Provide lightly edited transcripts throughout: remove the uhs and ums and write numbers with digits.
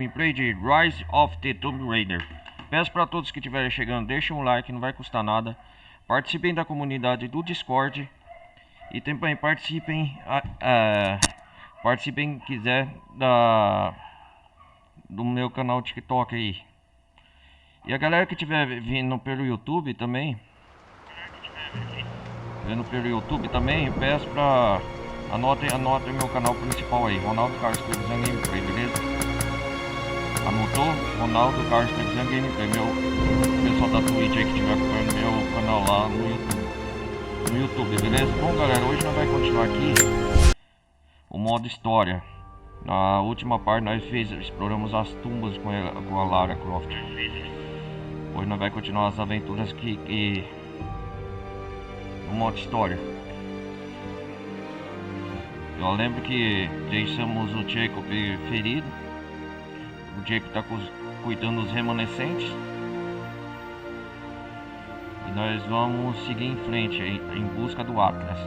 Gameplay de Rise of the Tomb Raider. Peço para todos que estiverem chegando, deixem um like, não vai custar nada. Participem da comunidade do Discord. E também participem, participem quiser do meu canal TikTok aí. E a galera que estiver vindo pelo YouTube também, peço pra anotem meu canal principal aí, Ronaldo Carlos Televisão Gameplay, beleza? Anotou? Ronaldo Carlos Televisão Gameplay, meu pessoal da Twitch aí que estiver acompanhando meu canal lá no YouTube, beleza? Bom galera, hoje nós vamos continuar aqui o modo história. Na última parte nós exploramos as tumbas com a Lara Croft. Hoje nós vamos continuar as aventuras aqui no modo história. Eu lembro que deixamos o Jacob ferido. O Jacob está cuidando dos remanescentes. E nós vamos seguir em frente em busca do Atlas.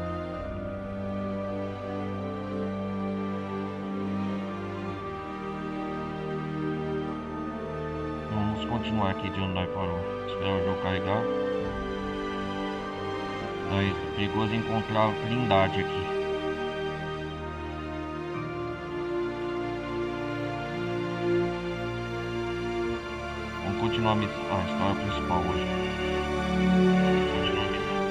Vamos continuar aqui de onde nós parou. Esperar o jogo carregar. É perigoso encontrar blindagem aqui. Vamos continuar a história principal hoje.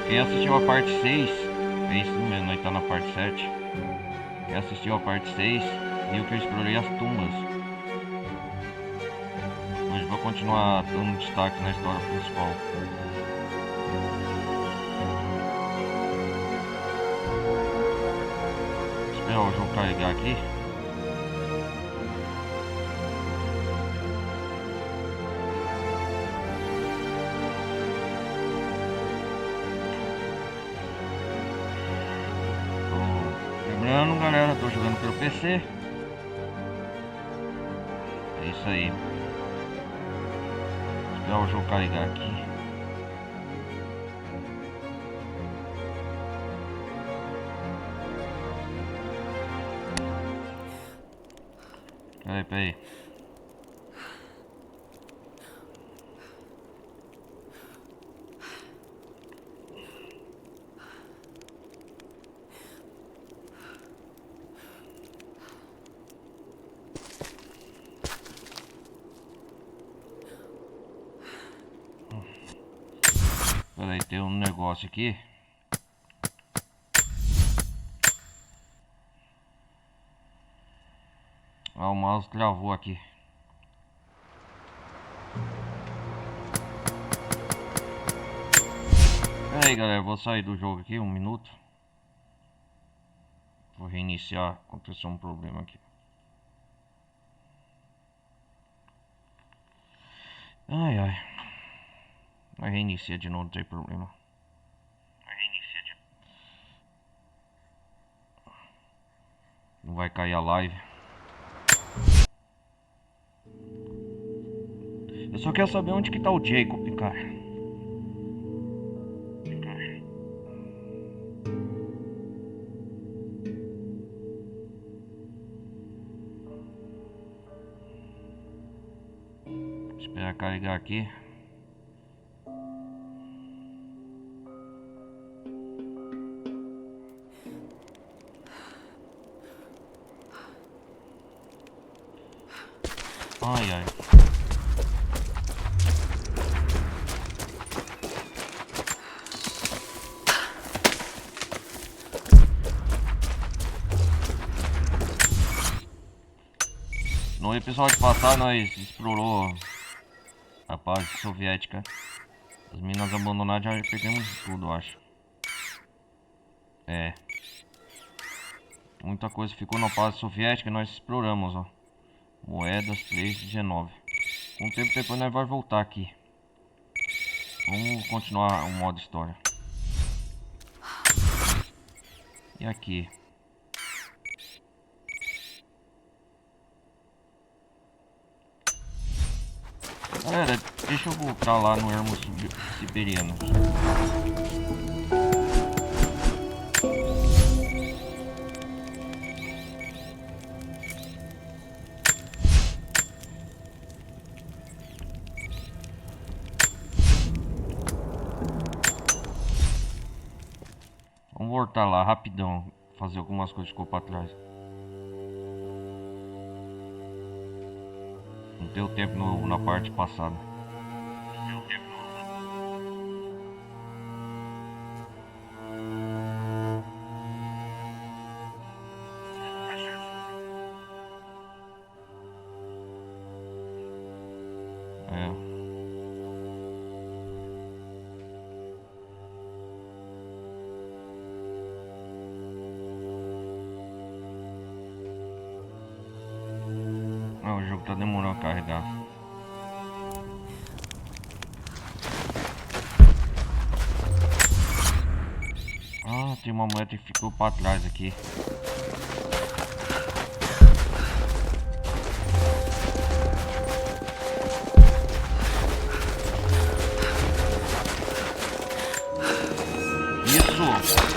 Quem assistiu a parte 6, é isso mesmo, nós tá na parte 7. Quem assistiu a parte 6 viu que eu explorei as tumbas. Hoje vou continuar dando destaque na história principal. Esperar o jogo carregar aqui. Lembrando galera, tô jogando pelo PC. É isso aí. Esperar o jogo carregar aqui. Peraí. Peraí, tem um negócio aqui. Ah, o mouse travou aqui. Pera aí galera, vou sair do jogo aqui, 1 minuto. Vou reiniciar, aconteceu um problema aqui. Ai. Vai reiniciar de novo, não tem problema. Não vai cair a live. Eu só quero saber onde que tá o Jacob, cara. Esperar carregar aqui. Ai. No episódio passado nós explorou a base soviética. As minas abandonadas já pegamos tudo, eu acho. É. Muita coisa ficou na base soviética e nós exploramos, ó. Moedas 3,19. Com o tempo depois nós vamos voltar aqui. Vamos continuar o modo história. E aqui. Galera, deixa eu voltar lá no ermo siberiano. voltar lá rapidão, fazer algumas coisas que ficou pra trás. Não deu tempo na parte passada. O jogo tá demorando a carregar. Ah, tem uma moeda que ficou pra trás aqui. Isso!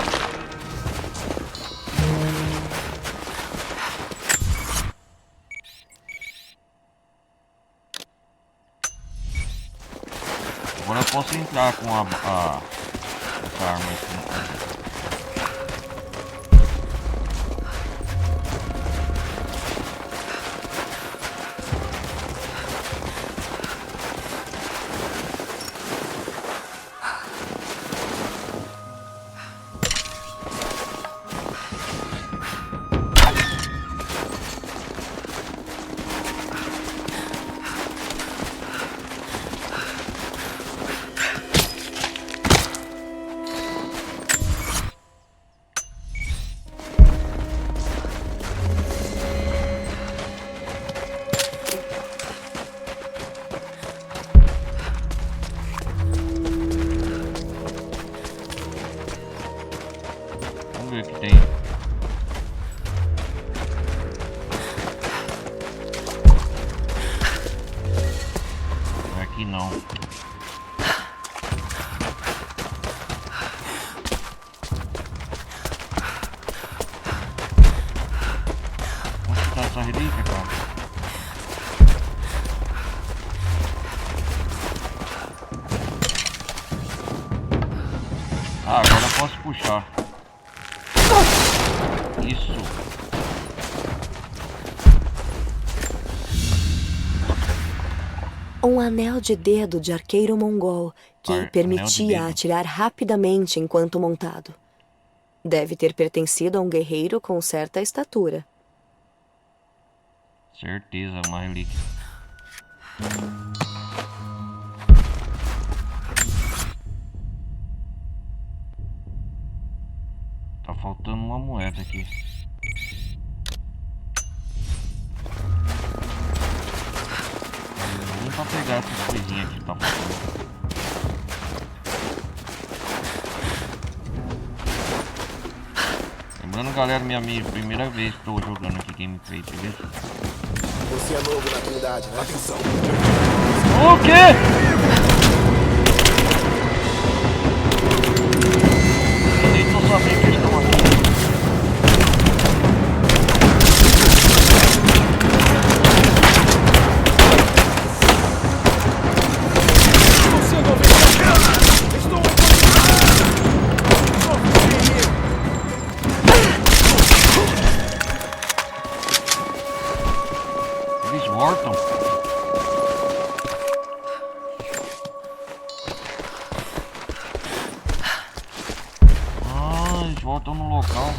Agora eu posso entrar com essa arma aqui. Vamos ver o que tem. Aqui não. Onde tá essa relíquia, cara? Ah, agora eu posso puxar. Isso. Um anel de dedo de arqueiro mongol que permitia atirar rapidamente enquanto montado. Deve ter pertencido a um guerreiro com certa estatura. Certeza, uma relíquia. Tá faltando uma moeda aqui. Vamos pra pegar essas coisinhas que tá faltando. Lembrando, galera, minha primeira vez que tô jogando aqui gameplay, beleza? Você é novo na comunidade, né? Atenção! O quê? Eu nem tô sabendo que eles estão aqui. Eles voltam. Ah, eles voltam no local.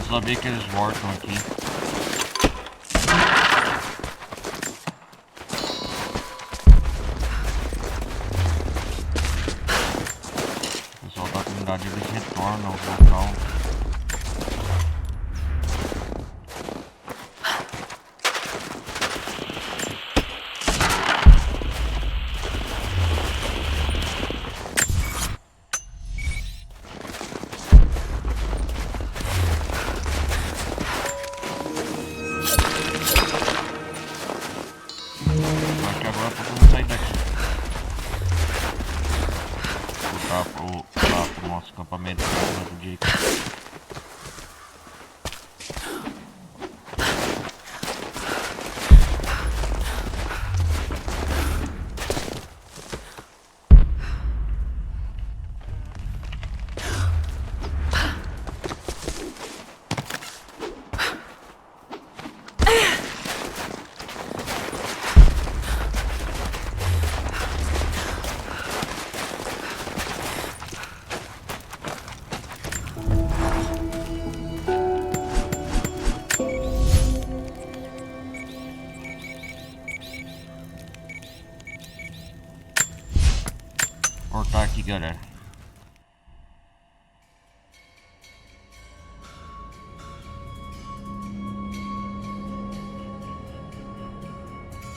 Saber que eles voltam aqui. O pessoal da comunidade eles retornam ao local. galera.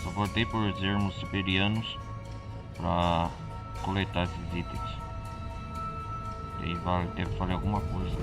Só voltei por ermos siberianos pra coletar esses itens. E aí deve fazer alguma coisa.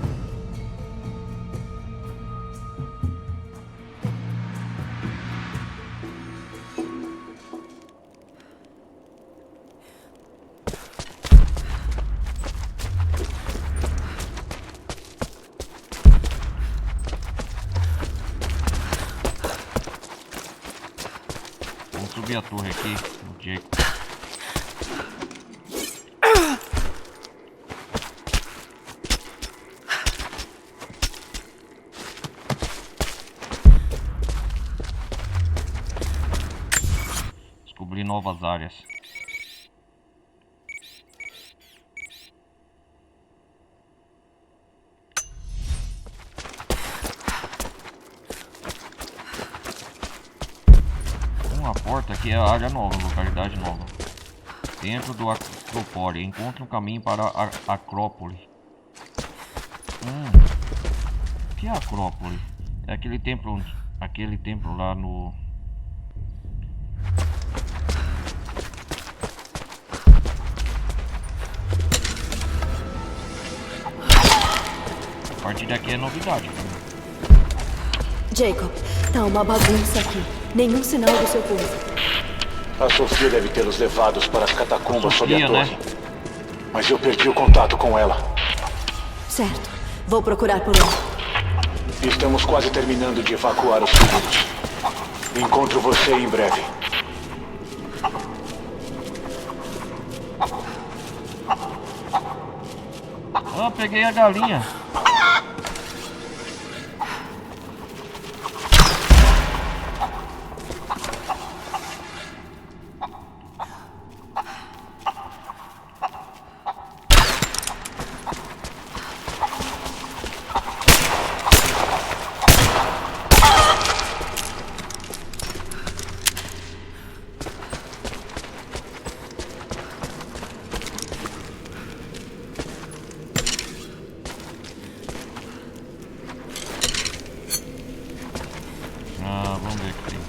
Vamos subir a torre aqui, o Jacob. Descobrir novas áreas. Uma porta aqui é a área nova, localidade nova. Dentro do Acrópole, encontre um caminho para a Acrópole. O que é a Acrópole? É aquele templo lá no... A partir daqui é novidade. Jacob, tá uma bagunça aqui. Nenhum sinal do seu povo. A Sofia deve ter os levados para as catacumbas sob a torre. Né? Mas eu perdi o contato com ela. Certo. Vou procurar por ela. Estamos quase terminando de evacuar os feridos. Encontro você em breve. Ah, peguei a galinha. Vamos ver o que tem.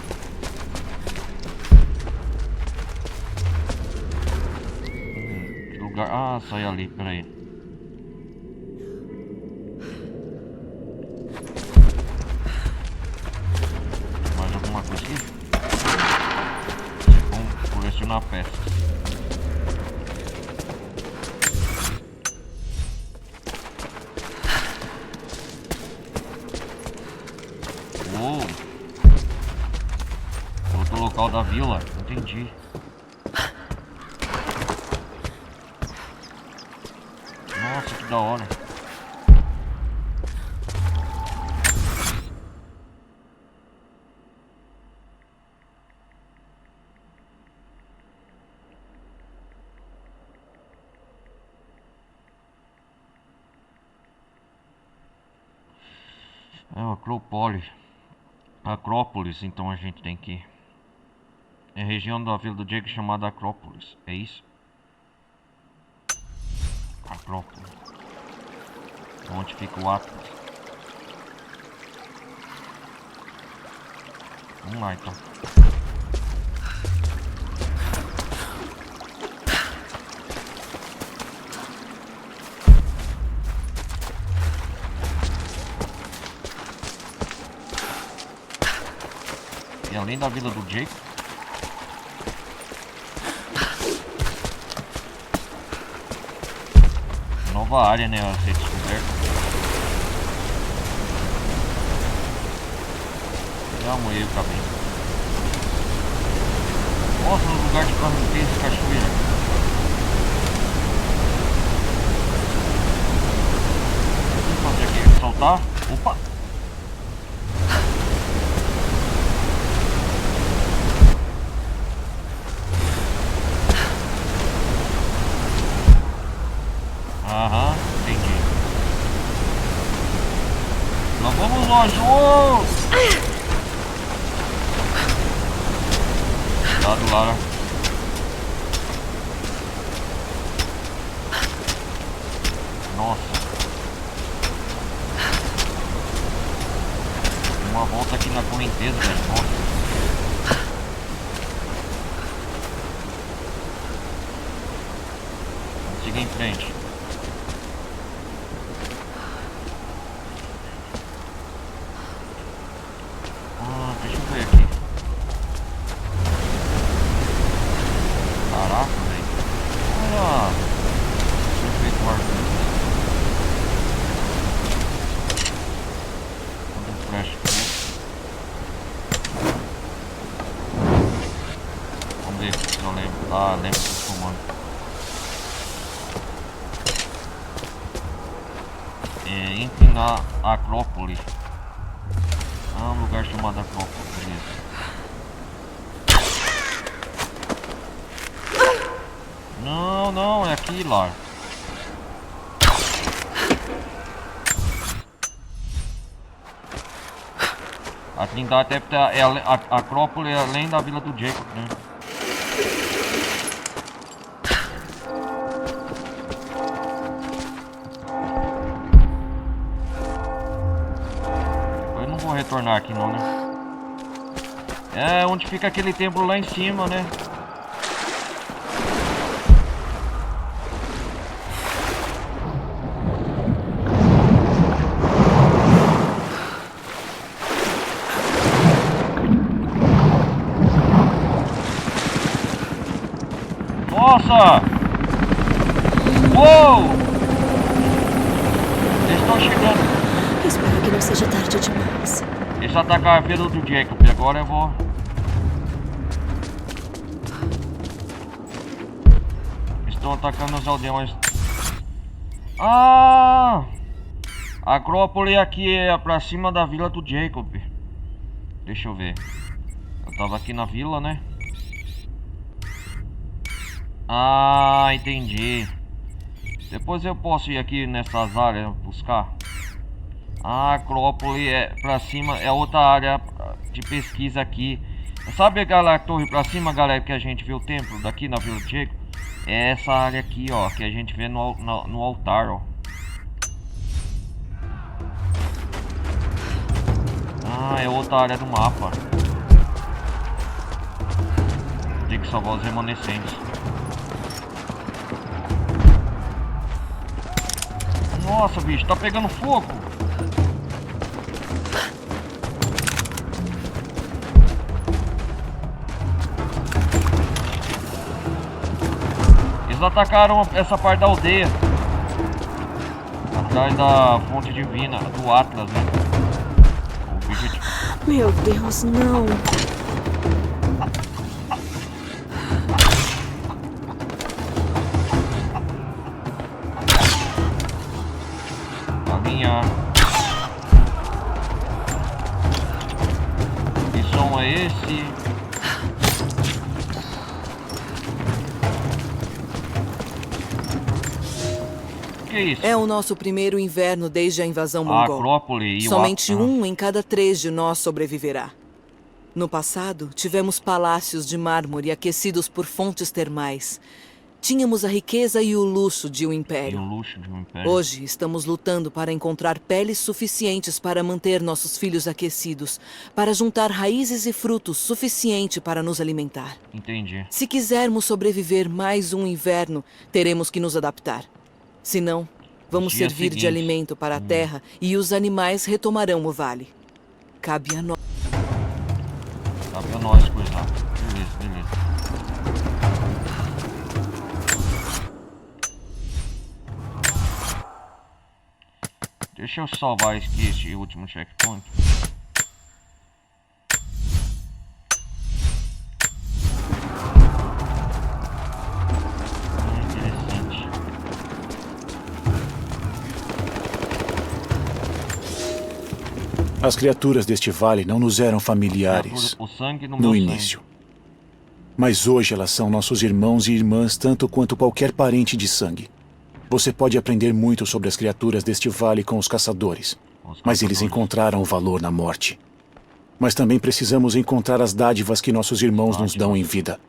Que lugar? Ah, sai ali, peraí. Mais alguma coisa aqui? Vamos colecionar peças. Outro local da vila, entendi. Nossa, que da hora. É o Acrópolis, então a gente tem que ir. É a região da vila do Jacob chamada Acrópolis, é isso? Acrópolis. Onde fica o Atlas. Vamos lá então. E além da vila do Jacob, nova área, né, a ser descoberta. Já moei o cabelo. Nossa, no lugar de correnteza e cachoeira. O que fazer aqui? Saltar? Opa! Aham, entendi. Nós vamos longe. Uou! Cuidado, Lara. Uma volta aqui na correnteza, velho. Nossa. Vamos seguir em frente. Deixa eu ver aqui. Caraca, velho. Olha. Perfeito o arco. Flash. Vamos ver se eu lembro. Ah, lembro dos comandos. Entre na Acrópole. Um lugar chamado Acrópole, beleza. Não, não, é aqui, lá. A Trindade deve estar. A Acrópole é além da Vila do Jacob, né? Eu não vou retornar aqui não, né? É onde fica aquele templo lá em cima, né? Nossa! Uou! Eles estão chegando. Espero que não seja tarde demais. Eles atacaram a Vila do Jacob. Agora eu vou... Estão atacando os aldeões. Ah! A Acrópole aqui é pra cima da Vila do Jacob. Deixa eu ver. Eu tava aqui na vila, né? Ah, entendi. Depois eu posso ir aqui nessas áreas buscar. A Acrópole é pra cima, é outra área de pesquisa aqui. Sabe aquela torre pra cima, galera, que a gente vê o templo daqui na Vila do Jacob? É essa área aqui, ó, que a gente vê no altar, ó. Ah, é outra área do mapa. Tem que salvar os remanescentes. Nossa, bicho, tá pegando fogo. Eles atacaram essa parte da aldeia. Atrás da fonte divina, do Atlas, né? O bicho... Meu Deus, não. Alinhar. Que som é esse? Que é isso? É o nosso primeiro inverno desde a invasão A mongol. Acrópole e Somente o... um em cada 3 de nós sobreviverá. No passado, tivemos palácios de mármore aquecidos por fontes termais. Tínhamos a riqueza e o luxo de um E o império. luxo de um império. Hoje, estamos lutando para encontrar peles suficientes para manter nossos filhos aquecidos, para juntar raízes e frutos suficiente para nos alimentar. Entendi. Se quisermos sobreviver mais um inverno, teremos que nos adaptar. Senão, vamos Dia servir de seguinte. alimento para a terra e os animais retomarão o vale. Cabe a nós. Dá pra nós coisar. Beleza, beleza. Deixa eu salvar aqui este último checkpoint. Interessante. As criaturas deste vale não nos eram familiares O sangue no no meu início. Mas hoje elas são nossos irmãos e irmãs tanto quanto qualquer parente de sangue. Você pode aprender muito sobre as criaturas deste vale com os caçadores, mas eles encontraram o valor na morte. Mas também precisamos encontrar as dádivas que nossos irmãos nos dão em vida.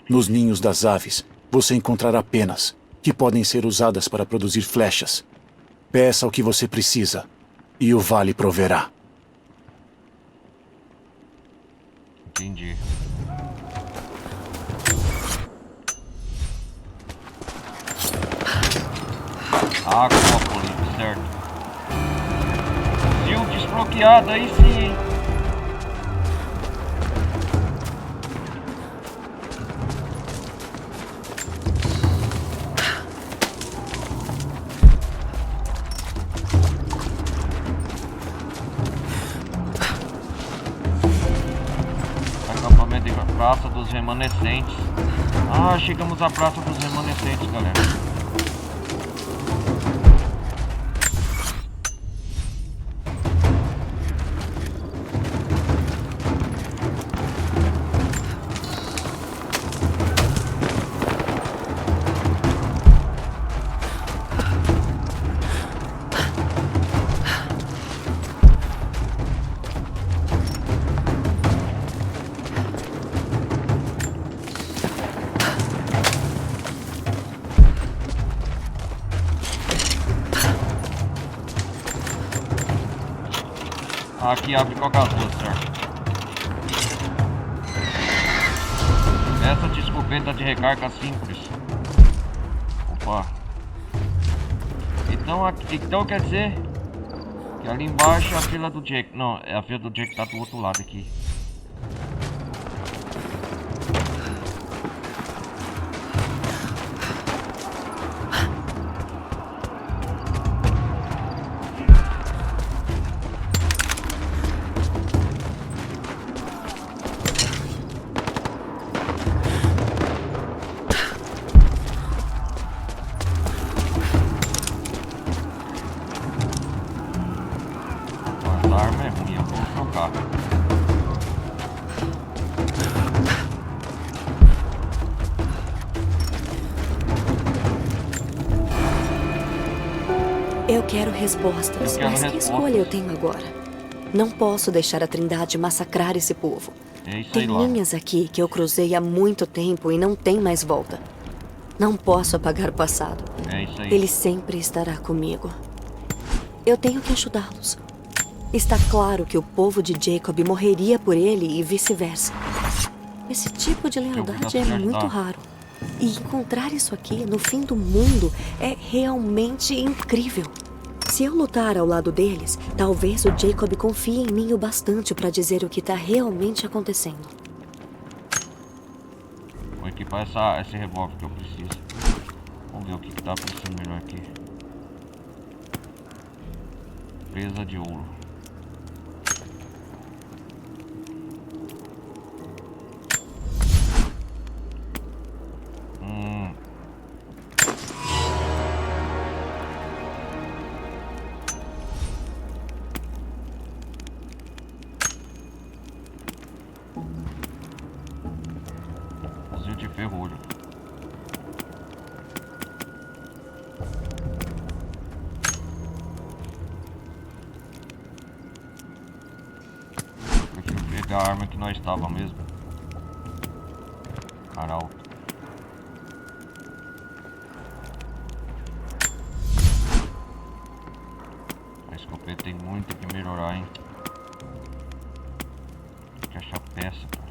Nos ninhos das aves, você encontrará penas, que podem ser usadas para produzir flechas. Peça o que você precisa, e o vale proverá. Entendi. Acrópole, certo. Sil desbloqueado, aí sim, hein? Acampamento de Praça dos Remanescentes. Ah, chegamos à Praça dos Remanescentes, galera. Aqui abre qualquer rua, certo? Essa de escopeta de recarga simples. Opa. Então quer dizer que ali embaixo é a fila do Jake. Não, é a fila do Jake, tá do outro lado aqui. Eu quero respostas, mas que escolha eu tenho agora? Não posso deixar a Trindade massacrar esse povo. Tem linhas aqui que eu cruzei há muito tempo e não tem mais volta. Não posso apagar o passado. É isso aí. Ele sempre estará comigo. Eu tenho que ajudá-los. Está claro que o povo de Jacob morreria por ele e vice-versa. Esse tipo de lealdade é muito raro. E encontrar isso aqui no fim do mundo é realmente incrível. Se eu lutar ao lado deles, talvez o Jacob confie em mim o bastante para dizer o que está realmente acontecendo. Vou equipar esse revólver que eu preciso. Vamos ver o que dá para ser melhor aqui. Presa de ouro. Fuzil de ferrolho. Prefiro pegar a arma que nós estava mesmo. Cara alto. A escopeta tem muito que melhorar, hein? Tem que achar peça, cara.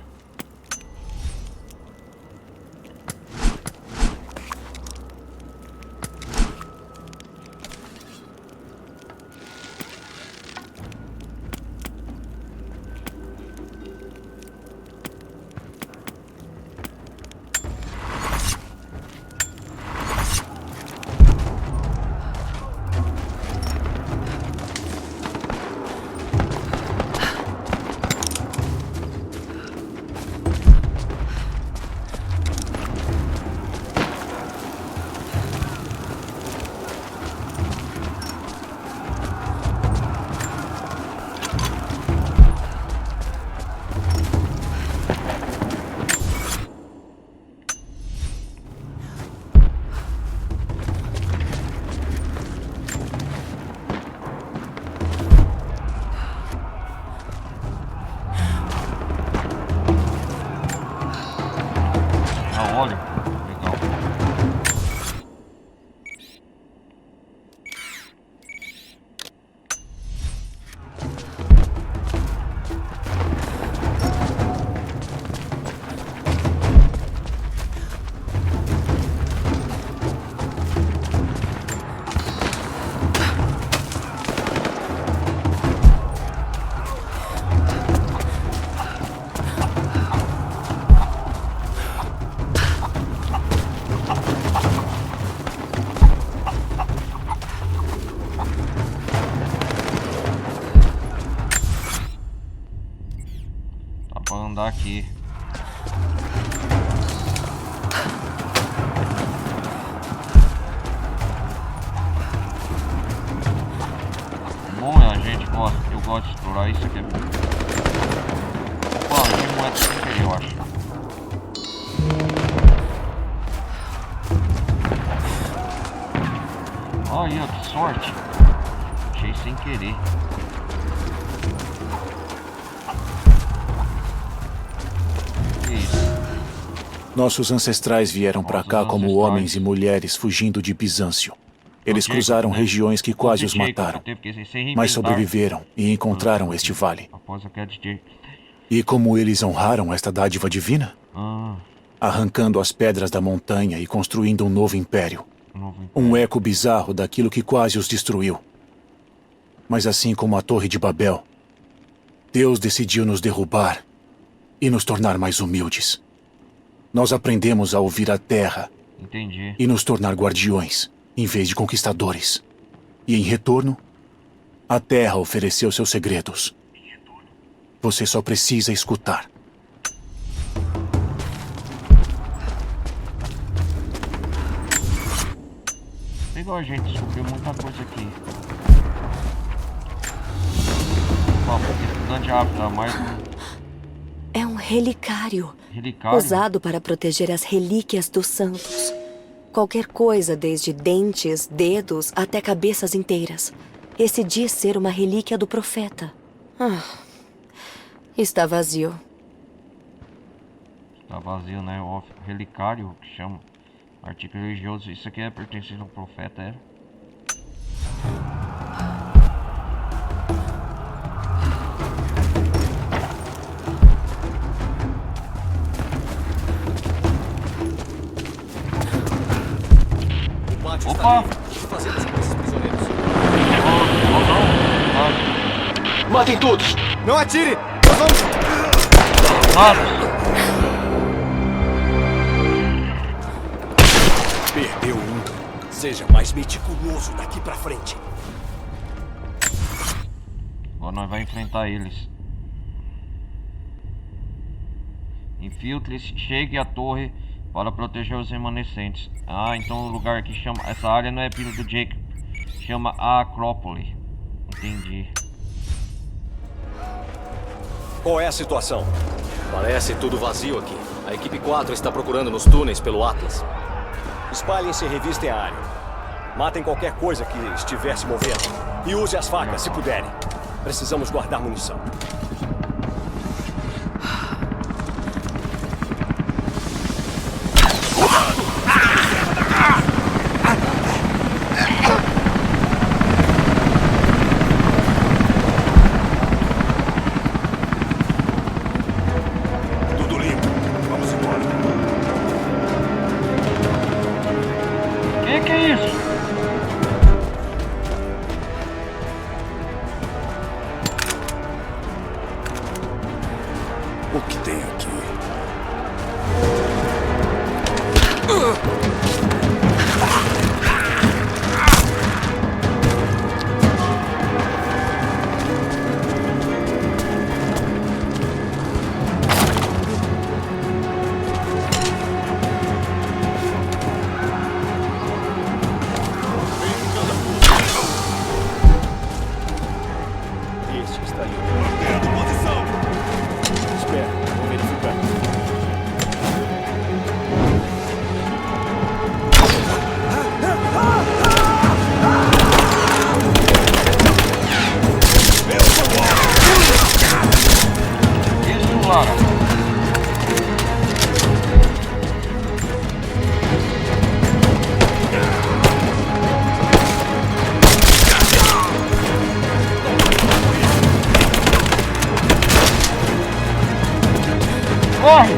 Óleo. Legal. pra andar aqui. Bom, a gente gosta, eu gosto de explorar isso aqui. Opa, tem moeda sem querer, eu acho. Olha, que sorte. Achei sem querer. Que isso? Nossos ancestrais vieram para cá como homens e mulheres fugindo de Bizâncio. Eles cruzaram regiões que quase os mataram, mas sobreviveram e encontraram este vale. Após a queda de Jacob. E como eles honraram esta dádiva divina? Ah, Arrancando as pedras da montanha e construindo um novo império. novo. Um eco bizarro daquilo que quase os destruiu. Mas assim como a Torre de Babel, Deus decidiu nos derrubar e nos tornar mais humildes. Nós aprendemos a ouvir a terra Entendi. e nos tornar guardiões, em vez de conquistadores. E em retorno, a terra ofereceu seus segredos. Você só precisa escutar. Legal, a gente descobriu muita coisa aqui. Ó, porque estudante rápido, mais um É um relicário. relicário. Usado para proteger as relíquias dos santos. Qualquer coisa, desde dentes, dedos até cabeças inteiras. Esse diz ser uma relíquia do profeta. Está vazio. Tá vazio, né? O relicário, que chama. Artigo religioso. Isso aqui é pertencente ao profeta, era? Opa! O que fazemos com esses prisioneiros? Matem todos! Não atire! Nós vamos... Perdeu um. Seja mais meticuloso daqui pra frente. Agora nós vamos enfrentar eles. Infiltre-se, chegue à torre para proteger os remanescentes. Ah, então o lugar que chama... Essa área não é Vila do Jacob. Chama a Acrópole. Entendi. Qual é a situação? Parece tudo vazio aqui. A equipe 4 está procurando nos túneis pelo Atlas. Espalhem-se e revistem a área. Matem qualquer coisa que estiver se movendo. E use as facas, se puderem. Precisamos guardar munição. Tudo limpo. Vamos embora. Que é isso? O que tem aqui? Este está ali. Mantendo posição. Espera, vou verificar. Isso, Lara. Corre!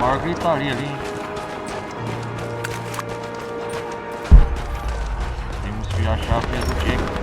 maior gritaria ali, hein? Temos que achar a filha do Jacob.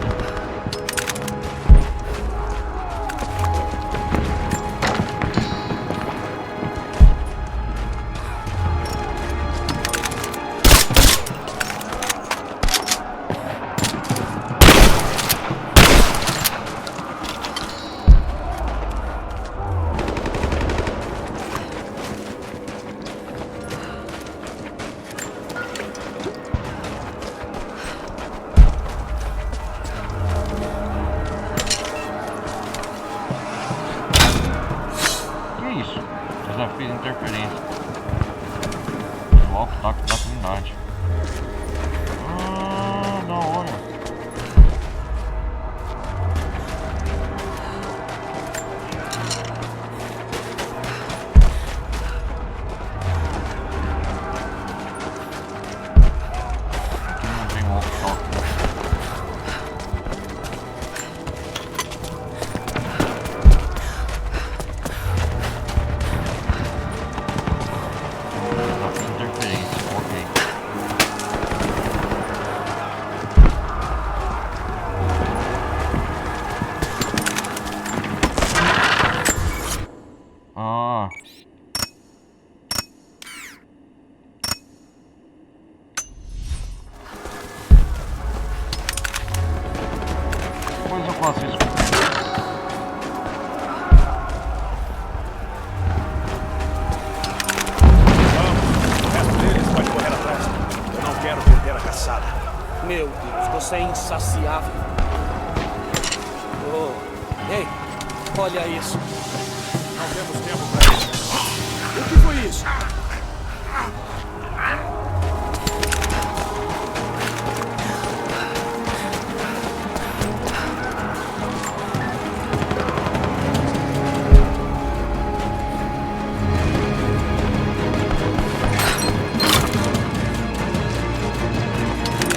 Desafio de interferência. Desloca o ataque da comunidade. Ah, da hora. Aqui não tem walk-talk. Depois eu faço isso. Vamos, o resto deles pode correr atrás. Eu não quero perder a caçada. Meu Deus, você é insaciável. Oh, ei, olha isso. Não temos tempo para isso. O que foi isso?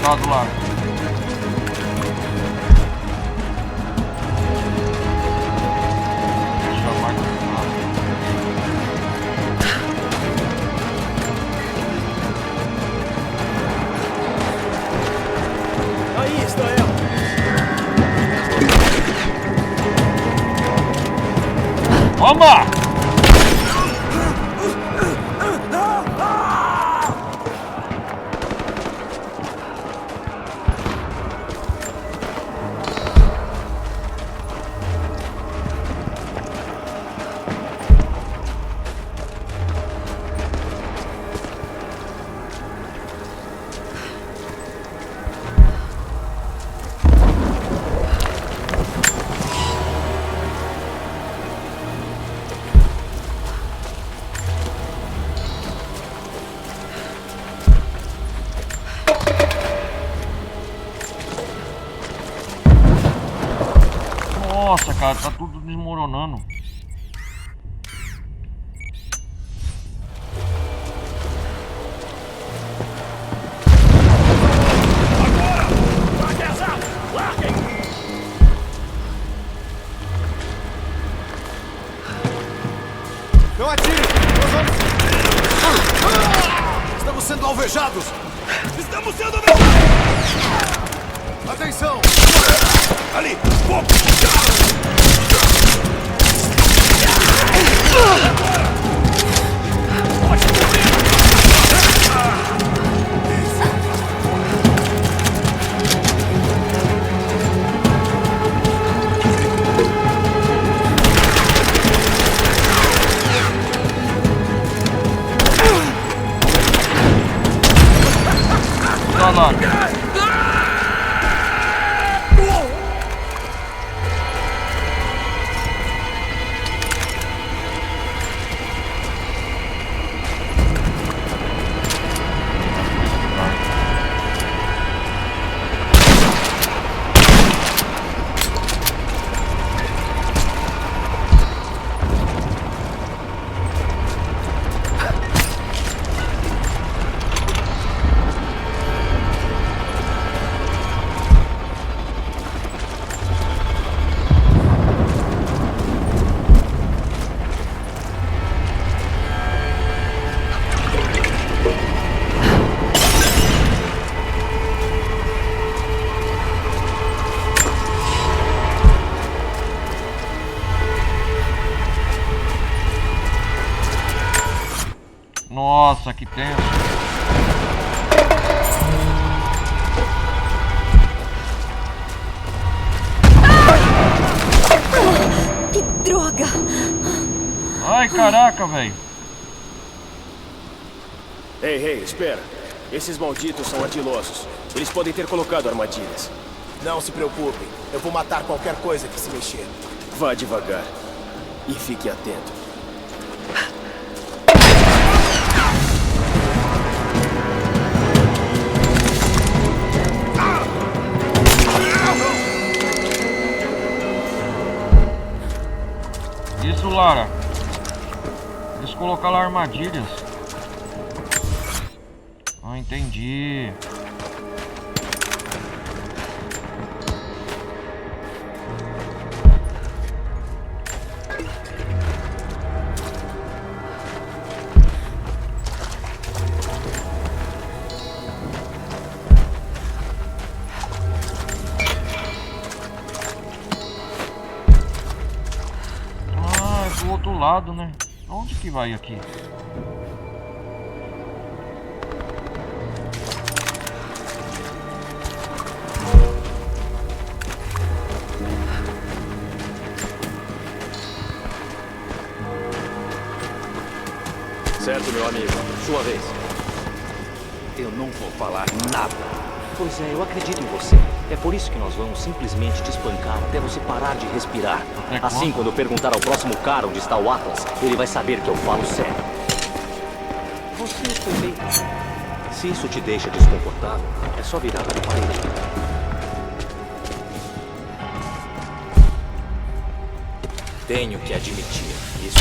Do lado. Deixa eu mais do lado. Aí está ela. Toma! Nossa, cara, tá tudo desmoronando. Não atire! Nós vamos... Estamos sendo alvejados! Estamos sendo alvejados! Atenção! Ali! Nossa, que tenso. Que droga! Ai, caraca, velho. Ei, espera. Esses malditos são ardilosos. Eles podem ter colocado armadilhas. Não se preocupe. Eu vou matar qualquer coisa que se mexer. Vá devagar. E fique atento. Isso, Lara. Eles colocaram armadilhas. Ah, entendi. Ah, é do outro lado, né? Onde que vai aqui? Certo, meu amigo. Sua vez. Eu não vou falar nada. Pois é, eu acredito em você. É por isso que nós vamos simplesmente te espancar até você parar de respirar. Assim, quando eu perguntar ao próximo cara onde está o Atlas, ele vai saber que eu falo sério. Você foi bem. Se isso te deixa desconfortável, é só virar para a parede. Tenho que admitir isso.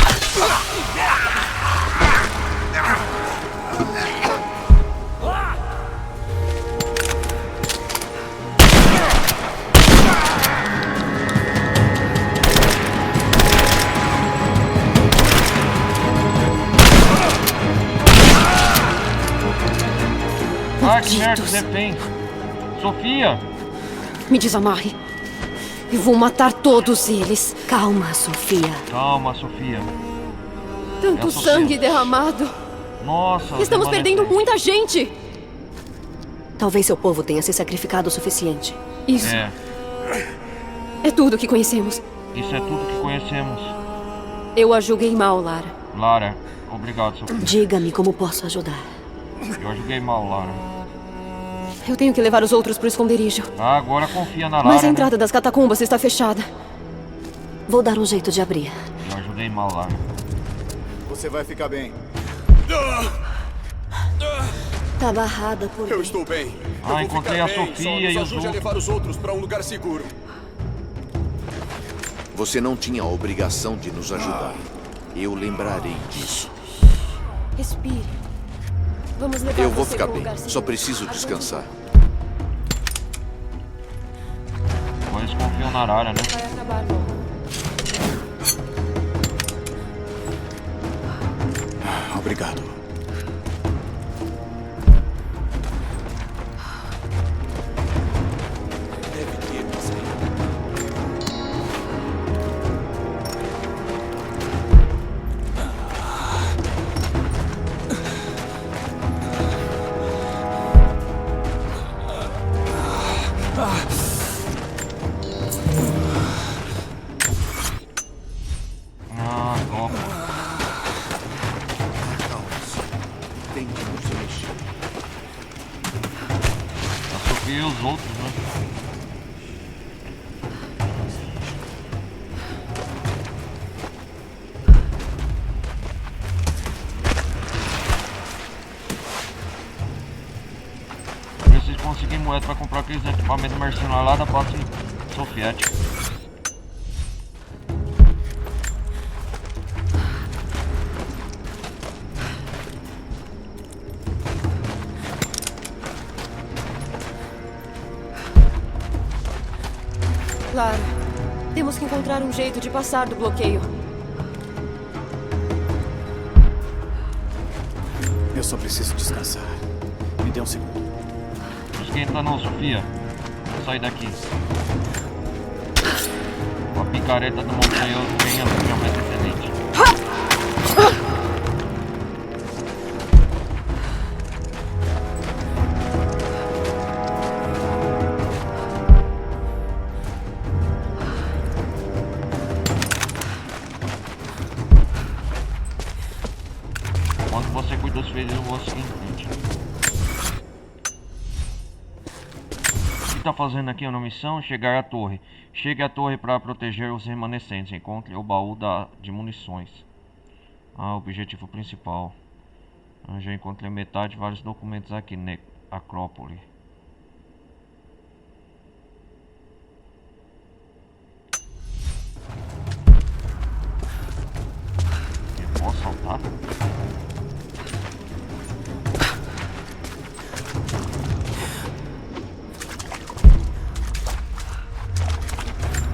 Ai, que merda, refém. Sofia! Me desamarre. Eu vou matar todos eles. Calma, Sofia. Calma, Sofia. Tanto É, Sofia. sangue derramado. Nossa, Estamos perdendo muita gente. Talvez seu povo tenha se sacrificado o suficiente. Isso é tudo que conhecemos. Isso é tudo que conhecemos. Eu a julguei mal, Lara. Lara, obrigado, Sofia. Diga-me como posso ajudar. Eu julguei mal, Lara. Eu tenho que levar os outros pro esconderijo. Ah, agora confia na Lara. Mas a né? entrada das catacumbas está fechada. Vou dar um jeito de abrir. Eu ajudei mal, Lara. Você vai ficar bem. Tá barrada por Eu mim. estou bem. Ah, Eu vou encontrei ficar a bem. Sofia Só e nos os ajude a outros. levar os outros para um lugar seguro. Você não tinha a obrigação de nos ajudar. Eu lembrarei disso. Respire. Vamos levar Eu vou você ficar pra um bem. lugar Só seguro. preciso descansar. Eles confiam na Lara, né? Vai acabar logo. Obrigado. Deve ter uma saída. Ah, opa. Tente não se mexer. A Sofia e os outros, né? Ver se conseguir moeda pra comprar aqueles equipamentos mercenários lá da parte soviética. Lara, temos que encontrar um jeito de passar do bloqueio. Eu só preciso descansar. Me dê um segundo. Não esquenta não, Sofia. Vou sair daqui. Com a picareta do montanhoso bem realmente excelente. acredito que eu vou seguir em frente. O que tá fazendo aqui na missão? Chegar à torre. Chegue à torre para proteger os remanescentes. Encontre o baú de munições. Ah, objetivo principal. Eu já encontrei metade de vários documentos aqui na Acrópole. Eu posso saltar?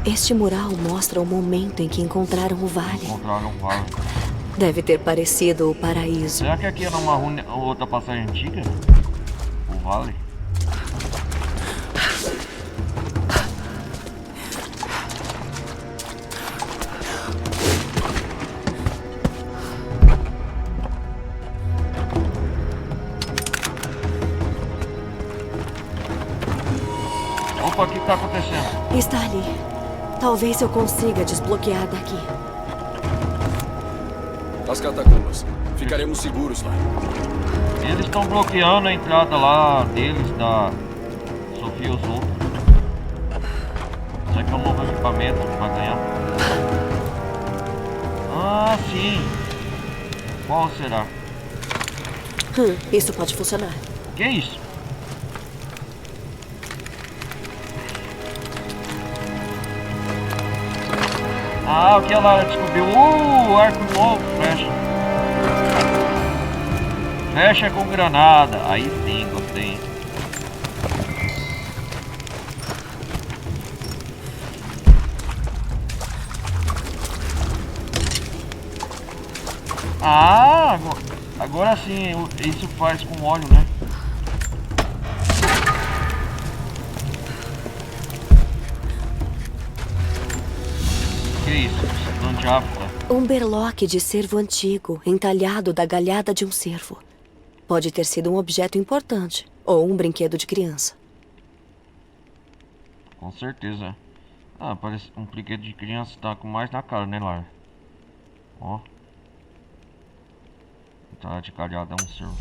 Este mural mostra o momento em que encontraram o vale. Encontraram o vale. Deve ter parecido o paraíso. Será que aqui era uma outra passagem antiga? O vale? Opa, o que está acontecendo? Está ali. Talvez eu consiga desbloquear daqui. As catacumbas. Ficaremos seguros lá. Eles estão bloqueando a entrada lá deles, da Sofia e os outros. Será que é um novo equipamento que vai ganhar? Ah, sim. Qual será? Isso pode funcionar. Que é isso? Ah, o que ela descobriu? Arco novo, flecha. Flecha com granada. Aí sim, gostei. Ah, agora sim, isso faz com óleo, né? Que isso? Onde África? Um berloque de cervo antigo, entalhado da galhada de um cervo. Pode ter sido um objeto importante, ou um brinquedo de criança. Com certeza. Ah, parece um brinquedo de criança, tá com mais na cara, né, Lara? Ó. Tá de galhada, é um cervo.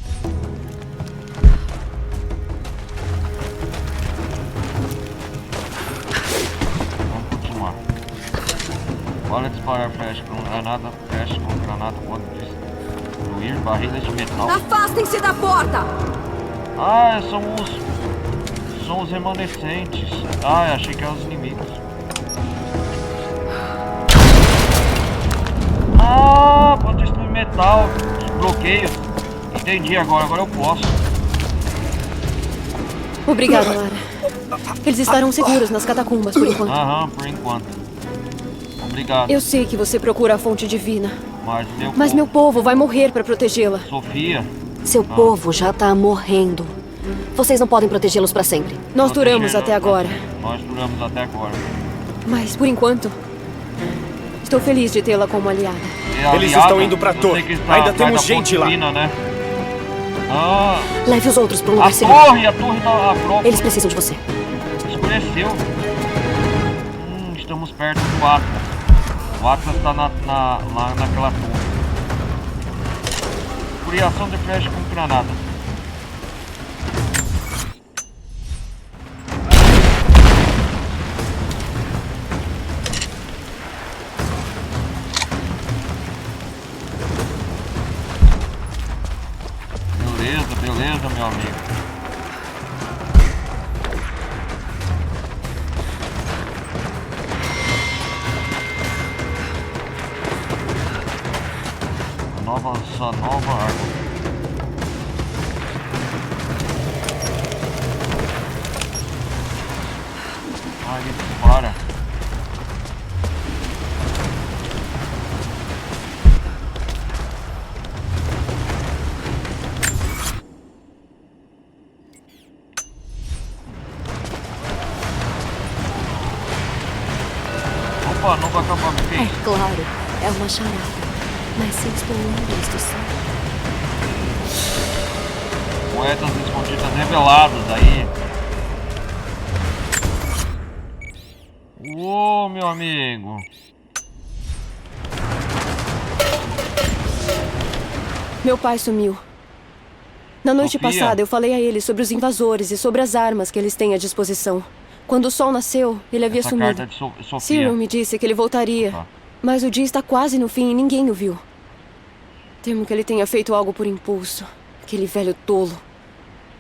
Vamos continuar. Bora disparar flecha com granada. Flecha com granada pode destruir barreiras de metal. Afastem-se da porta! Ah, são os remanescentes. Ah, eu achei que eram os inimigos. Ah, pode destruir metal. Bloqueio. Entendi agora eu posso. Obrigada, Lara. Eles estarão seguros nas catacumbas por enquanto. Aham, por enquanto. Obrigado. Eu sei que você procura a fonte divina. Mas meu povo vai morrer para protegê-la. Sofia. Seu povo já tá morrendo. Vocês não podem protegê-los para sempre. Nós duramos até agora. Nós duramos até agora. Mas, por enquanto, estou feliz de tê-la como aliada. Eles estão indo pra torre. Ainda temos gente lá. Né? Ah, leve os outros para um lugar seguro. A torre da Acrópole. Eles precisam de você. Escureceu. Estamos perto do Atlas. O Atlas está lá naquela torre. Criação de flecha com granada. Beleza, meu amigo. Essa nova árvore. Ai, para. Opa, não vai acabar com quem? É claro, é uma charada. Mas se exploramos do céu. Poetas escondidas revelados aí. Uou, meu amigo. Meu pai sumiu. Na noite Sofia. passada, eu falei a ele sobre os invasores e sobre as armas que eles têm à disposição. Quando o sol nasceu, ele havia Essa sumido. carta é de Sofia. Cyril me disse que ele voltaria, Tá. mas o dia está quase no fim e ninguém o viu. Temo que ele tenha feito algo por impulso. Aquele velho tolo.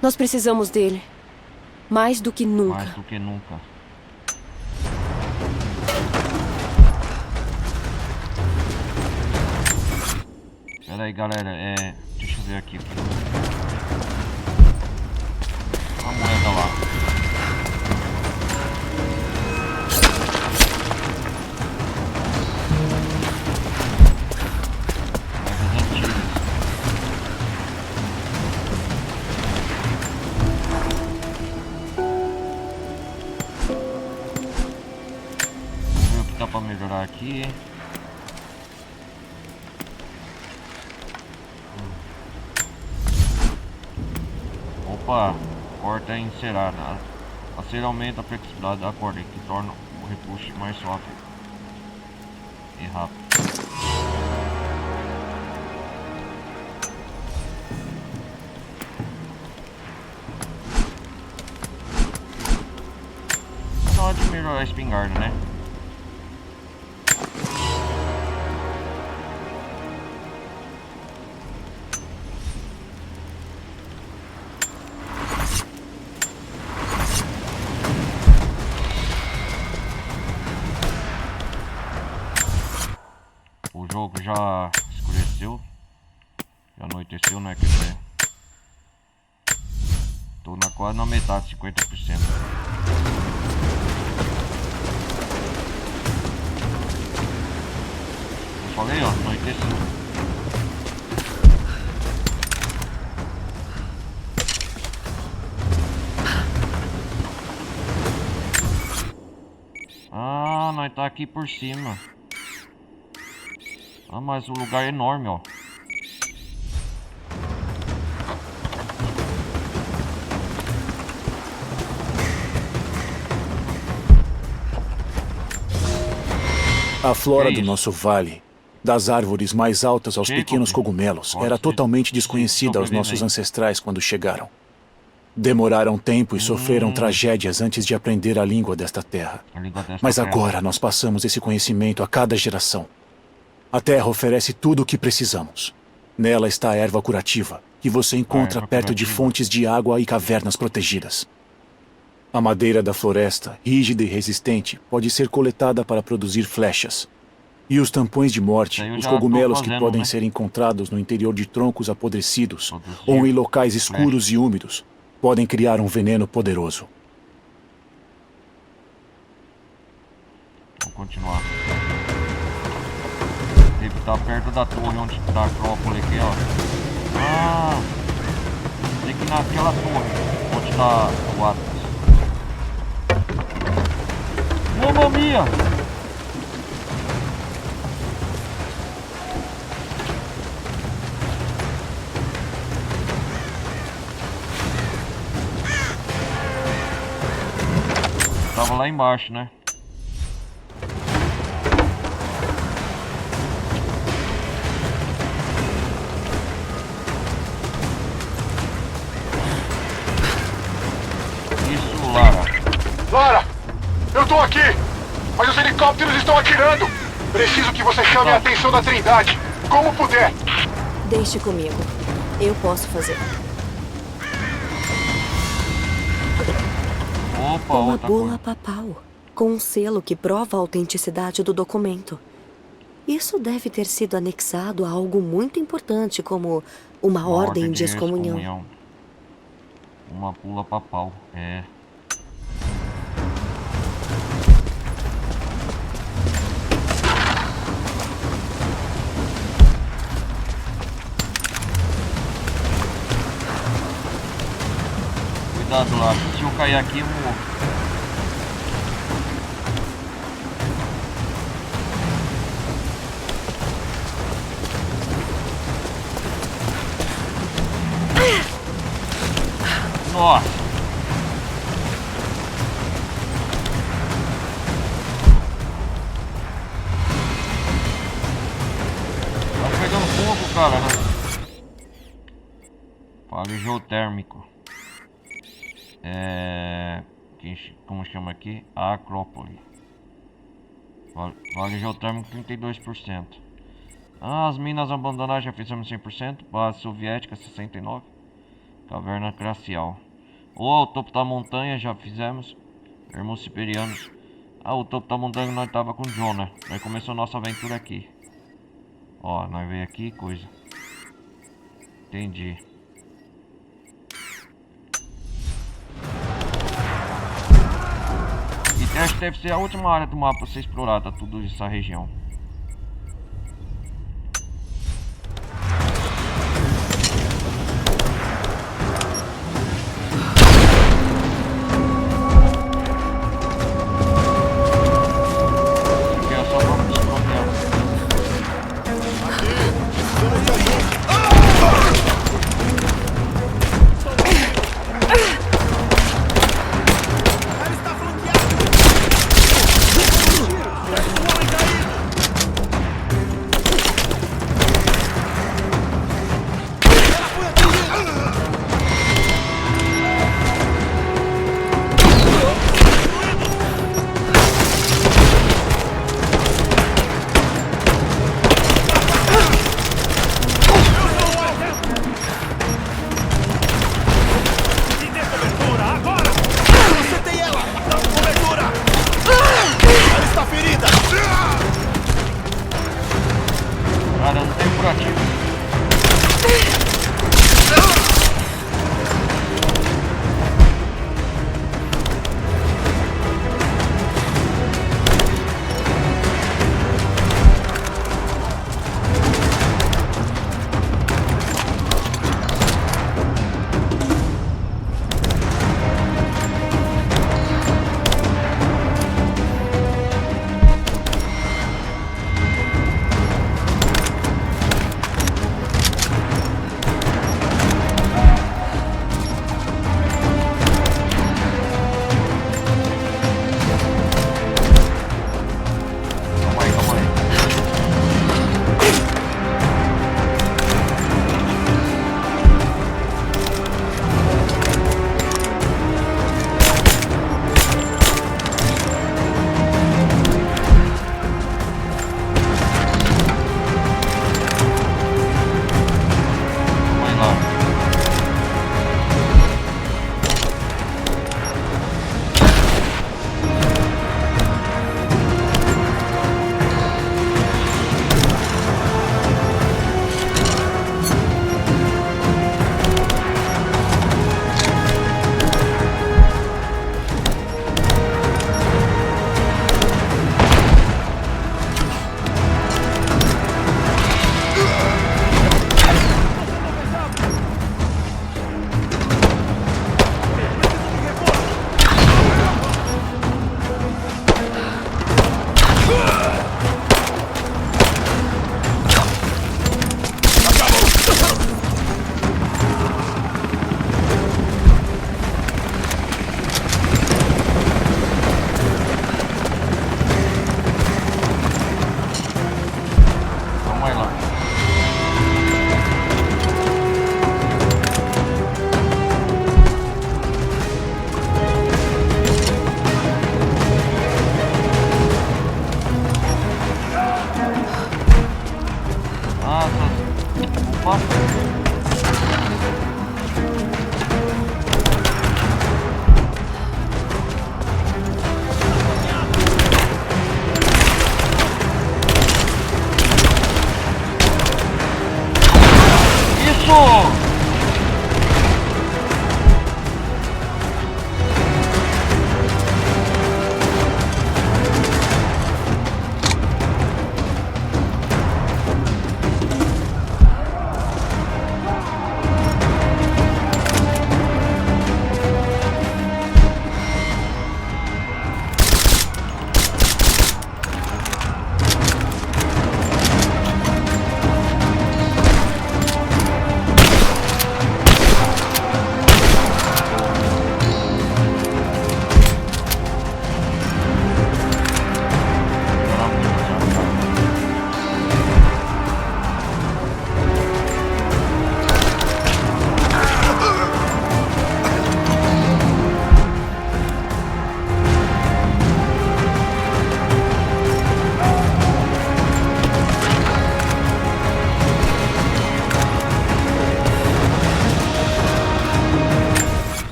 Nós precisamos dele. Mais do que nunca. Mais do que nunca. Pera aí, galera, deixa eu ver aqui. A moeda lá. Moedas antigas. Vamos ver o que dá pra melhorar aqui. Opa, corta encerada. A cera aumenta a flexibilidade da corda, que torna o repuxo mais suave e rápido. Na hora de melhorar a espingarda, né? O jogo já escureceu, já anoiteceu, né? Quer dizer, tô quase na metade, 50%. Eu falei, ó, anoiteceu. Ah, nós tá aqui por cima. Ah, mas o lugar é enorme, ó. A flora do nosso vale, das árvores mais altas aos Jacob, pequenos cogumelos, pode era ser- totalmente desconhecida aos sobreviver nossos aí. ancestrais quando chegaram. Demoraram tempo e sofreram tragédias antes de aprender a língua desta terra. A língua desta Mas terra. agora nós passamos esse conhecimento a cada geração. A terra oferece tudo o que precisamos. Nela está a erva curativa, que você encontra erva perto de curativa. fontes de água e cavernas protegidas. A madeira da floresta, rígida e resistente, pode ser coletada para produzir flechas. E os tampões de morte, Isso aí eu os já tô cogumelos que fazendo, podem né? ser encontrados no interior de troncos apodrecidos Produzir ou em locais escuros e úmidos, podem criar um veneno poderoso. Vamos continuar. Deve estar perto da torre onde está a Acrópole aqui, ó. Ah! Tem que ir naquela torre onde está o Atlas. Mamma mia! Tava lá embaixo, né? Isso, Lara. Lara, eu tô aqui, mas os helicópteros estão atirando. Preciso que você chame a atenção da Trindade, como puder. Deixe comigo. Eu posso fazer. Opa, Uma outra bula coisa. papal, com um selo que prova a autenticidade do documento. Isso deve ter sido anexado a algo muito importante, como uma ordem de excomunhão. Uma bula papal, é. Cuidado lá, se eu cair aqui eu morro. Nossa! Tá pegando fogo, cara, né? Vale geotérmico. Como chama aqui? A Acrópole. Vale geotérmico 32%. As minas abandonadas já fizemos 100%. Base soviética 69%. Caverna glacial. O topo da montanha já fizemos. Irmãos siberianos. O topo da montanha nós tava com o John, né? Aí começou nossa aventura aqui. Ó, nós veio aqui, coisa. Entendi. E acho que deve ser a última área do mapa pra ser explorada, tudo essa região.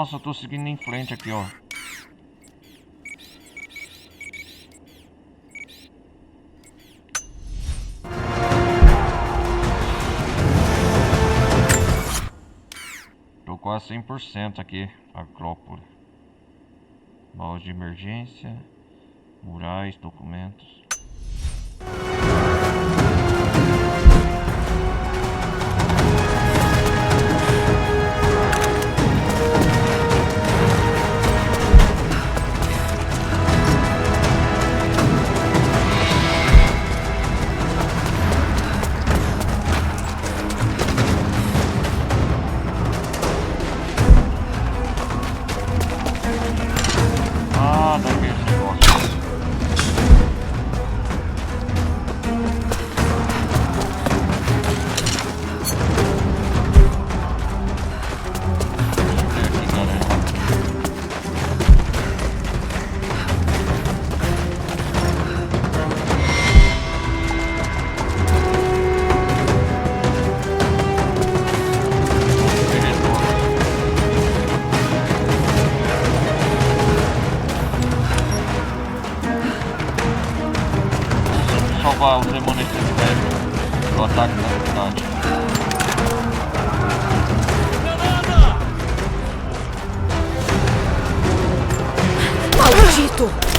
Nossa, eu tô seguindo em frente aqui, ó. Tô quase 100% aqui, Acrópole. Baú de emergência, murais, documentos. Salvar os demônios do ataque da cidade. Maldito!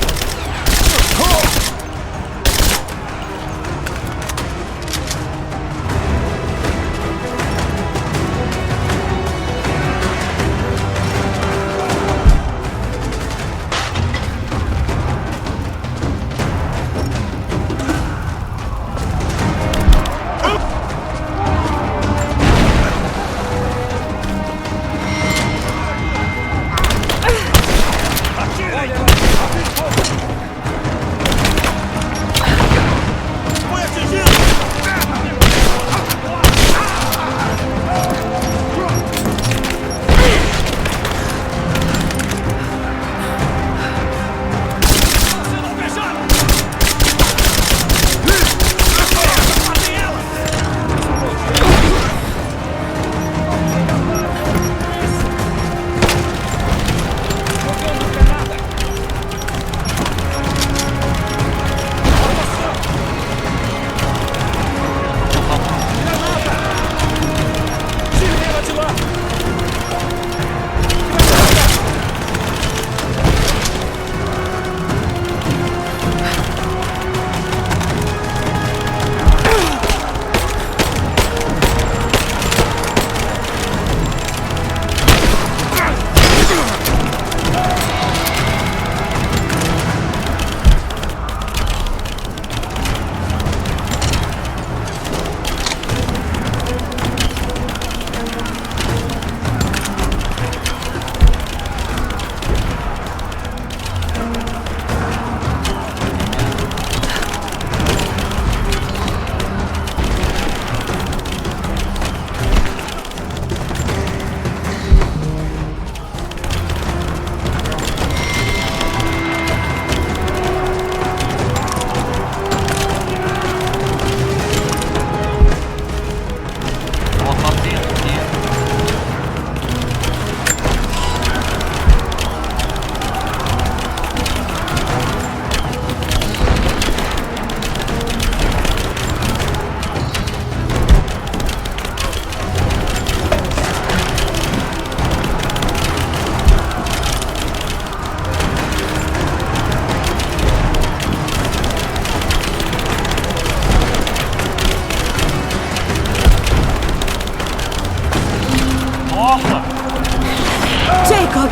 Jacob,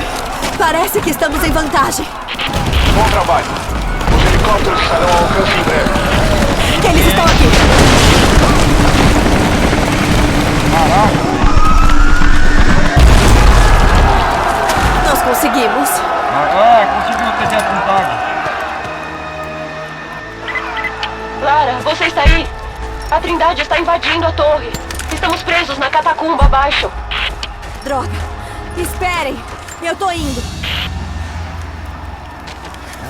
parece que estamos em vantagem. Bom trabalho. Os helicópteros estarão ao alcance em breve. Eles estão aqui. Caraca. Nós conseguimos. Conseguimos ter apontado. Lara, você está aí? A Trindade está invadindo a torre. Estamos presos na catacumba abaixo. Droga. Esperem. Eu tô indo.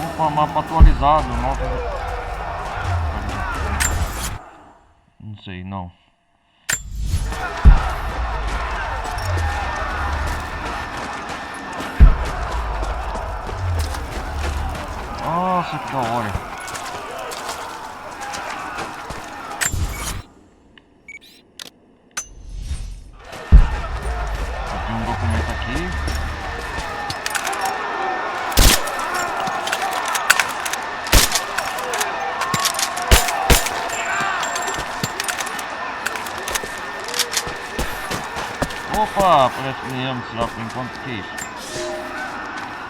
Opa, mapa atualizado. Nossa. Não sei, não. Nossa, que da hora. Tem um documento aqui. Opa, parece que ganhamos já por enquanto. O que é isso?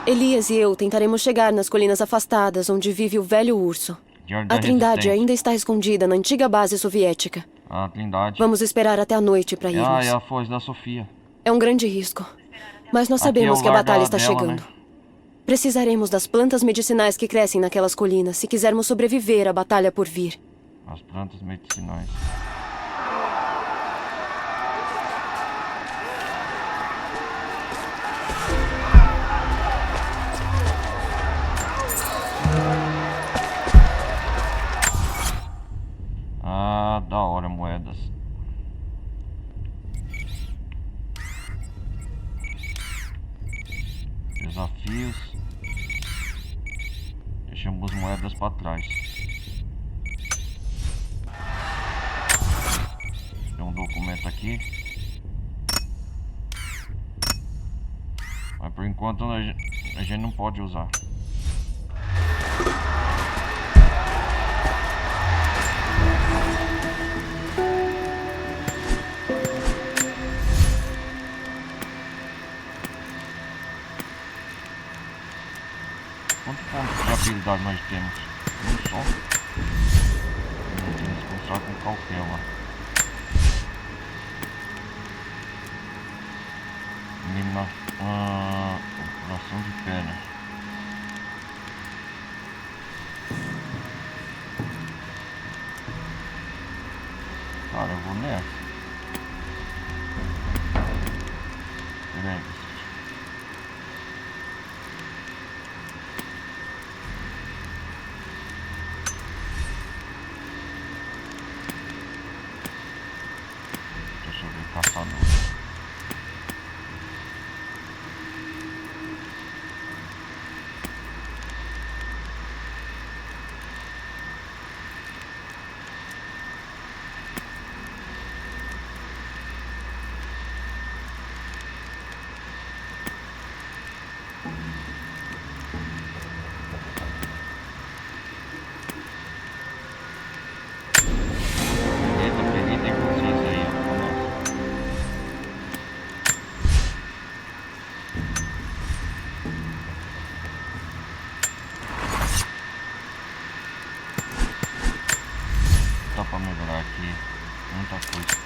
Elias e eu tentaremos chegar nas colinas afastadas onde vive o velho urso. A Trindade ainda está escondida na antiga base soviética. A Trindade. Vamos esperar até a noite para irmos. É a foz da Sofia. É um grande risco. Mas nós sabemos que a batalha está chegando. Né? Precisaremos das plantas medicinais que crescem naquelas colinas se quisermos sobreviver à batalha por vir. As plantas medicinais. Ah, da hora, moedas. Desafios. Deixamos moedas para trás. Tem um documento aqui. Mas por enquanto a gente não pode usar. Quantos pontos de habilidade nós temos? Um só. Temos que usar com cautela. Operação de perna. Cara, eu vou nessa. Pera aí. Deixa eu ver, caçador. Dá pra melhorar aqui muita coisa.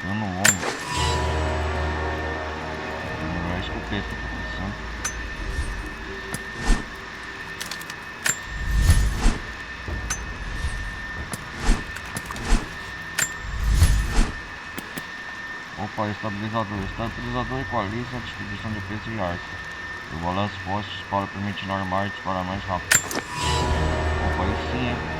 Cano longo. Melhorar a escopeta, tô pensando. Opa, estabilizador. Estabilizador equaliza a distribuição de peso e arco. O balanço postos para permitir armar e disparar mais rápido. Opa, aí sim, hein?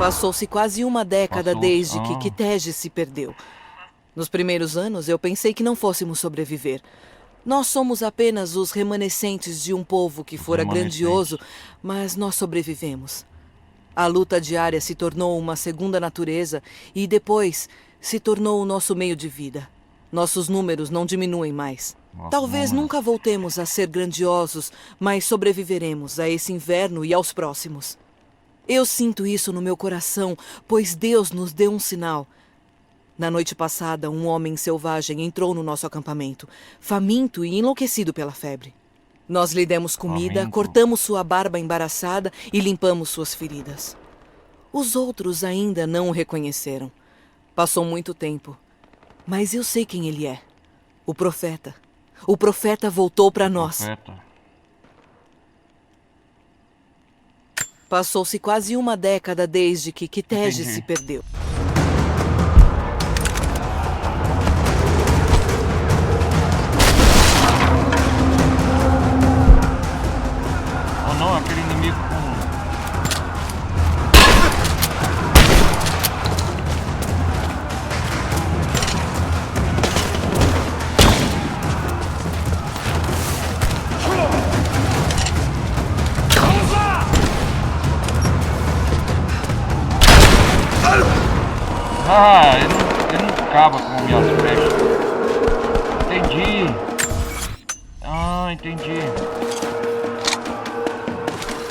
Passou-se quase uma década desde que Kitege se perdeu. Nos primeiros anos, eu pensei que não fôssemos sobreviver. Nós somos apenas os remanescentes de um povo que fora grandioso, mas nós sobrevivemos. A luta diária se tornou uma segunda natureza e depois se tornou o nosso meio de vida. Nossos números não diminuem mais. Talvez nunca voltemos a ser grandiosos, mas sobreviveremos a esse inverno e aos próximos. Eu sinto isso no meu coração, pois Deus nos deu um sinal. Na noite passada, um homem selvagem entrou no nosso acampamento, faminto e enlouquecido pela febre. Nós lhe demos comida, cortamos sua barba embaraçada e limpamos suas feridas. Os outros ainda não o reconheceram. Passou muito tempo, mas eu sei quem ele é. O profeta. O profeta voltou para nós. Passou-se quase uma década desde que Kitege se perdeu. Oh não, aquele inimigo com... Ah, ele não acaba com minhas flechas. Entendi. Ah, entendi.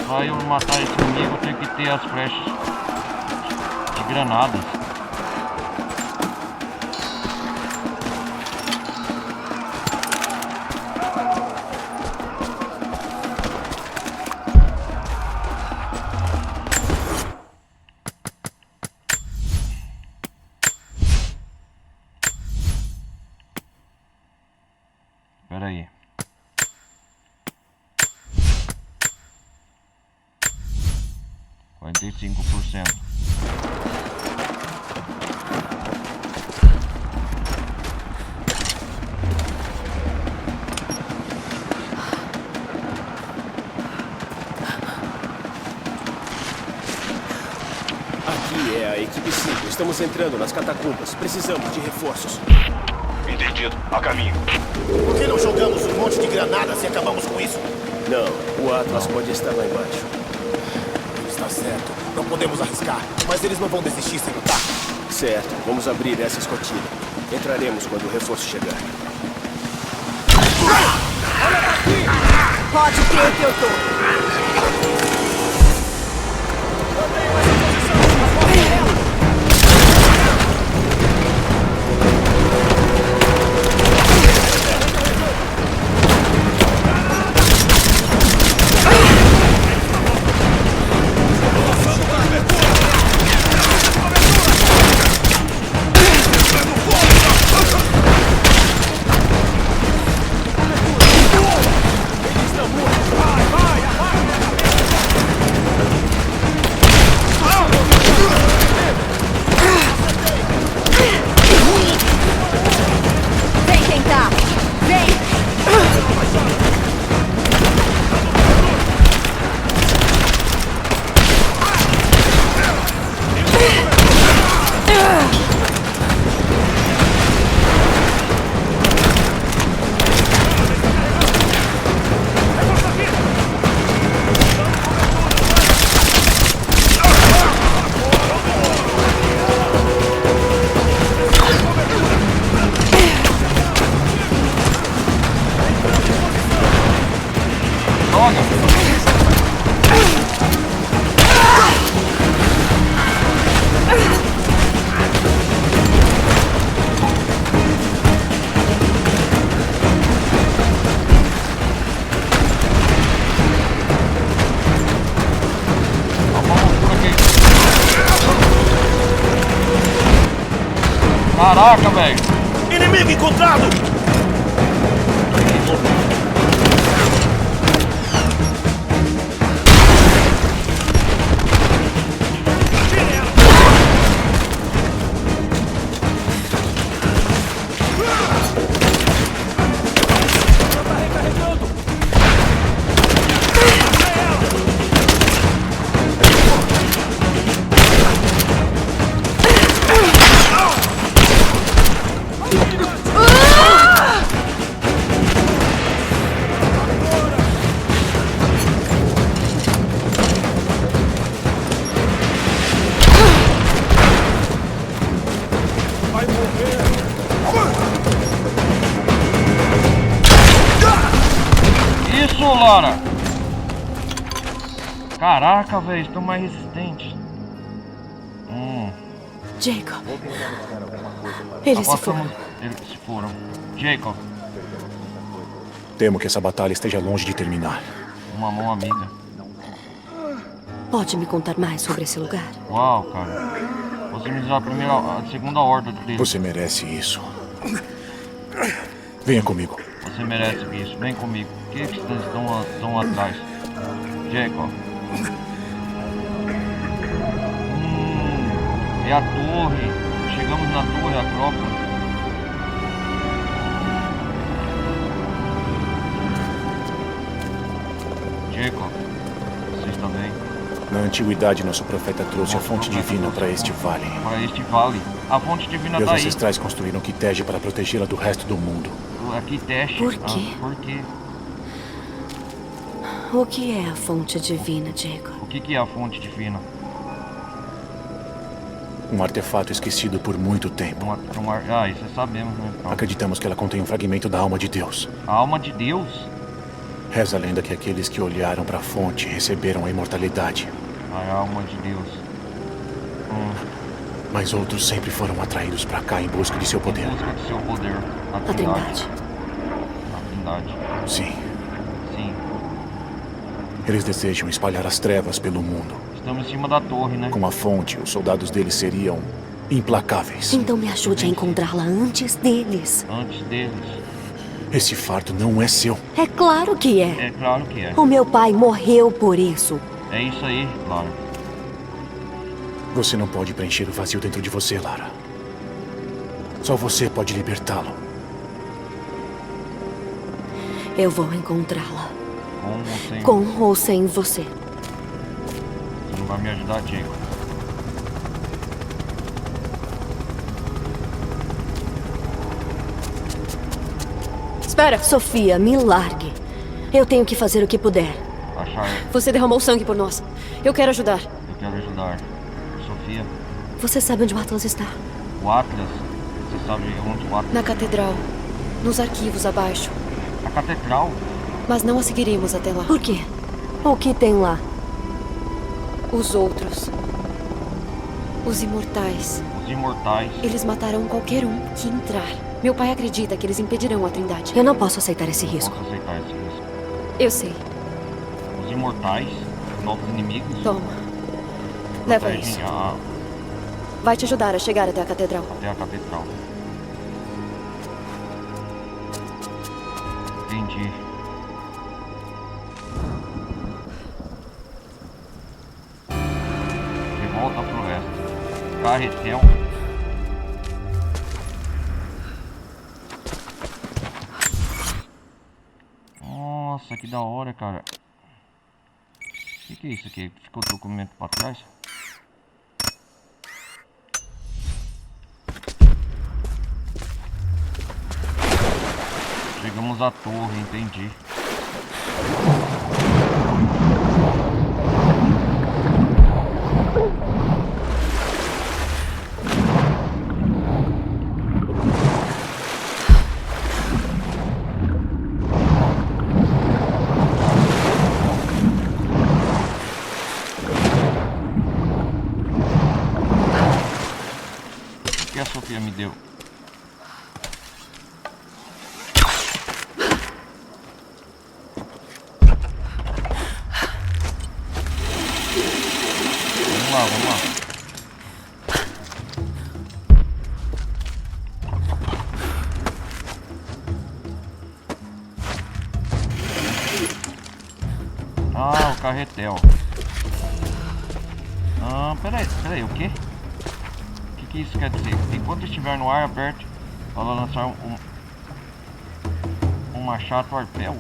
Pra eu matar esse inimigo, eu tenho que ter as flechas de granadas. Espera aí. %. Aqui é a equipe 5. Estamos entrando nas catacumbas. Precisamos de reforços. Entendido. A caminho. Por que não jogamos um monte de granadas e acabamos com isso? Não, o Atlas pode estar lá embaixo. Está certo. Não podemos arriscar, mas eles não vão desistir sem lutar. Certo. Vamos abrir essa escotilha. Entraremos quando o reforço chegar. Pode crer que eu tô. Caraca, velho! Inimigo encontrado! Lara! Caraca, velho, estão mais resistentes. Jacob. Eles se foram. Eles se foram. Jacob. Temo que essa batalha esteja longe de terminar. Uma mão amiga. Pode me contar mais sobre esse lugar? Uau, cara. Você me deu a segunda horda dele. Você merece isso. Venha comigo. Você merece isso. Vem comigo. O que estão atrás? Jacob. É a torre. Chegamos na torre Acrópole. Jacob, você está bem? Na antiguidade, nosso profeta trouxe a fonte divina para este vale. Para este vale. A fonte divina está aí. Meus ancestrais construíram Kitege para protegê-la do resto do mundo. Kitege? Por quê? Por quê? O que é a fonte divina, Jacob? O que é a fonte divina? Um artefato esquecido por muito tempo. Isso sabemos, né? Acreditamos que ela contém um fragmento da alma de Deus. A alma de Deus? Reza a lenda que aqueles que olharam para a fonte receberam a imortalidade. A alma de Deus. Mas outros sempre foram atraídos para cá em busca de seu poder. Em busca de seu poder. A Trindade. A Trindade. Sim. Sim. Eles desejam espalhar as trevas pelo mundo. Estamos em cima da torre, né? Com a fonte, os soldados deles seriam implacáveis. Então me ajude a encontrá-la antes deles. Antes deles. Esse fardo não é seu. É claro que é. É claro que é. O meu pai morreu por isso. É isso aí, Lara. Você não pode preencher o vazio dentro de você, Lara. Só você pode libertá-lo. Eu vou encontrá-la. Com ou sem você. Você não vai me ajudar, Diego. Espera! Sofia, me largue. Eu tenho que fazer o que puder. Você derramou sangue por nós. Eu quero ajudar. Eu quero ajudar. Sofia. Você sabe onde o Atlas está? O Atlas? Você sabe onde o Atlas? Na catedral. Nos arquivos abaixo. A catedral? Mas não a seguiremos até lá. Por quê? O que tem lá? Os outros. Os imortais. Os imortais. Eles matarão qualquer um que entrar. Meu pai acredita que eles impedirão a Trindade. Eu não posso aceitar esse risco. Não posso aceitar esse risco. Eu sei. Os imortais? Novos inimigos? Toma. Leva isso. Vai te ajudar a chegar até a catedral. Até a catedral. Entendi. De volta à floresta. Carretel. Nossa, que da hora, cara. O que é isso aqui? Ficou o documento pra trás? Chegamos à torre, entendi. O que a Sofia me deu? Vamos lá. Ah, o carretel. Ah, peraí, o quê? O que isso quer dizer? Enquanto estiver no ar aberto, para lançar um machado arpel.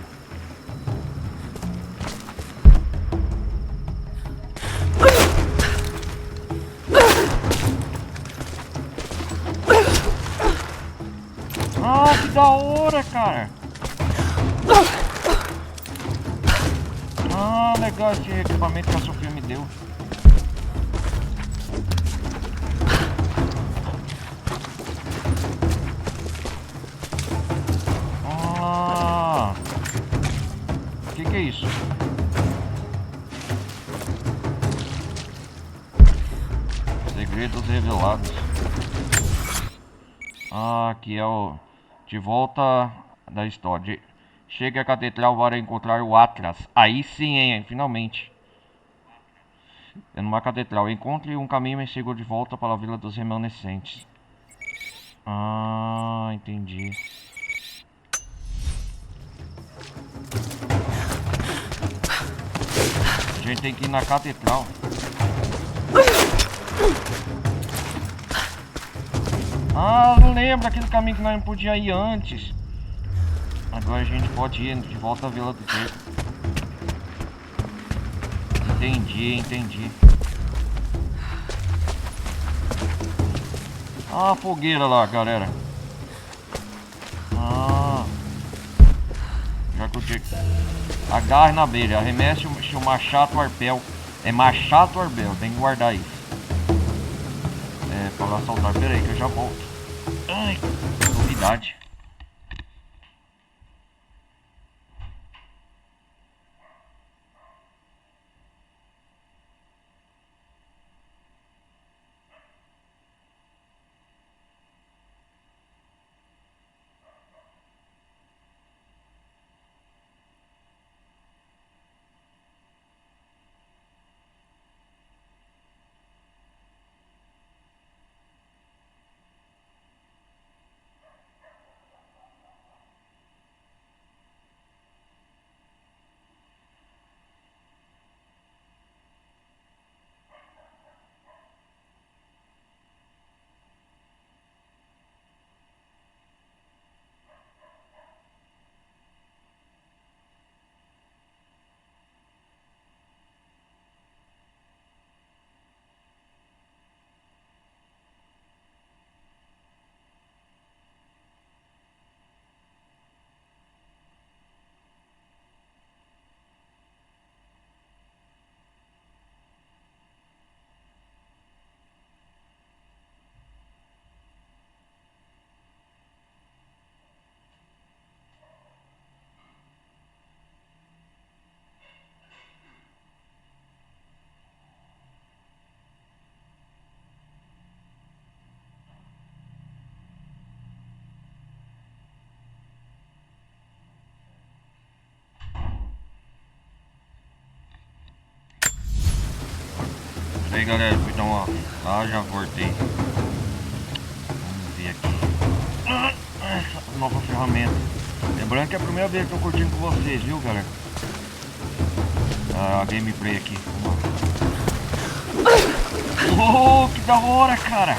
Ah, que da hora, cara! Ah, legal esse equipamento que a Sofia me deu. Ah! O que é isso? Segredos revelados. Ah, aqui é o... De volta da história. Chegue à catedral para encontrar o Atlas. Aí sim, hein? Finalmente. É numa catedral. Encontre um caminho mais seguro de volta para a Vila dos Remanescentes. Ah, entendi. A gente tem que ir na catedral. Ah, não lembro aquele caminho que nós não podíamos ir antes. Agora a gente pode ir de volta à Vila do Jacob. Entendi. Ah, a fogueira lá, galera. Ah. Já que o Jacob... Agarre na abelha, arremesse o machado arpel. É machado arpel, tem que guardar isso. É, para lá saltar. Pera aí que eu já volto. Ai, novidade. E aí galera, fui dar uma... Ah, já voltei. Vamos ver aqui. Essa nova ferramenta. Lembrando que é a primeira vez que eu tô curtindo com vocês, viu galera? A gameplay aqui. Oh, que da hora, cara!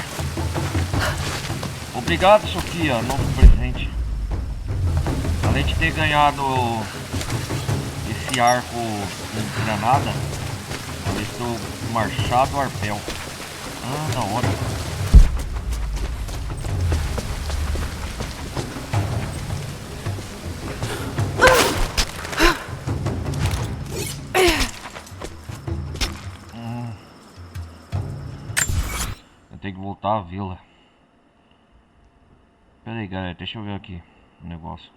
Obrigado, Sofia, novo presente. Além de ter ganhado esse arco com granada, eu estou machado arpel. Ah, da hora. Eu tenho que voltar à vila. Pera aí, galera, deixa eu ver aqui o negócio.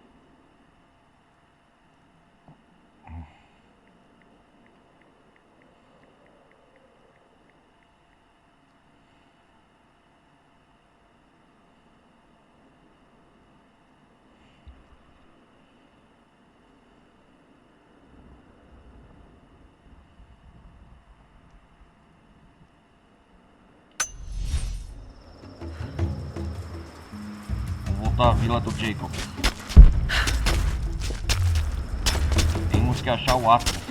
Da Vila do Jacob. Temos que achar o Atlas.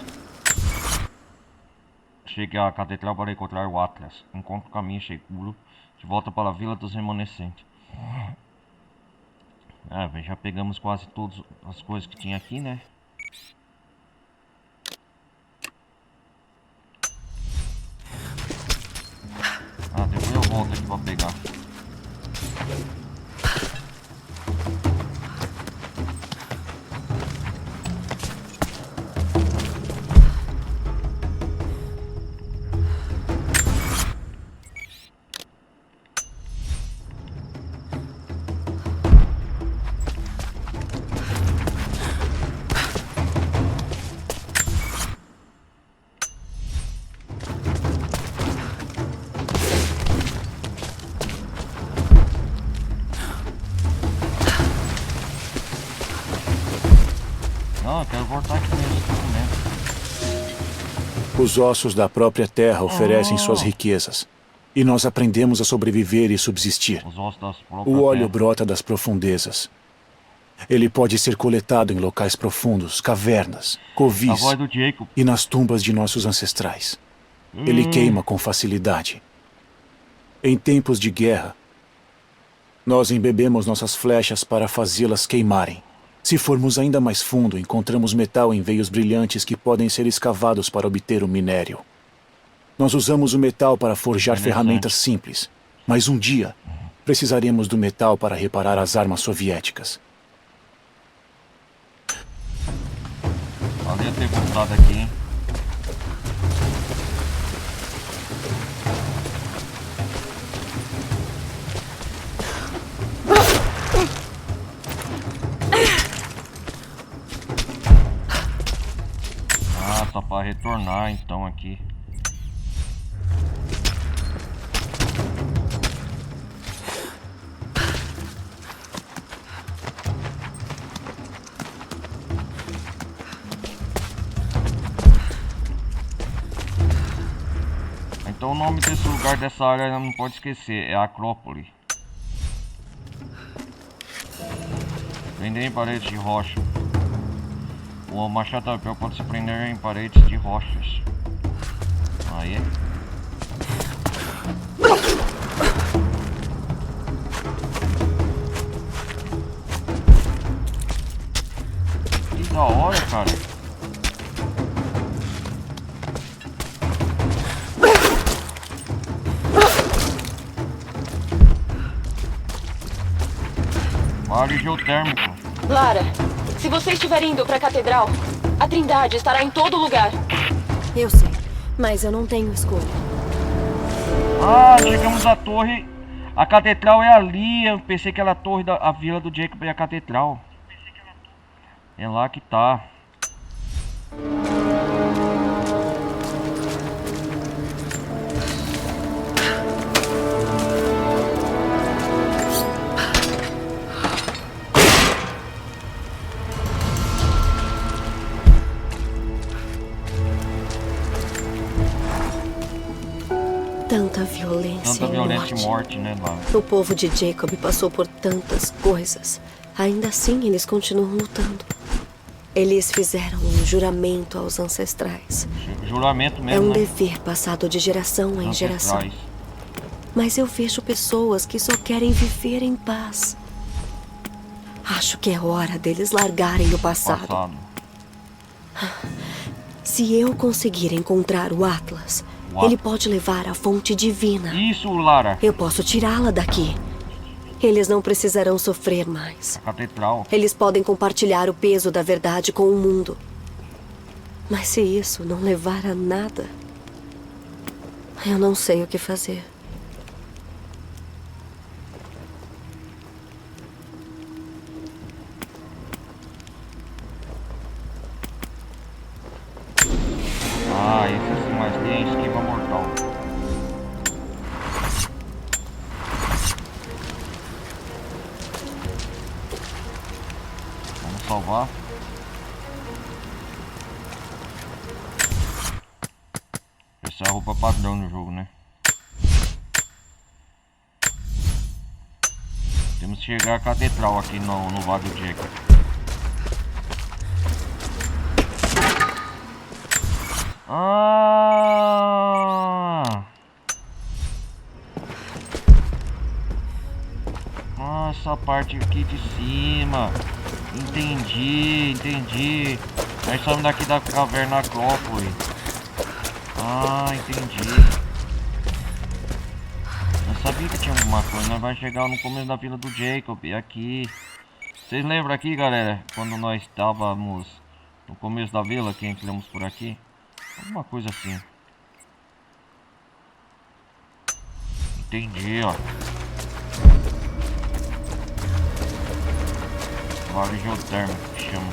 Chegue à catedral para encontrar o Atlas. Encontre o caminho seguro de volta para a Vila dos Remanescentes. Ah, já pegamos quase todas as coisas que tinha aqui, né? Ah, depois eu volto aqui para pegar. Não, quero voltar aqui mesmo, né? Os ossos da própria terra oferecem suas riquezas. E nós aprendemos a sobreviver e subsistir. Os ossos das próprias O óleo terra. brota das profundezas. Ele pode ser coletado em locais profundos, cavernas, A covis voz do Jacob. e nas tumbas de nossos ancestrais. Ele queima com facilidade. Em tempos de guerra, nós embebemos nossas flechas para fazê-las queimarem. Se formos ainda mais fundo, encontramos metal em veios brilhantes que podem ser escavados para obter o minério. Nós usamos o metal para forjar ferramentas simples, mas um dia precisaremos do metal para reparar as armas soviéticas. Valeu ter voltado aqui, hein? Ah, só para retornar então aqui. Então o nome desse lugar, dessa área, não pode esquecer, é Acrópole. Prender em paredes de rocha. O machado tapeu pode se prender em paredes de rochas. Aí. Que da hora, cara. Vale geotérmico. Lara, se você estiver indo para a catedral, a Trindade estará em todo lugar. Eu sei, mas eu não tenho escolha. Ah, chegamos à torre. A catedral é ali. Eu pensei que era a torre da vila do Jacob e a catedral. É lá que tá. Tanta violência, Tanta violência e morte, né, Lara? O povo de Jacob passou por tantas coisas. Ainda assim, eles continuam lutando. Eles fizeram um juramento aos ancestrais. Juramento É mesmo, um né? dever passado de geração em geração. Ancestrais. Mas eu vejo pessoas que só querem viver em paz. Acho que é hora deles largarem o passado. Se eu conseguir encontrar o Atlas, ele pode levar à fonte divina. Isso, Lara. Eu posso tirá-la daqui. Eles não precisarão sofrer mais. A catedral. Eles podem compartilhar o peso da verdade com o mundo. Mas se isso não levar a nada, eu não sei o que fazer. Ah, esse sim, mas tem esquiva mortal. Vamos salvar. Essa é a roupa padrão no jogo, né? Temos que chegar à catedral aqui no Vale do Jacob. Essa parte aqui de cima. Entendi. Nós estamos daqui da caverna Acrópole. Entendi. Eu sabia que tinha alguma coisa. Nós vamos chegar no começo da vila do Jacob. Aqui. Vocês lembram aqui, galera? Quando nós estávamos no começo da vila, que entramos por aqui? Alguma coisa assim. Entendi, ó. Vale geotérmico que chama.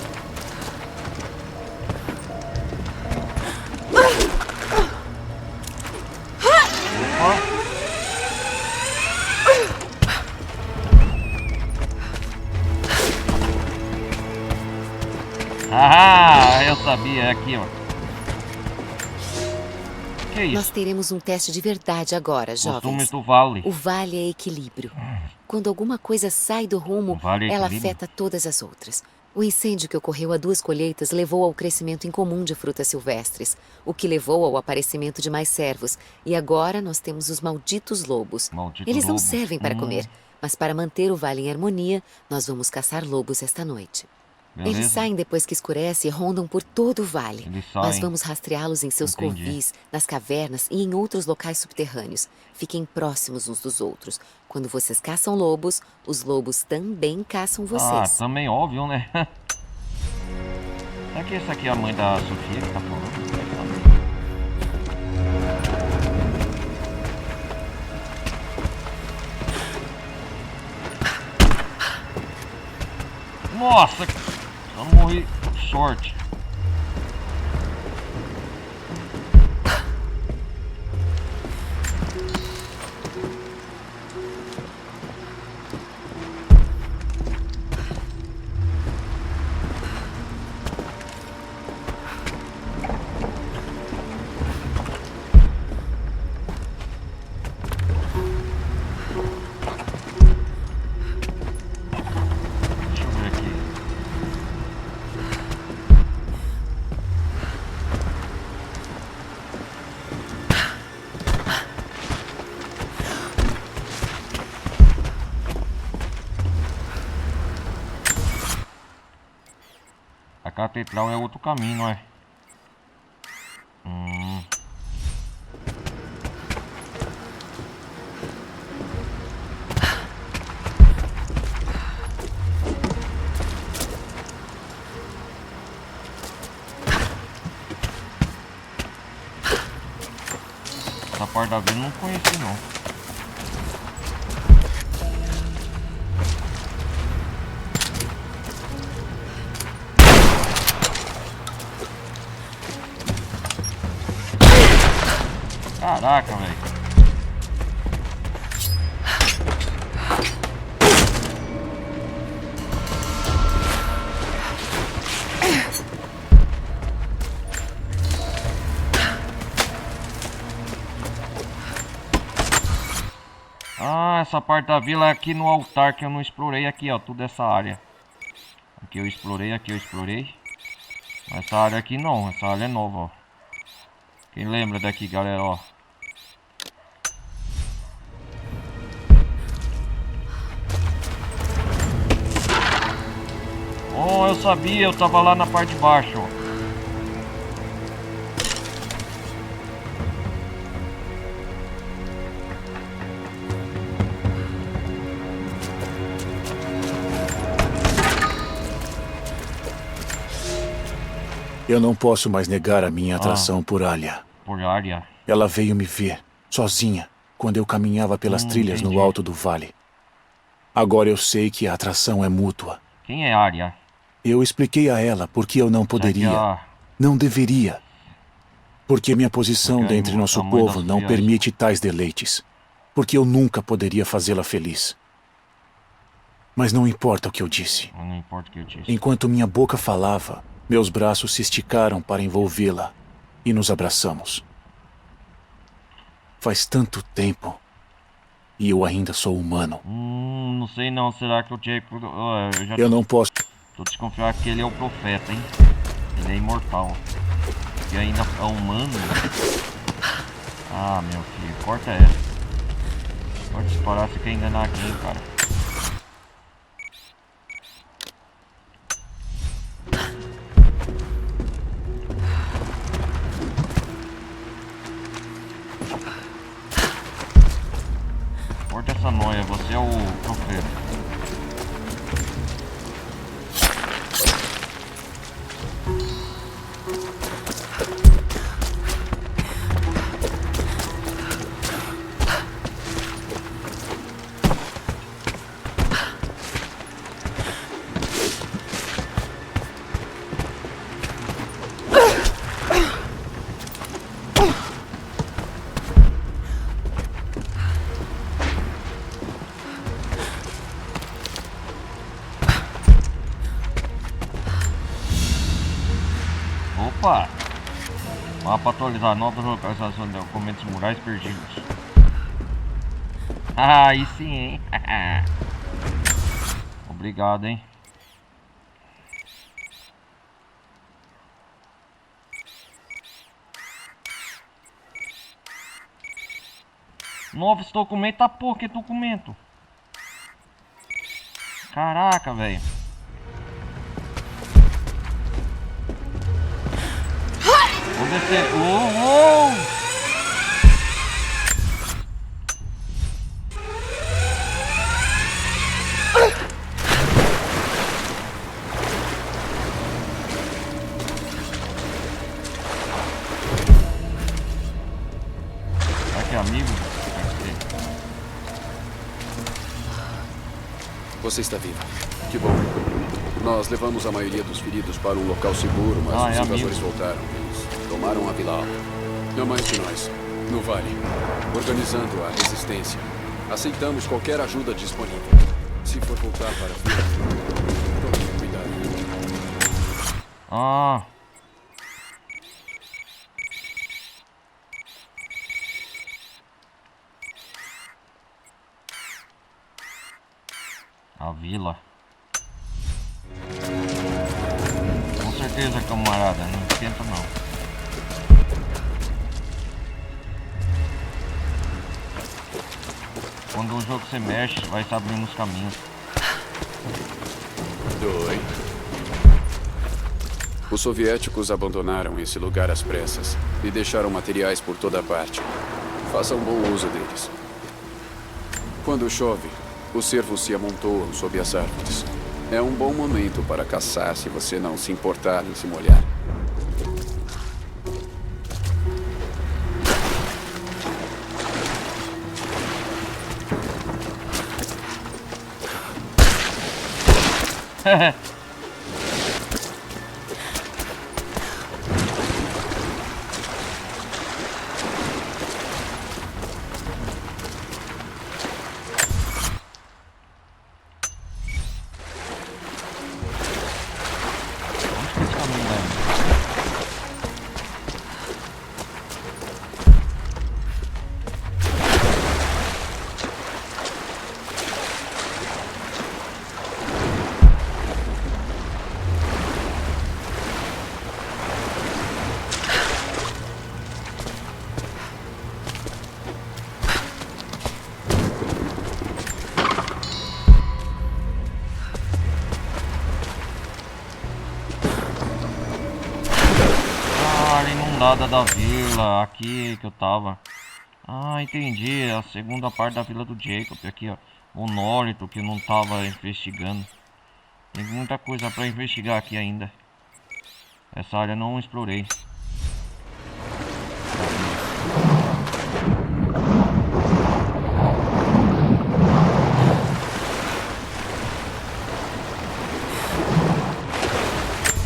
Opa. Ah, eu sabia, é aqui, ó. Que isso? Nós teremos um teste de verdade agora, jovens. Costumes do vale. O vale é equilíbrio. Quando alguma coisa sai do rumo, ela afeta todas as outras. O incêndio que ocorreu há 2 colheitas levou ao crescimento incomum de frutas silvestres, o que levou ao aparecimento de mais cervos. E agora nós temos os malditos lobos. Eles não servem para comer, mas para manter o vale em harmonia, nós vamos caçar lobos esta noite. Beleza. Eles saem depois que escurece e rondam por todo o vale. Nós vamos rastreá-los em seus covis, nas cavernas e em outros locais subterrâneos. Fiquem próximos uns dos outros. Quando vocês caçam lobos, os lobos também caçam vocês. Ah, também óbvio, né? Será que essa aqui é a mãe da Sofia que tá falando? Nossa, eu morri sorte. A catedral é outro caminho, não é? Essa parte da vila eu não conheci, não. Caraca, velho. Ah, essa parte da vila é aqui no altar que eu não explorei aqui, ó. Toda essa área. Aqui eu explorei, aqui eu explorei. Essa área aqui não, essa área é nova, ó. Quem lembra daqui, galera, ó. Oh, eu sabia, eu tava lá na parte de baixo. Eu não posso mais negar a minha atração por Alia. Por Alia? Ela veio me ver, sozinha, quando eu caminhava pelas trilhas no alto do vale. Agora eu sei que a atração é mútua. Quem é Alia? Eu expliquei a ela por que eu não poderia, não deveria. Porque minha posição dentre nosso povo não permite tais deleites. Porque eu nunca poderia fazê-la feliz. Mas não importa o que eu disse. Não importa o que eu disse. Enquanto minha boca falava, meus braços se esticaram para envolvê-la e nos abraçamos. Faz tanto tempo e eu ainda sou humano. Não sei não, será que o Jacob... Eu não posso... Tô desconfiado que ele é o profeta, hein? Ele é imortal. E ainda é humano. Ah, meu filho, corta essa. Pode disparar se quer enganar aqui, cara. Corta essa noia, você é o profeta. Opa! Mapa atualizar, novas localizações de documentos murais perdidos. Ah, aí sim, hein? Obrigado, hein? Novos documentos, tá porra, que documento? Caraca, velho. Vou descer. Será que é amigo? Você está viva. Que bom. Nós levamos a maioria dos feridos para um local seguro, mas os invasores voltaram. Eles tomaram a Vila Alta. Há mais de nós, no vale, organizando a resistência. Aceitamos qualquer ajuda disponível. Se for voltar para a vila, tome cuidado. Ah. A vila. Com certeza, camarada, não esquenta não. Quando o jogo se mexe, vai se abrindo os caminhos. Os soviéticos abandonaram esse lugar às pressas e deixaram materiais por toda parte. Faça um bom uso deles. Quando chove, os cervos se amontoam sob as árvores. É um bom momento para caçar se você não se importar em se molhar. Nada da vila, aqui que eu tava. Ah, entendi, a segunda parte da vila do Jacob, aqui ó, o Nólito que não tava investigando. Tem muita coisa pra investigar aqui ainda. Essa área não explorei.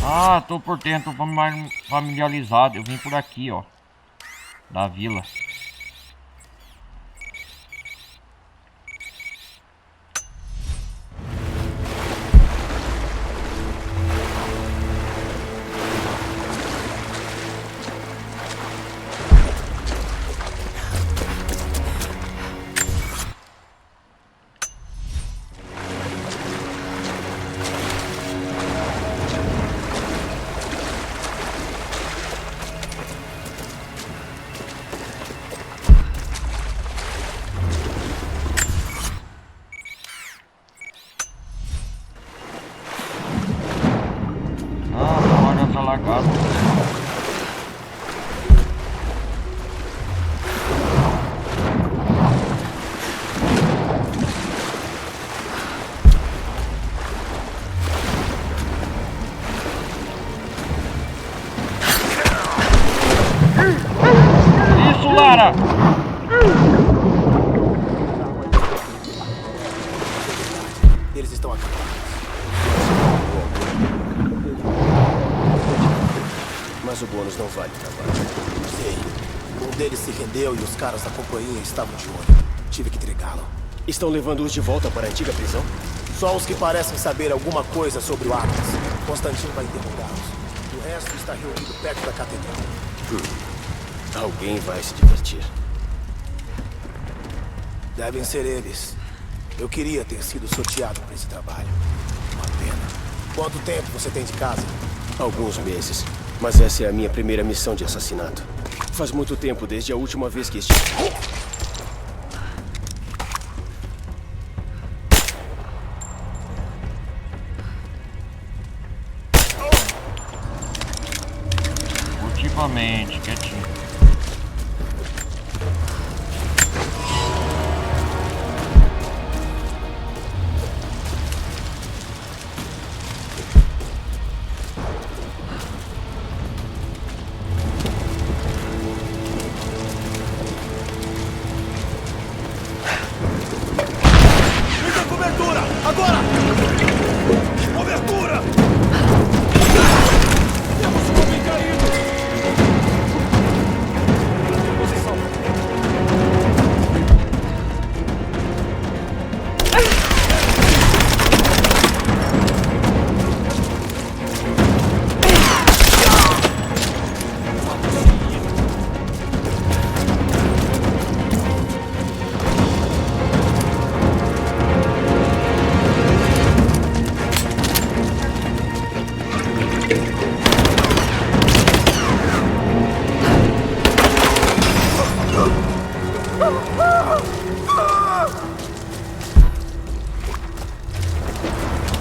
Ah, tô por dentro, tô familiarizado. Eu vim por aqui, ó. Da vila. Eles estão aqui. Mas o bônus não vale trabalho. Sei. Um deles se rendeu e os caras da companhia estavam de olho. Tive que entregá-lo. Estão levando-os de volta para a antiga prisão? Só os que parecem saber alguma coisa sobre o Atlas. Constantino vai interrogá-los. O resto está reunido perto da catedral. Alguém vai se divertir. Devem ser eles. Eu queria ter sido sorteado para esse trabalho. Uma pena. Quanto tempo você tem de casa? Alguns meses. Mas essa é a minha primeira missão de assassinato. Faz muito tempo desde a última vez que estive... Furtivamente, quietinho. Cobertura! Agora! Cobertura! Temos um homem caído! Posição.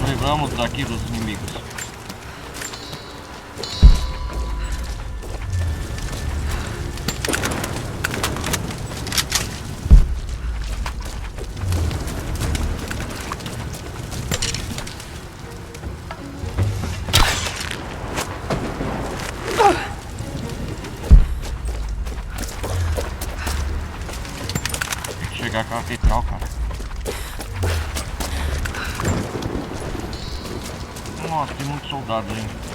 Livramos daqui dos inimigos. Tem que chegar com a catedral, cara. Nossa, tem muitos soldados ainda.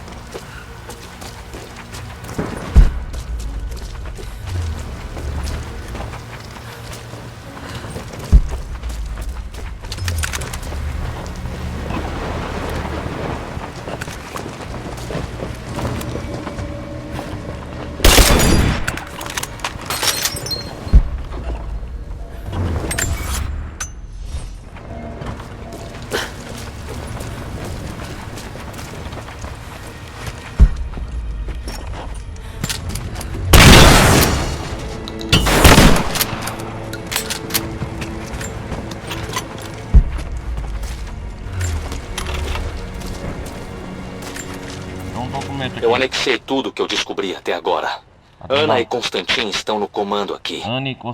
Eu anexei tudo que eu descobri até agora. Ana e Constantin estão no comando aqui.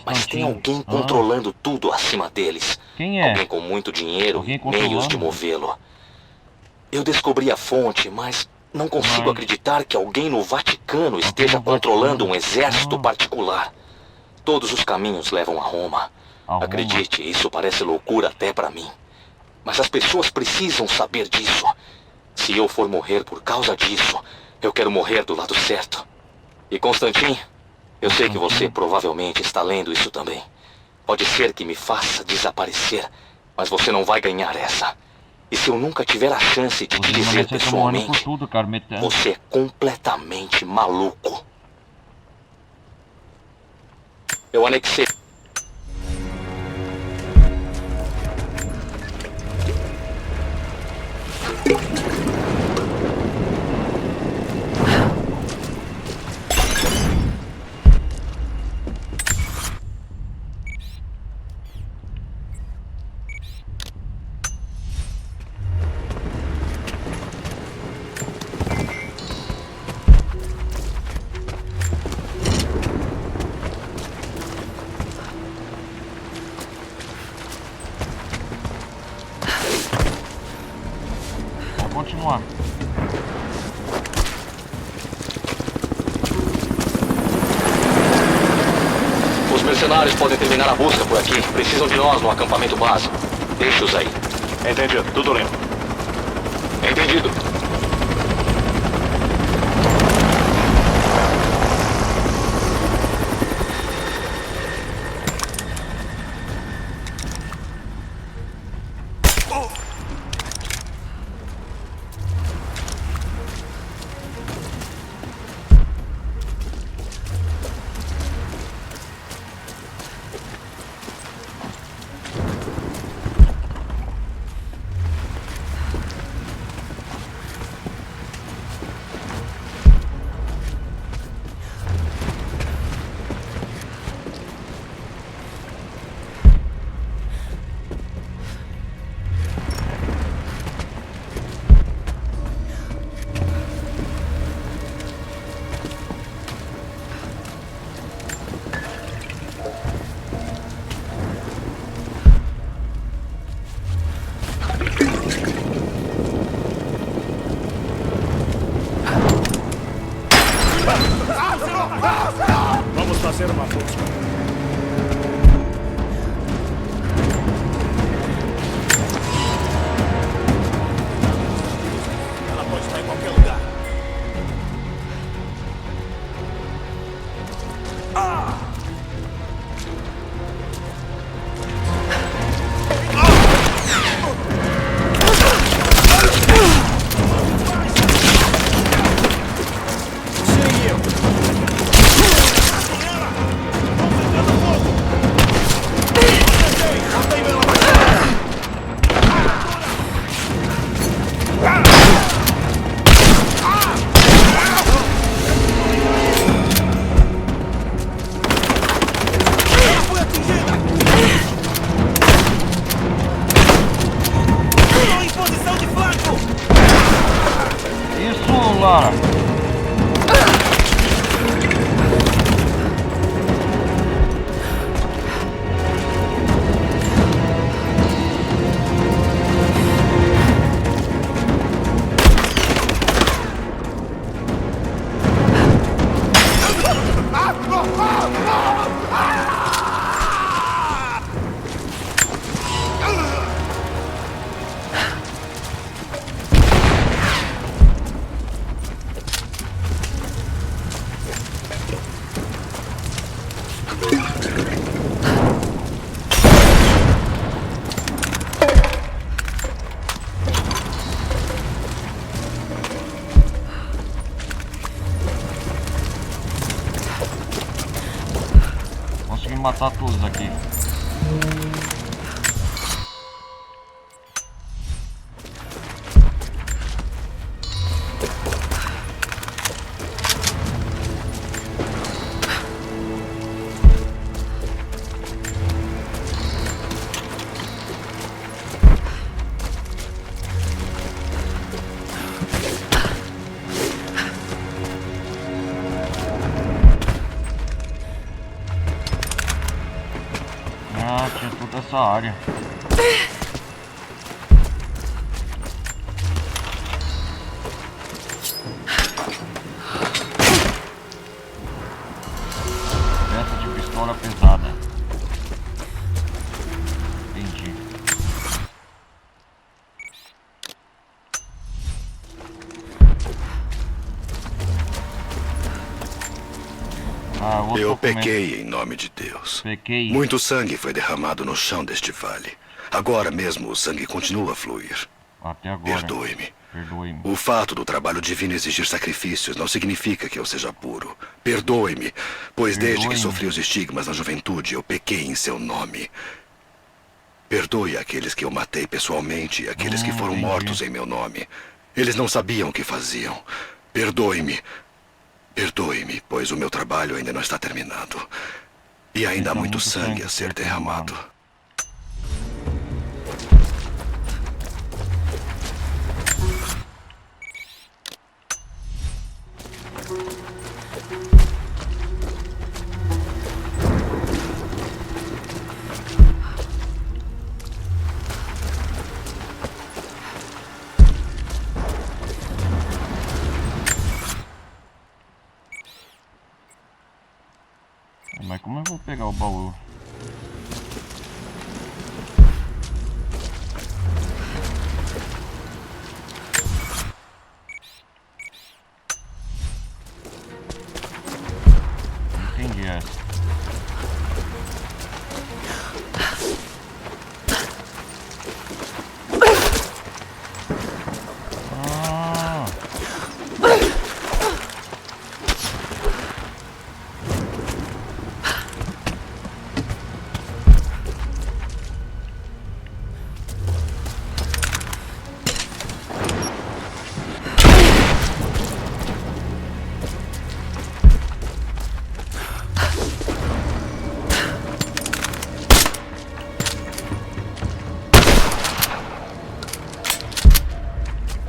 Mas tem alguém controlando tudo acima deles. Quem é? Alguém com muito dinheiro e meios de movê-lo. Eu descobri a fonte, mas não consigo acreditar que alguém no Vaticano esteja controlando um exército particular. Todos os caminhos levam a Roma. Acredite, isso parece loucura até pra mim. Mas as pessoas precisam saber disso. Se eu for morrer por causa disso, eu quero morrer do lado certo. E Constantin, eu sei que você provavelmente está lendo isso também. Pode ser que me faça desaparecer, mas você não vai ganhar essa. E se eu nunca tiver a chance de te dizer pessoalmente, você é completamente maluco. Eu anexei... Continuar. Os mercenários podem terminar a busca por aqui. Precisam de nós no acampamento base. Deixe-os aí. Entendido. Tudo limpo. Entendido. cara. Consegui matar todos aqui. Ah, tinha toda essa área. Peça de pistola pesada. Entendi. Eu pequei em nome de Deus. Pequei. Muito sangue foi derramado no chão deste vale. Agora mesmo o sangue continua a fluir. Até agora. Perdoe-me. Perdoe-me. O fato do trabalho divino exigir sacrifícios não significa que eu seja puro. Perdoe-me, pois desde que sofri os estigmas na juventude, eu pequei em seu nome. Perdoe aqueles que eu matei pessoalmente e aqueles que foram mortos em meu nome. Eles não sabiam o que faziam. Perdoe-me. Perdoe-me, pois o meu trabalho ainda não está terminado. E ainda há muito sangue a ser derramado. Mas como eu vou pegar o baú? Entendi essa.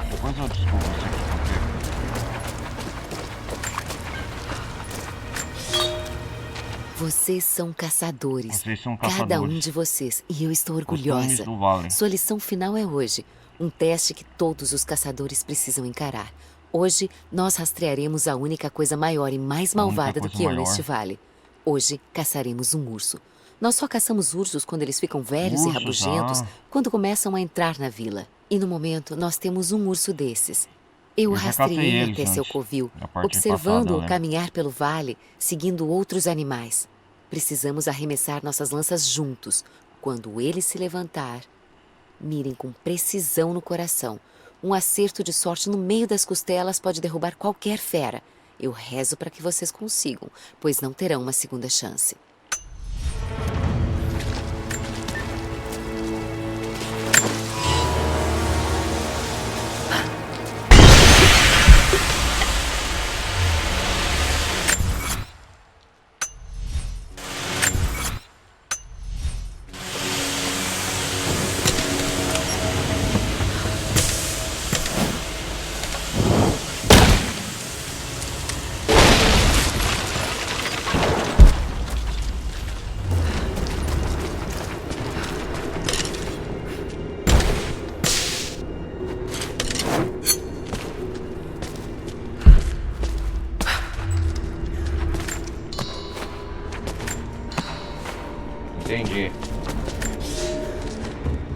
Depois eu desculpo isso aqui. Vocês são caçadores. Vocês são caçadores. Cada um de vocês. E eu estou orgulhosa. Do vale. Sua lição final é hoje. Um teste que todos os caçadores precisam encarar. Hoje, nós rastrearemos a única coisa maior e mais malvada do que eu neste vale. Hoje, caçaremos um urso. Nós só caçamos ursos quando eles ficam velhos e rabugentos, quando começam a entrar na vila. E no momento, nós temos um urso desses. Eu rastreei até seu covil, observando-o caminhar pelo vale, seguindo outros animais. Precisamos arremessar nossas lanças juntos. Quando ele se levantar, mirem com precisão no coração. Um acerto de sorte no meio das costelas pode derrubar qualquer fera. Eu rezo para que vocês consigam, pois não terão uma segunda chance.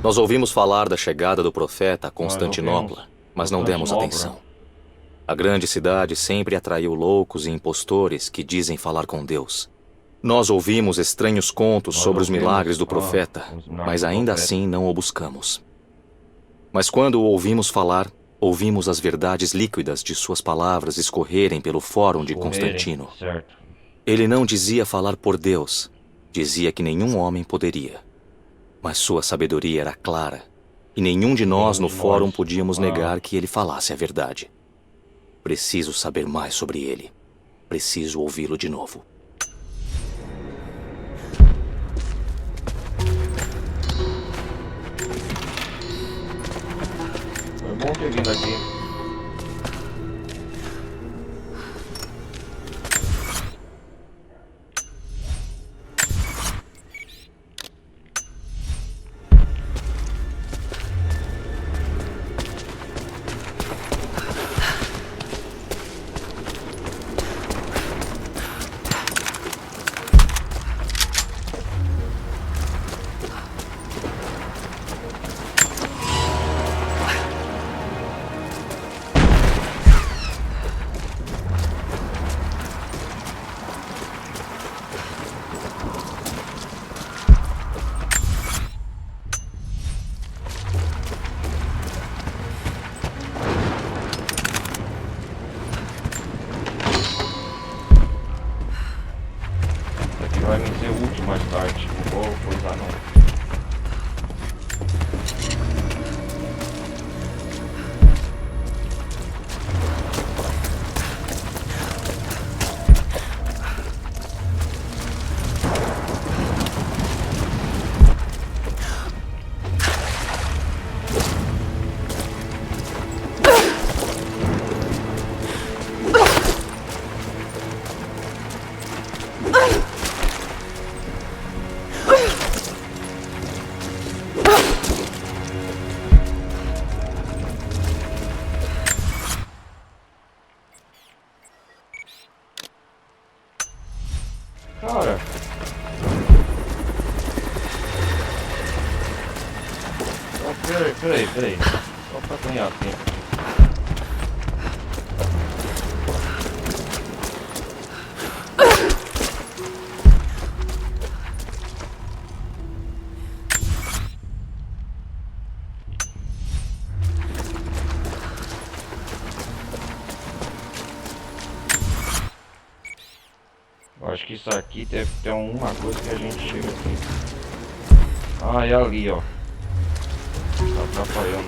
Nós ouvimos falar da chegada do profeta a Constantinopla, mas não demos atenção. A grande cidade sempre atraiu loucos e impostores que dizem falar com Deus. Nós ouvimos estranhos contos sobre os milagres do profeta, mas ainda assim não o buscamos. Mas quando o ouvimos falar, ouvimos as verdades líquidas de suas palavras escorrerem pelo fórum de Constantino. Ele não dizia falar por Deus, dizia que nenhum homem poderia. Mas sua sabedoria era clara, e nenhum de nós no fórum podíamos negar que ele falasse a verdade. Preciso saber mais sobre ele. Preciso ouvi-lo de novo. Foi bom ter vindo aqui. Vai me ser útil mais tarde, não vou coisar não. Cara. Peraí. Só pra ganhar tempo. Acho que isso aqui deve ter alguma coisa que a gente chega aqui. Ah, é ali, ó. Tá atrapalhando.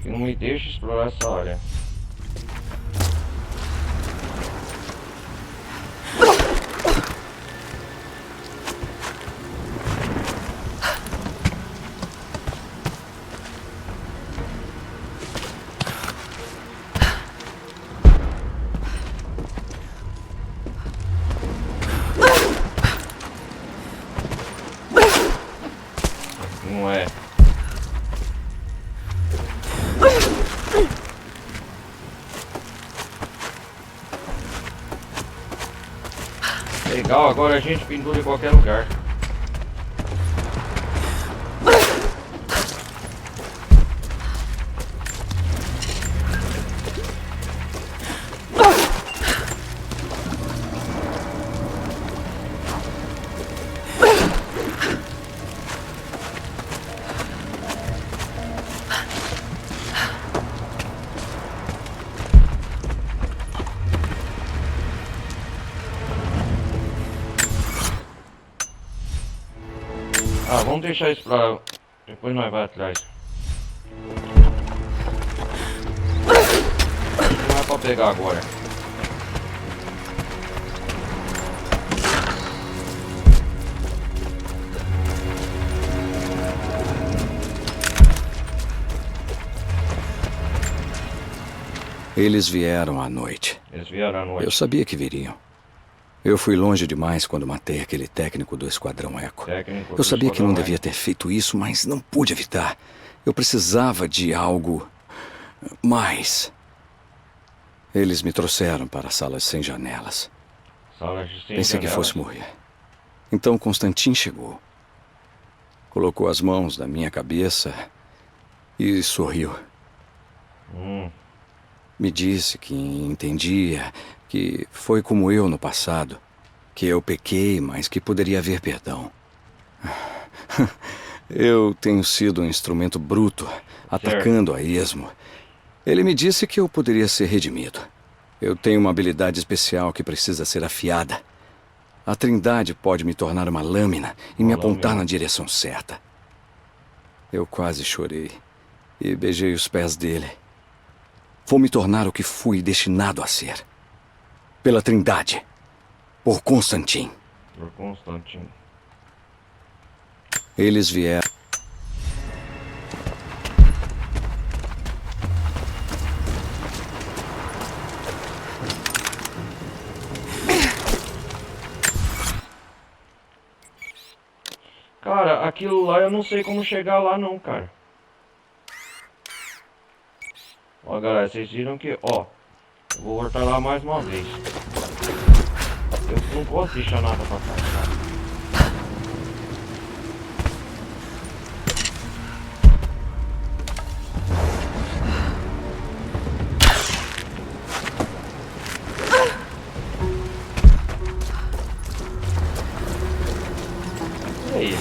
Que não me deixa explorar essa área. Não é. Legal, agora a gente pendura em qualquer lugar. Ah, vamos deixar isso pra... Depois nós vai atrás. Não é pra pegar agora. Eles vieram à noite. Eu sabia que viriam. Eu fui longe demais quando matei aquele técnico do Esquadrão Echo. Eu sabia que não devia ter feito isso, mas não pude evitar. Eu precisava de algo mais. Eles me trouxeram para salas sem janelas. Pensei que fosse morrer. Então Constantin chegou. Colocou as mãos na minha cabeça e sorriu. Me disse que entendia, que foi como eu no passado, que eu pequei, mas que poderia haver perdão. Eu tenho sido um instrumento bruto, atacando a esmo. Ele me disse que eu poderia ser redimido. Eu tenho uma habilidade especial que precisa ser afiada. A Trindade pode me tornar uma lâmina e me apontar na direção certa. Eu quase chorei e beijei os pés dele. Vou me tornar o que fui destinado a ser. Pela Trindade. Por Constantin. Por Constantin. Eles vieram. Cara, aquilo lá eu não sei como chegar lá não, cara. Ó, galera, vocês viram que, ó, eu vou voltar lá mais uma vez. Eu não posso deixar nada pra trás, cara. E aí?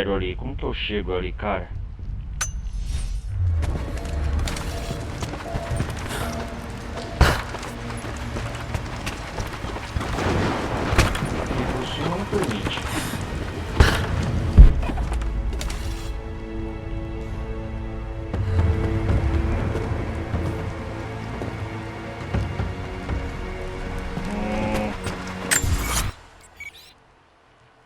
Ali, como que eu chego ali, cara? Aqui por cima não permite.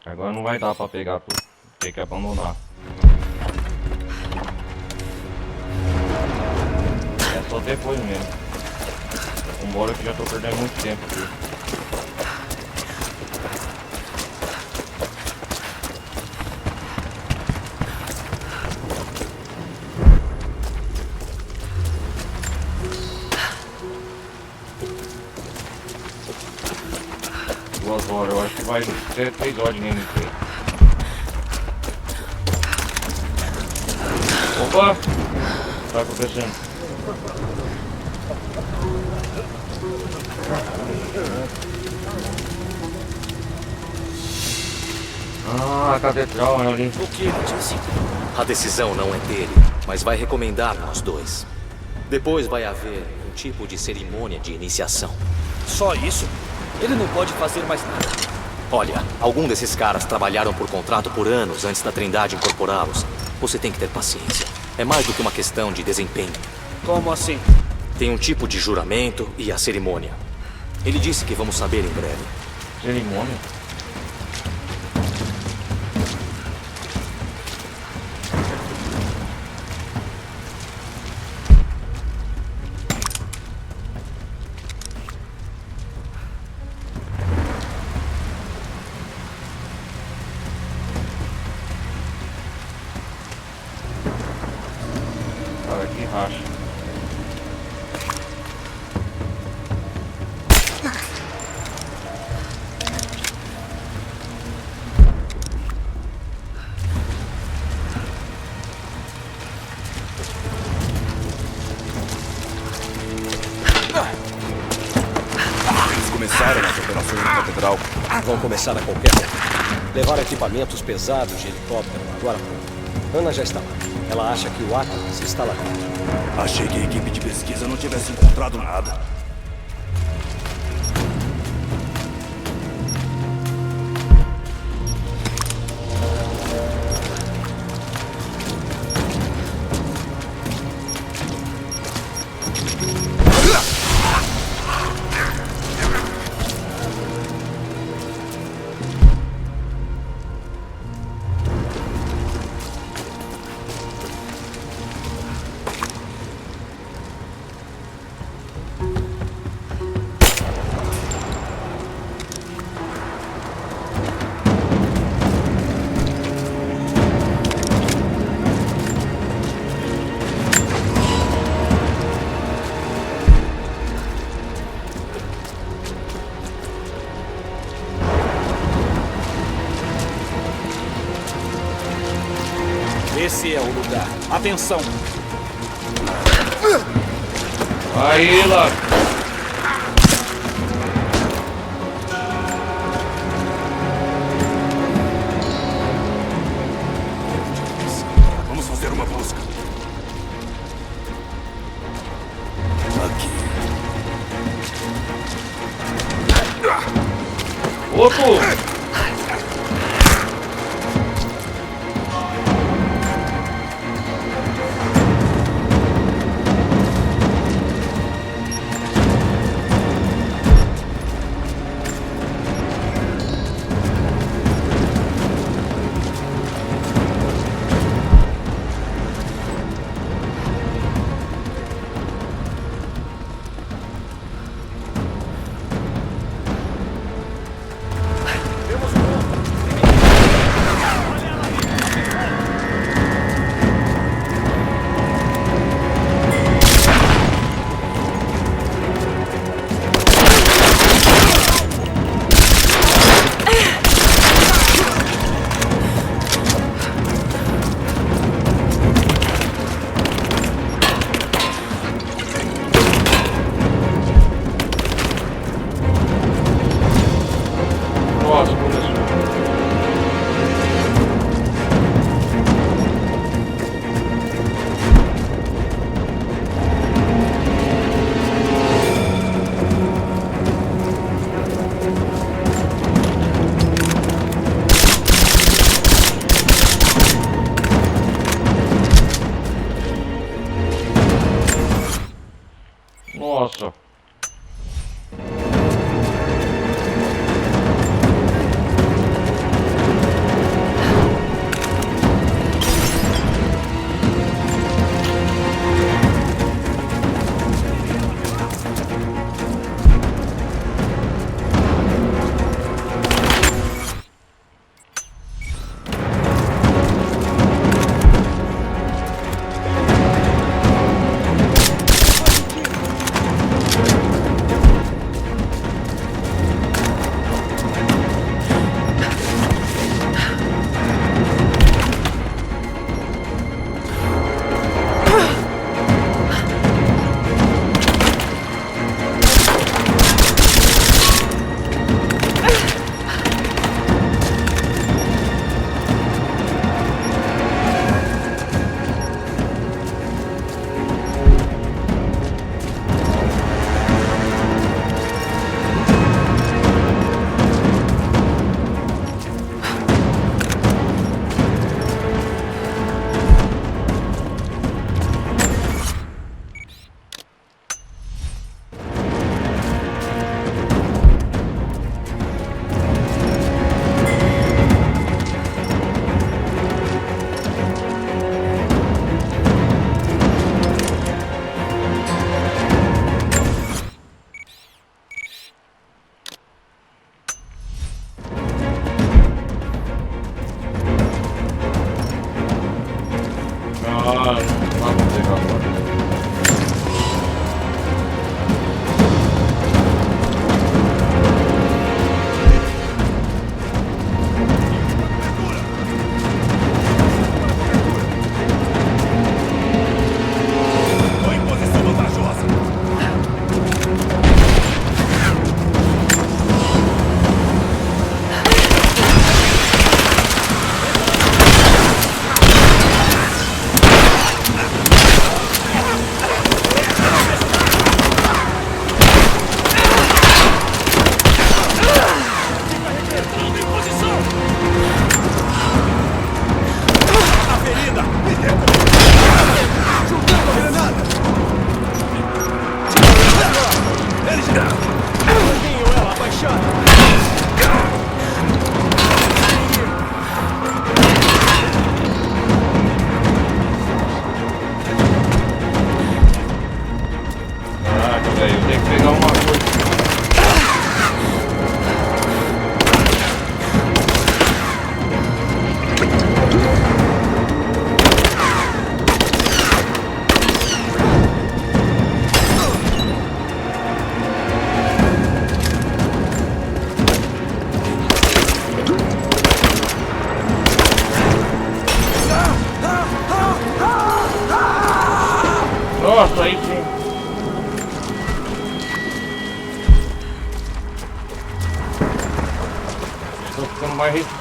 Agora não vai dar pra pegar tudo. Tem que abandonar. É só depois mesmo. Vambora que já tô perdendo muito tempo aqui. Duas horas, eu acho que vai ter 3 horas de gameplay. Opa! O que tá acontecendo? Ah, a catedral é ali. O que ele disse? A decisão não é dele, mas vai recomendar nós dois. Depois vai haver um tipo de cerimônia de iniciação. Só isso? Ele não pode fazer mais nada. Olha, algum desses caras trabalharam por contrato por anos antes da Trindade incorporá-los. Você tem que ter paciência. É mais do que uma questão de desempenho. Como assim? Tem um tipo de juramento e a cerimônia. Ele disse que vamos saber em breve. Cerimônia? Cara, que racha. Eles começaram as operações na catedral. Vão começar a qualquer momento. Levaram equipamentos pesados de helicóptero agora há pouco. Ana já está lá. Ela acha que o Atlas está lá dentro. Achei que a equipe de pesquisa não tivesse encontrado nada. Esse é o lugar. Atenção! Aí, lá. Vamos fazer uma busca. Aqui. Outro!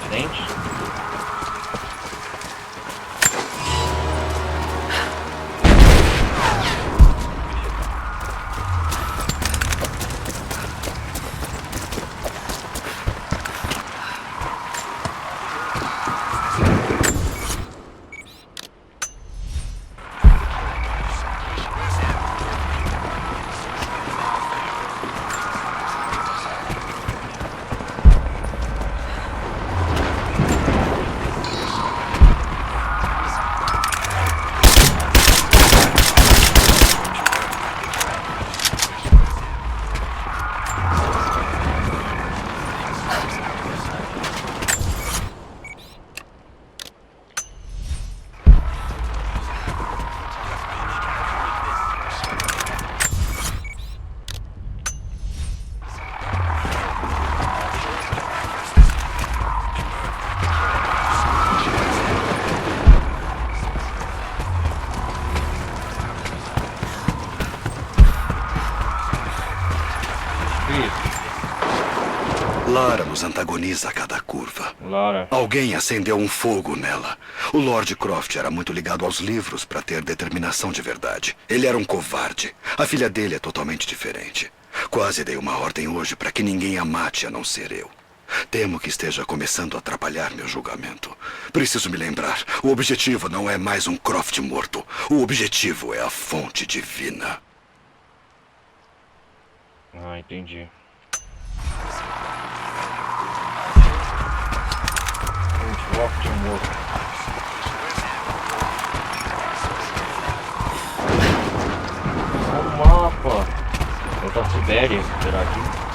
frente. Lara nos antagoniza a cada curva. Lara. Alguém acendeu um fogo nela. O Lord Croft era muito ligado aos livros para ter determinação de verdade. Ele era um covarde. A filha dele é totalmente diferente. Quase dei uma ordem hoje para que ninguém a mate a não ser eu. Temo que esteja começando a atrapalhar meu julgamento. Preciso me lembrar. O objetivo não é mais um Croft morto. O objetivo é a fonte divina. Ah, entendi. Croft morto. Olha o mapa. É da Sibéria, será que?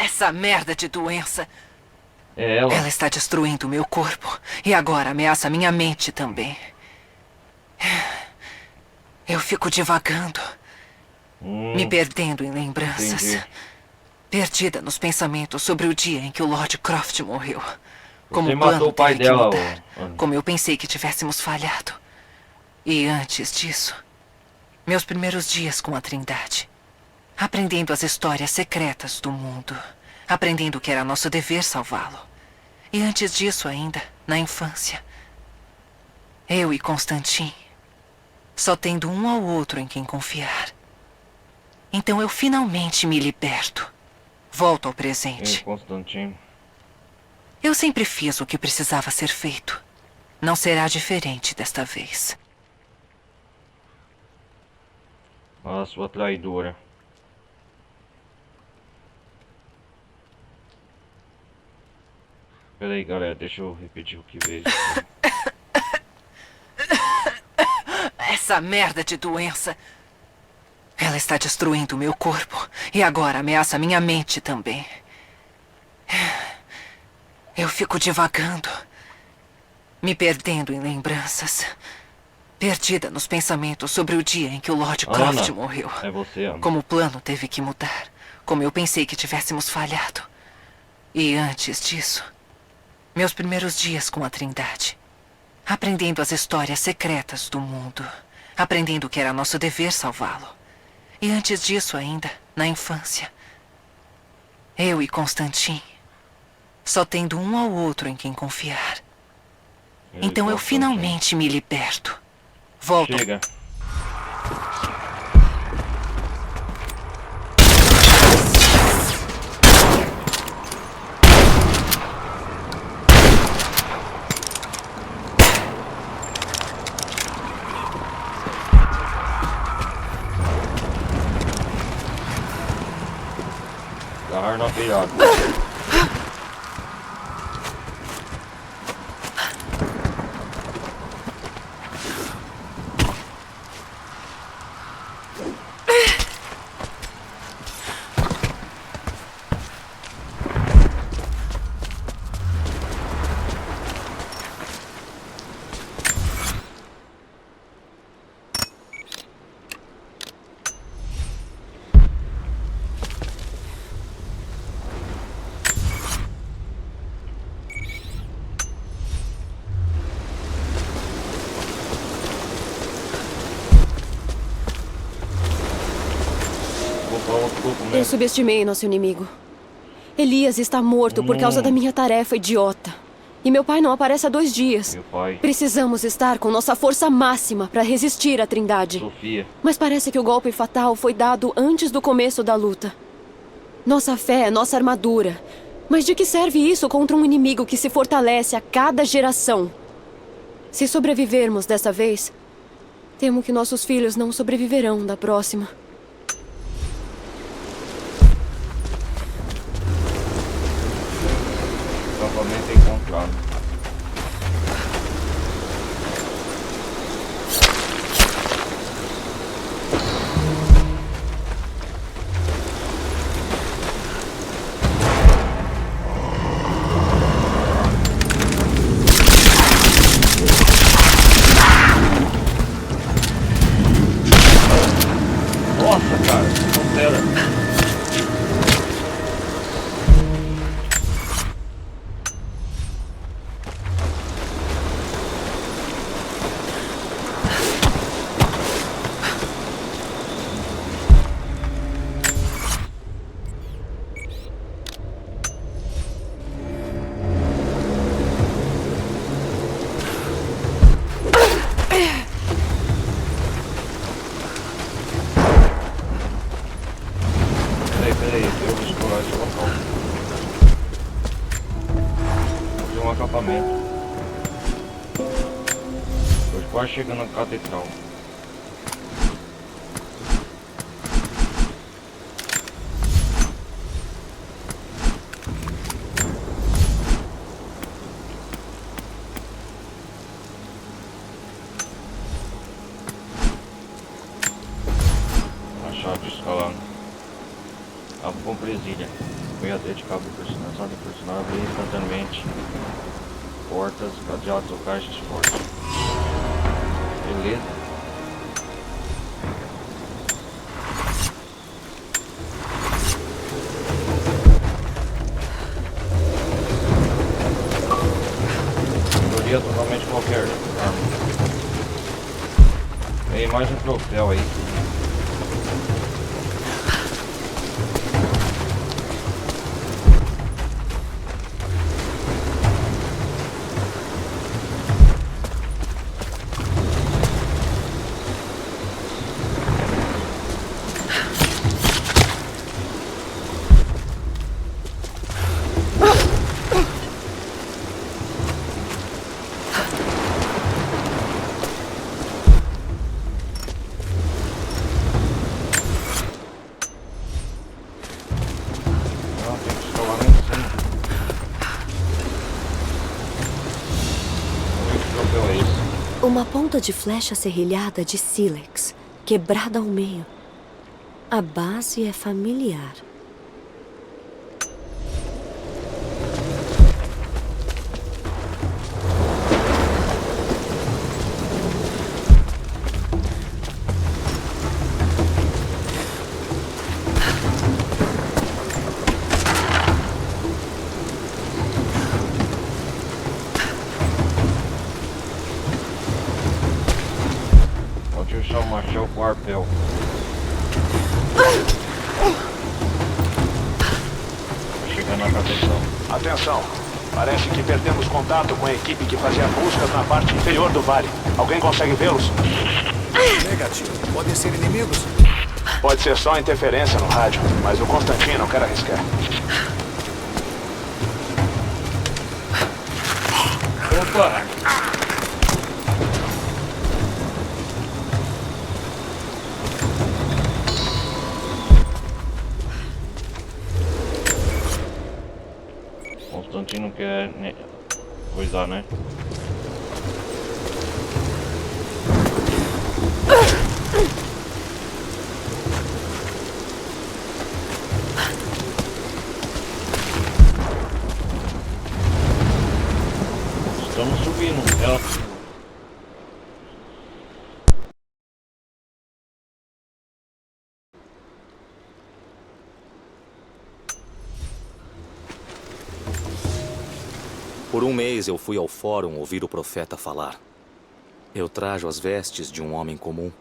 Essa merda de doença. É ela. Ela está destruindo o meu corpo. E agora ameaça minha mente também. Eu fico divagando. Me perdendo em lembranças. Entendi. Perdida nos pensamentos sobre o dia em que o Lord Croft morreu. Como Você o plano matou o pai teve que dela, mudar. Ana. Como eu pensei que tivéssemos falhado. E antes disso, meus primeiros dias com a Trindade. Aprendendo as histórias secretas do mundo. Aprendendo que era nosso dever salvá-lo. E antes disso ainda, na infância. Eu e Constantin. Só tendo um ao outro em quem confiar. Então eu finalmente me liberto. Volto ao presente. Constantin. Eu sempre fiz o que precisava ser feito. Não será diferente desta vez. Ah, sua traidora. Pera aí, galera, deixa eu repetir o que veio. Essa merda de doença. Ela está destruindo o meu corpo. E agora ameaça minha mente também. Eu fico divagando. Me perdendo em lembranças. Perdida nos pensamentos sobre o dia em que o Lord Croft morreu. É você, Ana. Como o plano teve que mudar. Como eu pensei que tivéssemos falhado. E antes disso, meus primeiros dias com a Trindade. Aprendendo as histórias secretas do mundo. Aprendendo que era nosso dever salvá-lo. E antes disso ainda, na infância. Eu e Constantin. Só tendo um ao outro em quem confiar. Então eu finalmente me liberto. Volto. Chega. Agarrar na beirada. Eu subestimei nosso inimigo. Elias está morto por causa da minha tarefa idiota. E meu pai não aparece há 2 dias. Meu pai. Precisamos estar com nossa força máxima para resistir à Trindade. Sofia. Mas parece que o golpe fatal foi dado antes do começo da luta. Nossa fé é nossa armadura. Mas de que serve isso contra um inimigo que se fortalece a cada geração? Se sobrevivermos dessa vez, temo que nossos filhos não sobreviverão da próxima. Acampamento encontrado. Nossa, cara, fera. Peraí, eu vou explorar esse local. Vou fazer um acampamento. Tô quase chegando na catedral. A chave escalando. Cabo com presilha. Punhadeira de cabo personalizado e pressionar abrir instantaneamente portas, cadeados ou caixas fortes. Beleza. Melhoria totalmente qualquer arma. Tem mais um troféu aí. Uma ponta de flecha serrilhada de sílex, quebrada ao meio. A base é familiar. Achei o arpel. Tô chegando na catedral. Atenção! Parece que perdemos contato com a equipe que fazia buscas na parte inferior do vale. Alguém consegue vê-los? Negativo. Podem ser inimigos? Pode ser só interferência no rádio, mas o Constantino não quer arriscar. Opa! Constantino quer coisar, né? Estamos subindo. Por um mês eu fui ao fórum ouvir o profeta falar. Eu trajo as vestes de um homem comum.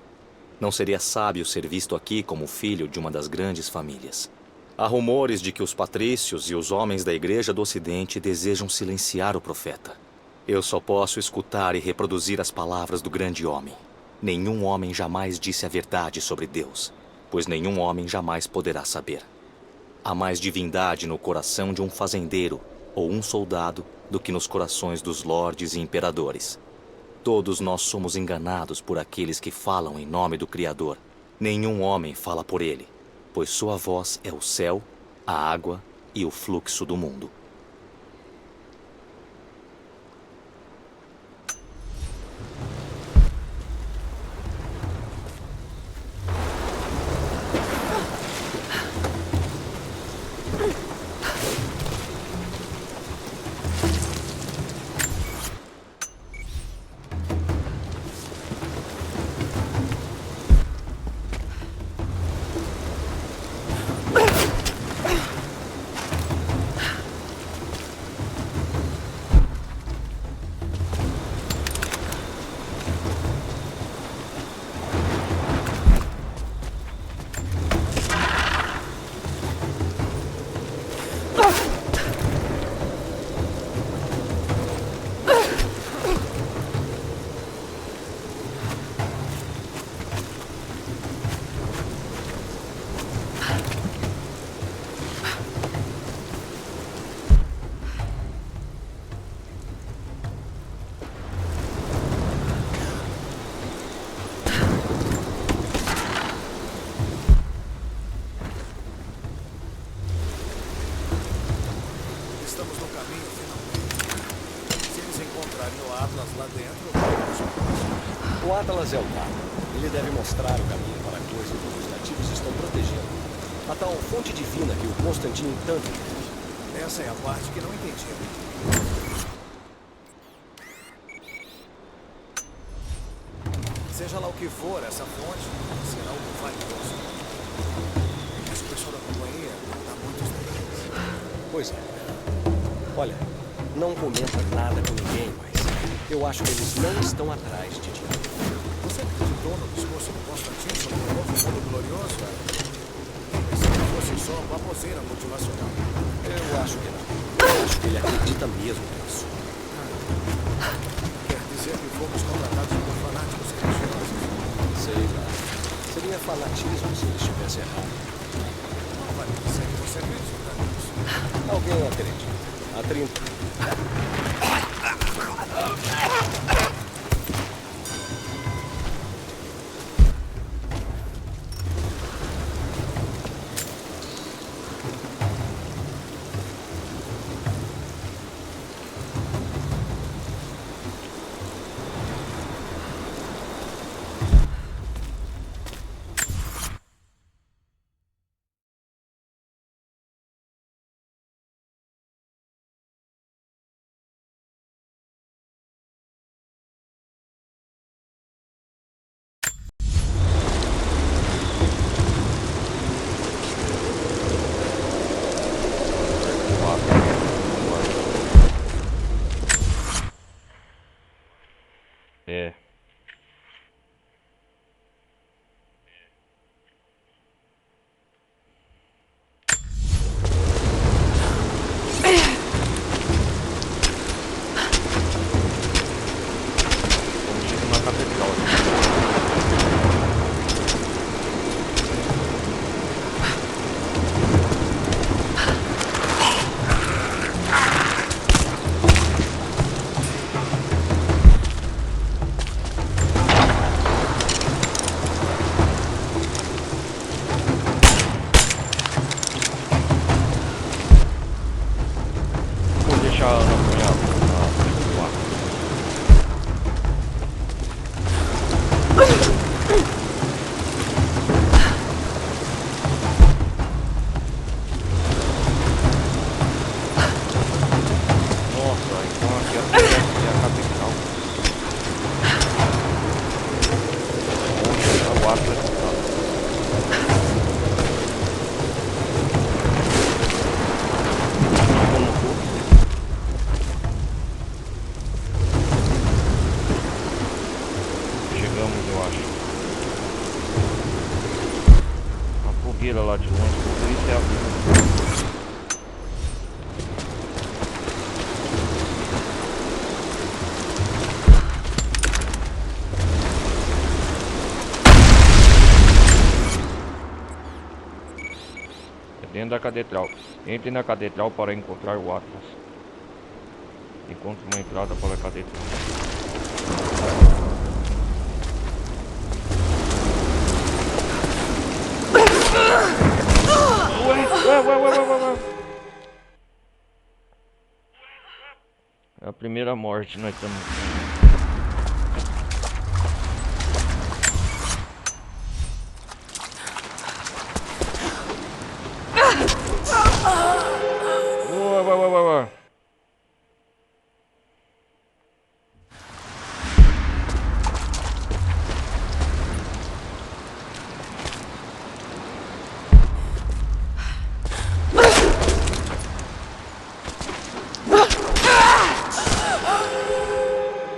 Não seria sábio ser visto aqui como filho de uma das grandes famílias. Há rumores de que os patrícios e os homens da Igreja do Ocidente desejam silenciar o profeta. Eu só posso escutar e reproduzir as palavras do grande homem. Nenhum homem jamais disse a verdade sobre Deus, pois nenhum homem jamais poderá saber. Há mais divindade no coração de um fazendeiro ou um soldado do que nos corações dos lordes e imperadores. Todos nós somos enganados por aqueles que falam em nome do Criador. Nenhum homem fala por ele, pois sua voz é o céu, a água e o fluxo do mundo. Estamos no caminho, finalmente. Se eles encontrarem o Atlas lá dentro, vamos. O Atlas é o cara. Ele deve mostrar o caminho para coisas que os nativos estão protegendo. A tal fonte divina que o Constantino tanto quer. Essa é a parte que não entendi. Seja lá o que for, essa fonte será algo valioso. Mas o pessoal da companhia não dá muitos detalhes. Pois é. Olha, não comenta nada com ninguém, mas eu acho que eles não estão atrás de dinheiro. Você acreditou no discurso do Constantino sobre o novo mundo glorioso? Se não fosse só baboseira motivacional. Eu acho que não. Eu acho que ele acredita mesmo nisso. Quer dizer que fomos contratados por fanáticos religiosos? Sei lá. Seria fanatismo se ele estivesse errado. Não vale dizer que você acredita nisso. Alguém acredita. Há 30. Dentro da catedral. Entre na catedral para encontrar o Atlas. Encontre uma entrada para a catedral. Ué. É a primeira morte nós estamos. Ué.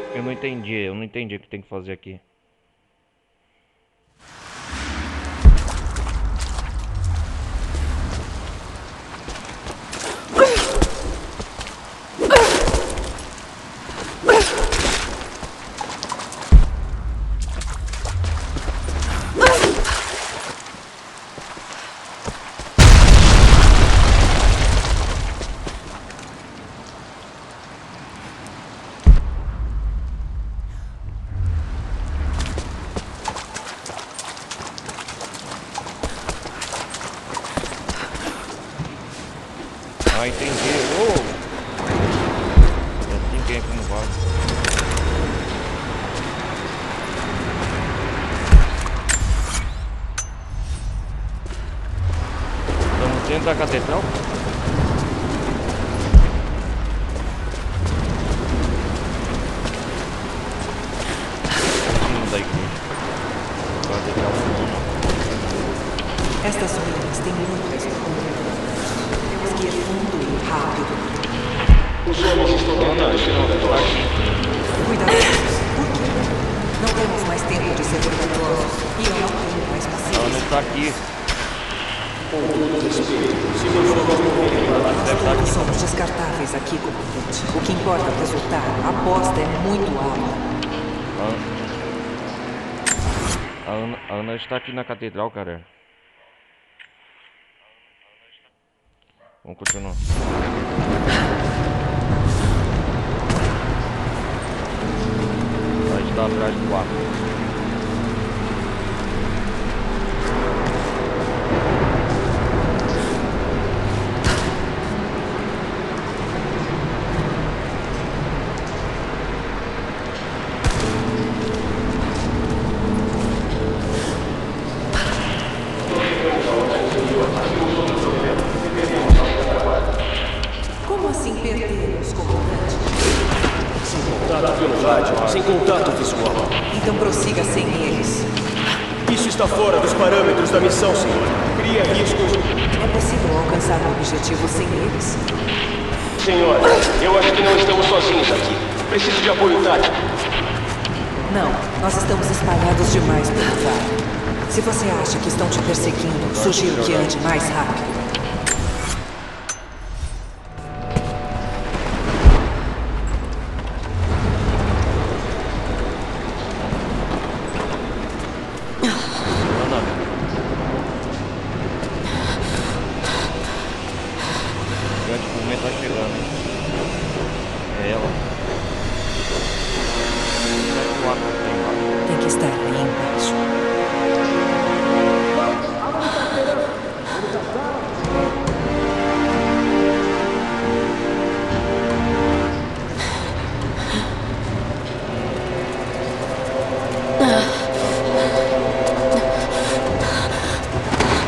Eu não entendi o que tem que fazer aqui. Ah, entendi. É assim que entra no vaso. Estamos dentro da catedral? Da igreja. Catedral romana. Estas ruínas têm muitas profundidades. Temos que ir fundo e rápido. Os homens estão tentando se controlar. Cuidadosos. Por quê? Não temos mais tempo de ser cuidadosos. E eu não tenho mais paciência. Ela não está aqui. Com todo respeito, se não formos morrer para lá, Todos somos descartáveis aqui, comandante. O que importa é o resultado. A aposta é muito alta. A Ana está aqui na catedral, cara. Vamos continuar. Ela está atrás do arco. Como assim perdemos, comandante? Sem contato pelo rádio, sem contato visual. Então prossiga sem eles. Isso está fora dos parâmetros da missão, senhor. Cria riscos. É possível alcançar o objetivo sem eles? Senhor, eu acho que não estamos sozinhos aqui. Preciso de apoio tático. Não, nós estamos espalhados demais pelo vale. Se você acha que estão te perseguindo, sugiro que ande mais rápido. Tem que estar aí embaixo.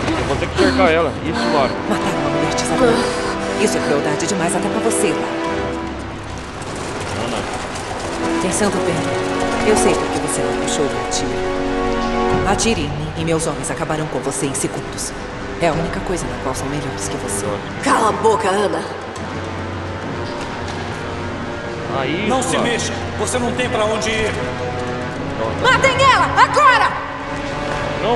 Eu vou ter que cercar ela. Isso, Laura. Matar uma mulher desafiada. Isso é crueldade demais até pra você, Laura. Pensando bem, eu sei por que você não puxou o gatilho. Atire em mim e meus homens acabarão com você em segundos. É a única coisa na qual são melhores que você. Cala a boca, Ana. Aí, não se mexa. Você não tem pra onde ir. Matem ela! Agora! Não.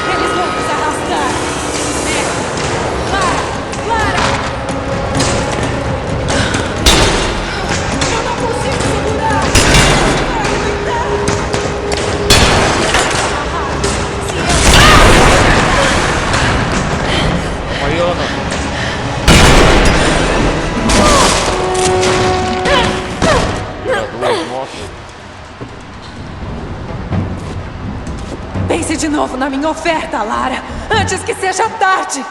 Eles vão nos arrastar! Clara! novo na minha oferta, Lara. Antes que seja tarde.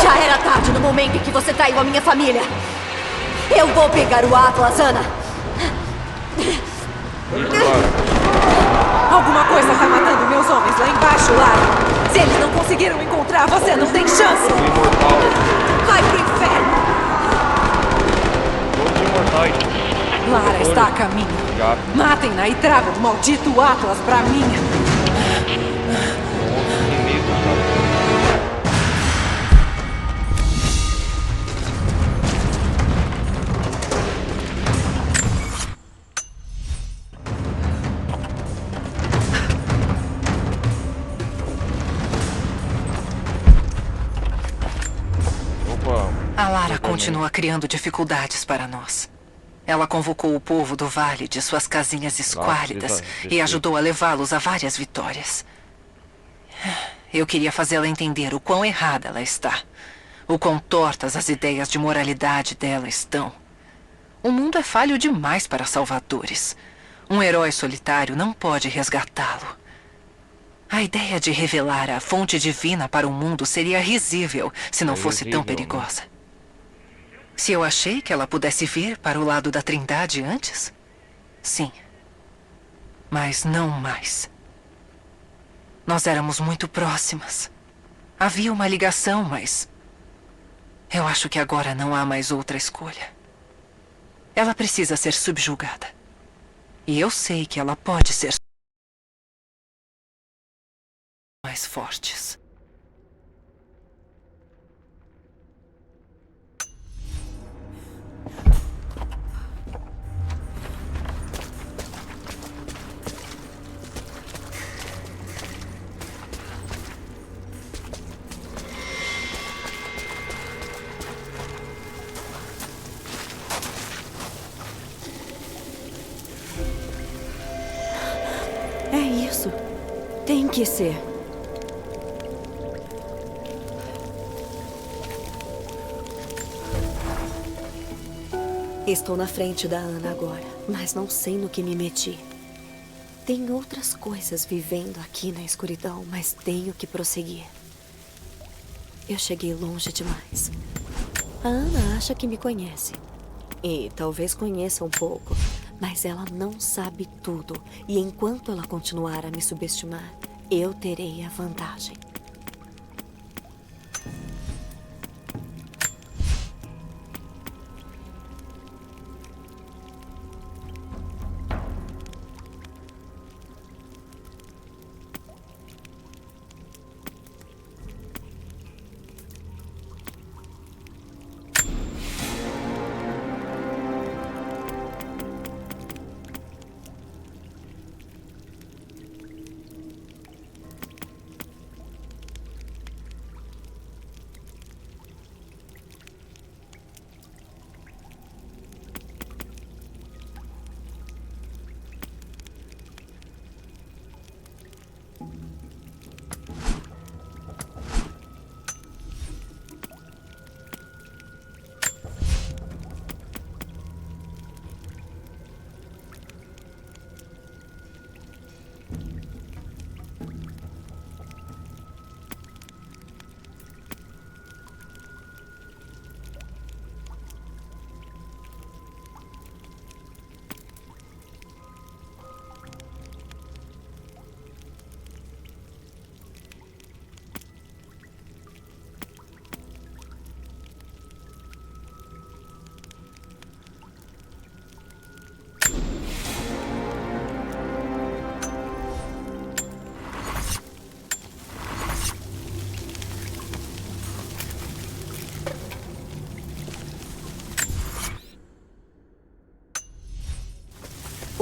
Já era tarde no momento em que você traiu a minha família. Eu vou pegar o Atlas, Ana. Alguma coisa tá matando meus homens lá embaixo, Lara. Se eles não conseguiram encontrar, você não tem chance. Vai pro inferno. Todos imortais. Lara está a caminho. Matem-na e tragam o maldito Atlas pra mim. A Lara continua criando dificuldades para nós. Ela convocou o povo do vale de suas casinhas esquálidas e ajudou a levá-los a várias vitórias. Eu queria fazê-la entender o quão errada ela está. O quão tortas as ideias de moralidade dela estão. O mundo é falho demais para salvadores. Um herói solitário não pode resgatá-lo. A ideia de revelar a fonte divina para o mundo seria risível se não fosse tão perigosa. Se eu achei que ela pudesse vir para o lado da Trindade antes? Sim. Mas não mais. Nós éramos muito próximas. Havia uma ligação, mas... eu acho que agora não há mais outra escolha. Ela precisa ser subjugada. E eu sei que ela pode ser mais fortes. É isso. Tem que ser. Estou na frente da Ana agora, mas não sei no que me meti. Tem outras coisas vivendo aqui na escuridão, mas tenho que prosseguir. Eu cheguei longe demais. A Ana acha que me conhece. E talvez conheça um pouco, mas ela não sabe tudo. E enquanto ela continuar a me subestimar, eu terei a vantagem.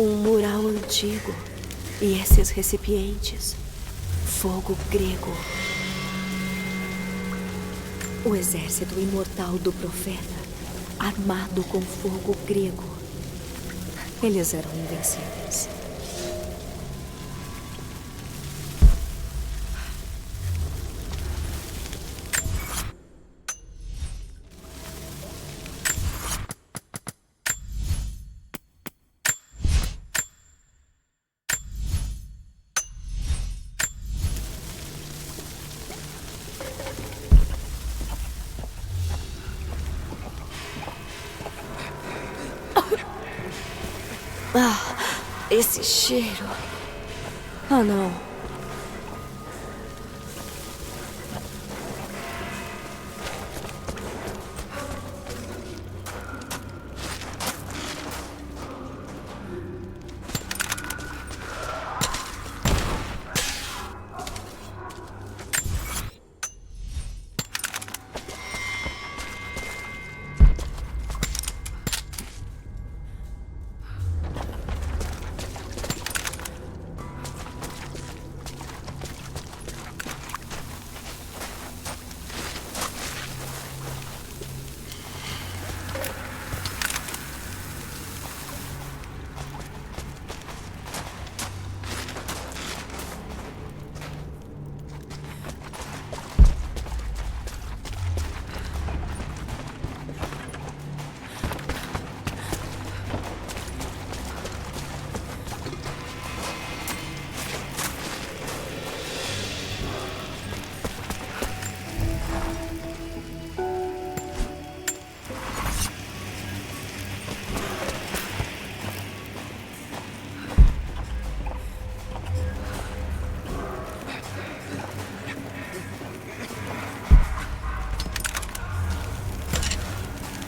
Um mural antigo. E esses recipientes. Fogo grego. O exército imortal do profeta, armado com fogo grego. Eles eram invencíveis. Esse cheiro... Ah, não.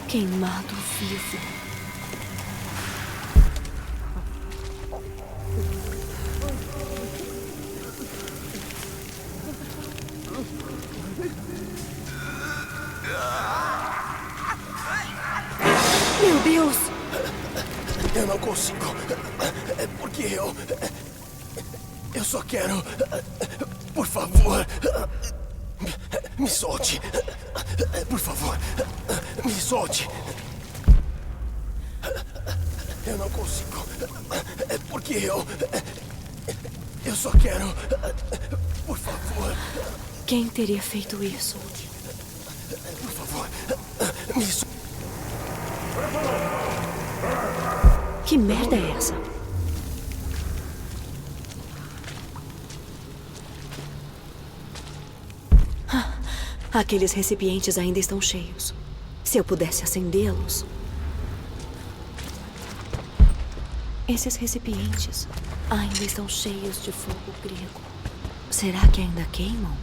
Queimado vivo. Meu Deus! Eu não consigo. É porque eu só quero... Por favor... Me solte. Por favor. Me solte. Eu não consigo. É porque eu só quero... Por favor. Quem teria feito isso? Por favor. Me solte. Que merda é essa? Aqueles recipientes ainda estão cheios. Se eu pudesse acendê-los... Esses recipientes ainda estão cheios de fogo grego. Será que ainda queimam?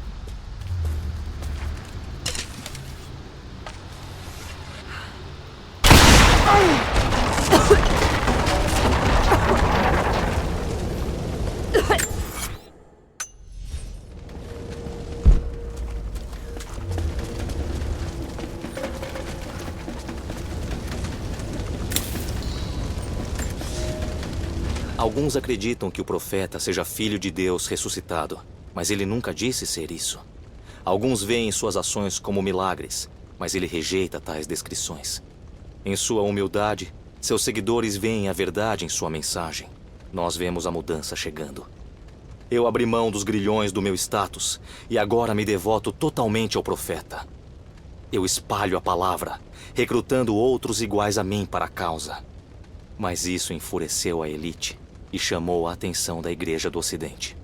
Alguns acreditam que o profeta seja filho de Deus ressuscitado, mas ele nunca disse ser isso. Alguns veem suas ações como milagres, mas ele rejeita tais descrições. Em sua humildade, seus seguidores veem a verdade em sua mensagem. Nós vemos a mudança chegando. Eu abri mão dos grilhões do meu status e agora me devoto totalmente ao profeta. Eu espalho a palavra, recrutando outros iguais a mim para a causa. Mas isso enfureceu a elite e chamou a atenção da Igreja do Ocidente.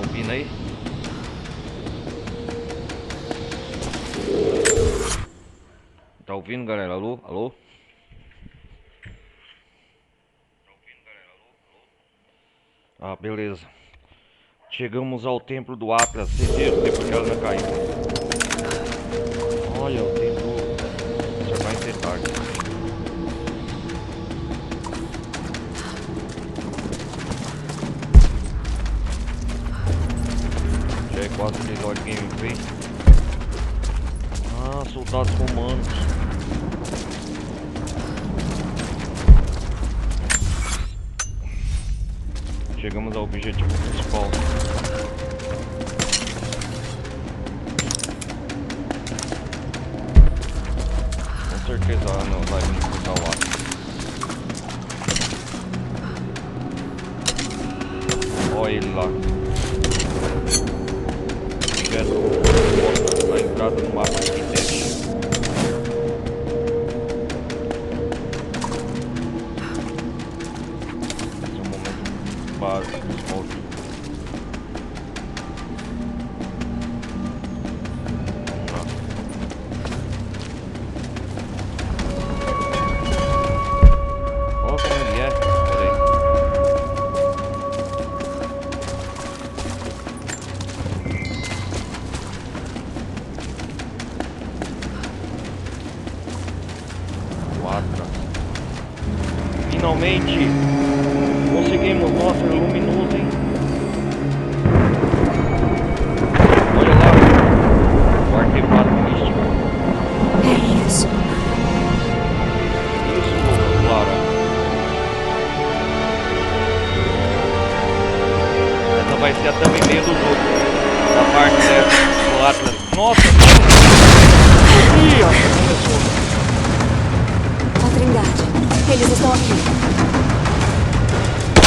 ouvindo aí? Tá ouvindo, galera? Alô? Alô? Ah, beleza. Chegamos ao templo do Atlas. Vocês viram depois que ela não caiu. Olha, o templo já vai ser tarde. Já é quase 3 horas de gameplay. Ah, soldados romanos. Chegamos ao objetivo principal. Com certeza não vai vir cruzar o Atlas. Olha ele lá. Direto na entrada do mapa de teste. Básico dos moldes. Olha como ele é. Pera aí. Finalmente conseguimos, nossa, é luminoso, hein? Olha lá, o artefato místico. É isso. Isso, Clara. Essa vai ser a thumbnail do jogo. Da parte dessa, do Atlas. Nossa, ih, acho que começou. A Trindade, eles estão aqui.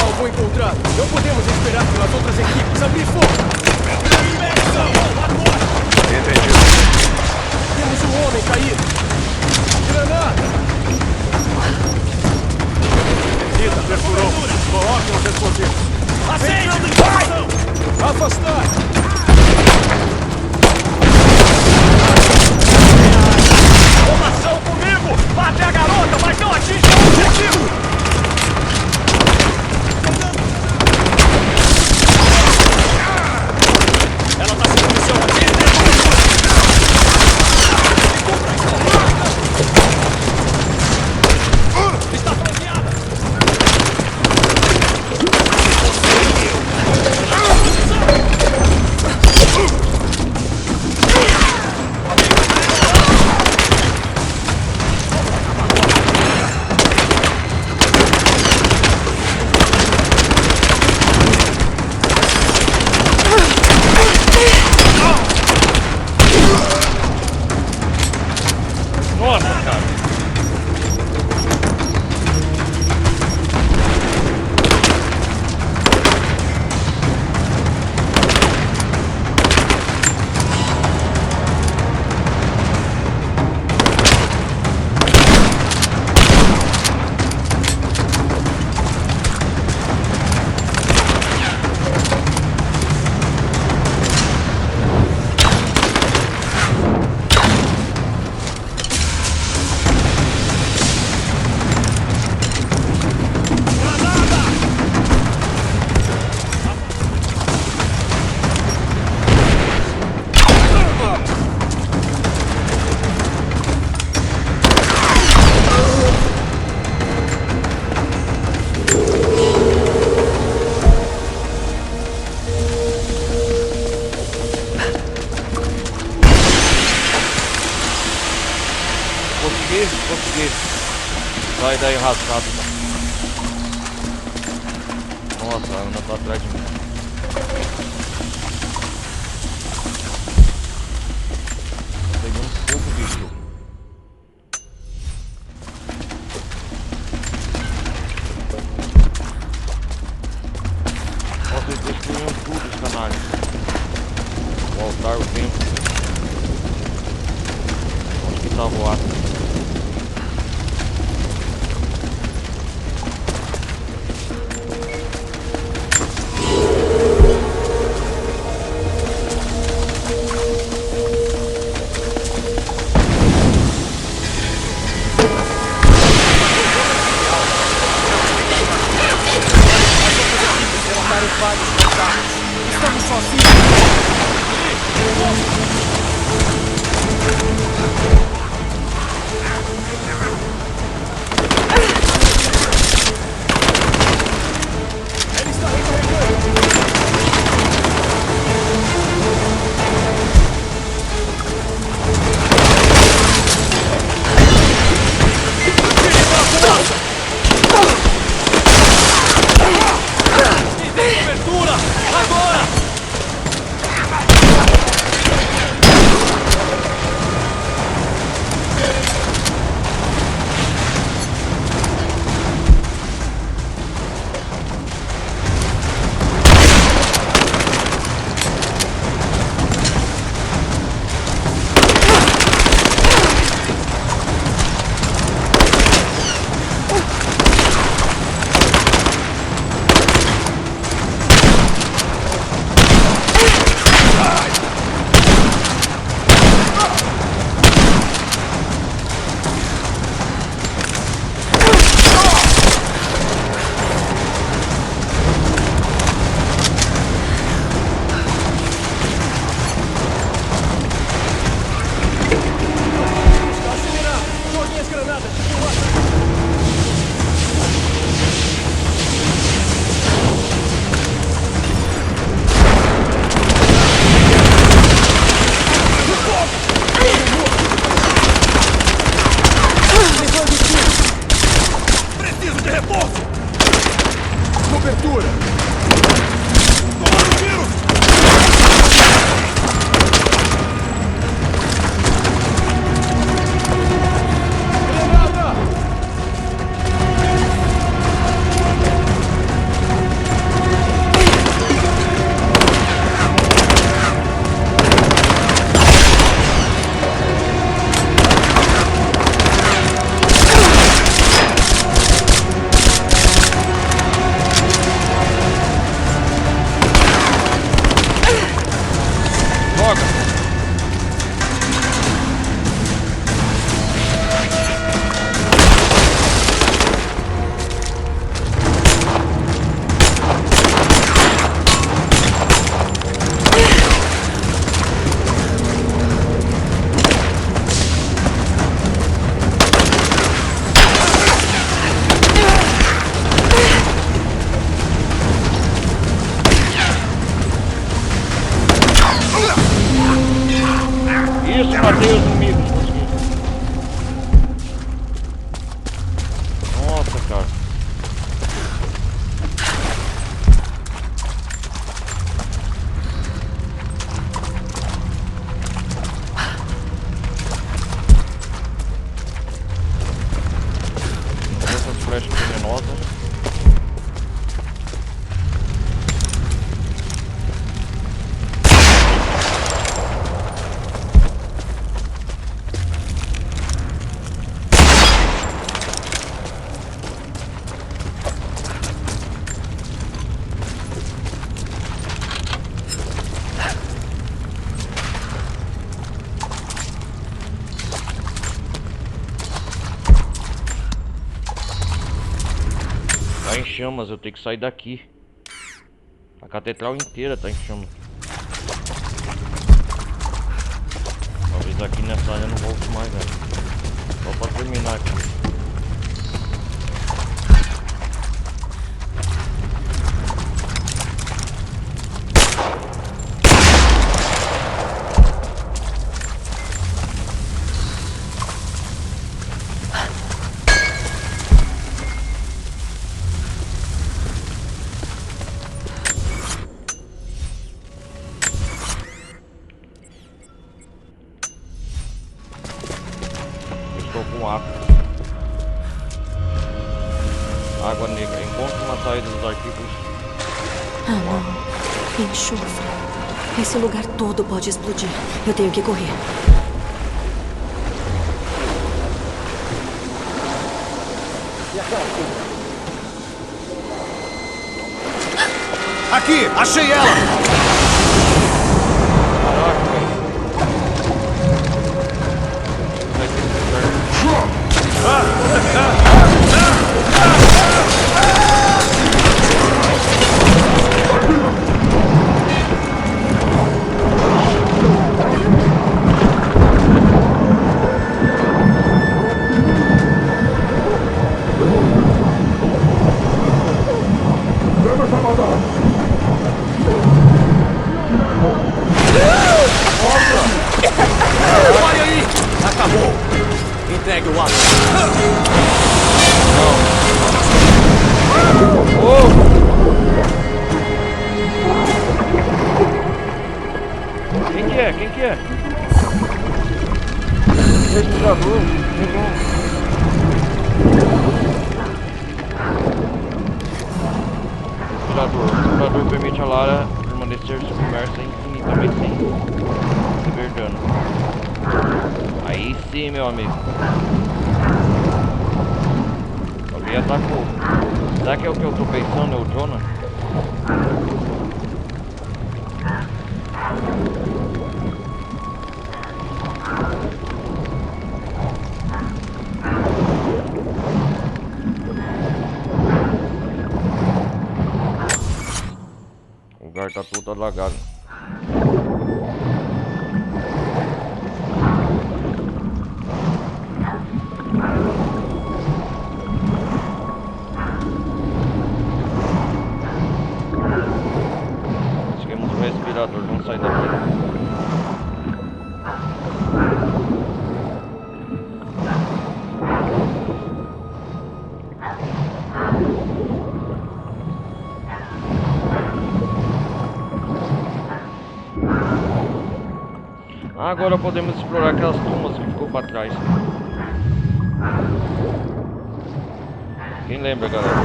Alvo encontrado. Não podemos esperar pelas outras equipes. Abrir fogo! Entendido. Temos um homem caído. Granada! Rita, perfurou. Coloquem os explosivos. Acende! Vai! Afastar! Formação comigo! Bate a garota, mas não atinge o objetivo! Ela tá sem munição aqui! Está flanqueada! Nossa, cara. Consegui. Sai daí, rascado. Nossa, a Ana tá atrás de mim. Tô pegando fogo, bicho. Nossa, eles destruíram tudo, os canalhas. O altar, o templo. Onde que tava o Atlas? vários contatos. Estamos sozinhos. Ele está recarregando. Cobertura! Agora! Matei os inimigos, consegui. Nossa, cara. Essas flechas venenosas. Tá em chamas, eu tenho que sair daqui. A catedral inteira tá em chamas. Talvez aqui nessa área eu não volte mais, velho. Só pra terminar aqui. Água negra. Encontre uma saída dos arquivos. Ah, não. Enxofre. Esse lugar todo pode explodir. Eu tenho que correr. Aqui! Achei ela! Olha aí! Acabou! Entregue o aço. Quem que é? Quem que é? Respirador. O respirador permite a Lara permanecer submersa infinitamente sem receber dano. Aí sim, meu amigo. Alguém atacou. Será que é o que eu tô pensando? É o Jonah? O lugar tá todo alagado. Conseguimos o respirador, vamos sair daqui. Agora podemos explorar aquelas tumbas que ficou para trás. Quem lembra, galera?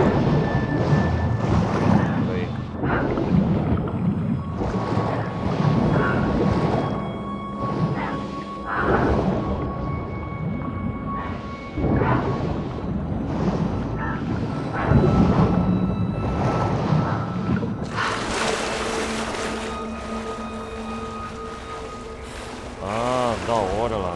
Aí. Ah, da hora lá.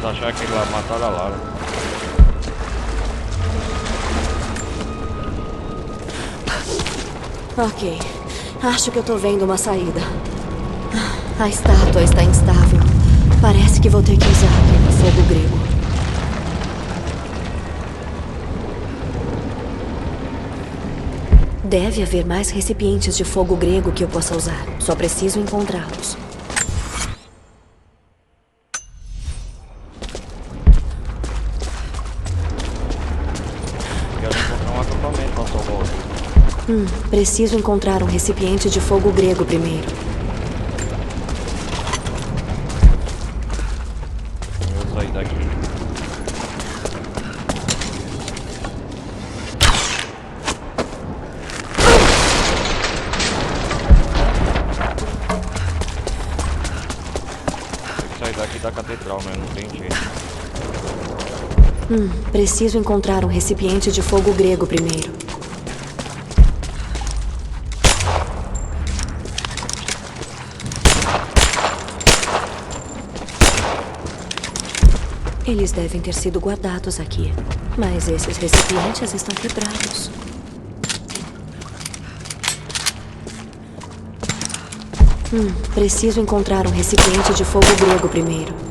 Achar que lá mataram a Lara. Ok. Acho que eu tô vendo uma saída. A estátua está instável. Parece que vou ter que usar aquele fogo grego. Deve haver mais recipientes de fogo grego que eu possa usar. Só preciso encontrá-los. Preciso encontrar um recipiente de fogo grego primeiro. Eu vou sair daqui. Tem que sair daqui da catedral, né? Não tem jeito. Preciso encontrar um recipiente de fogo grego primeiro. Eles devem ter sido guardados aqui. Mas esses recipientes estão quebrados. Preciso encontrar um recipiente de fogo grego primeiro.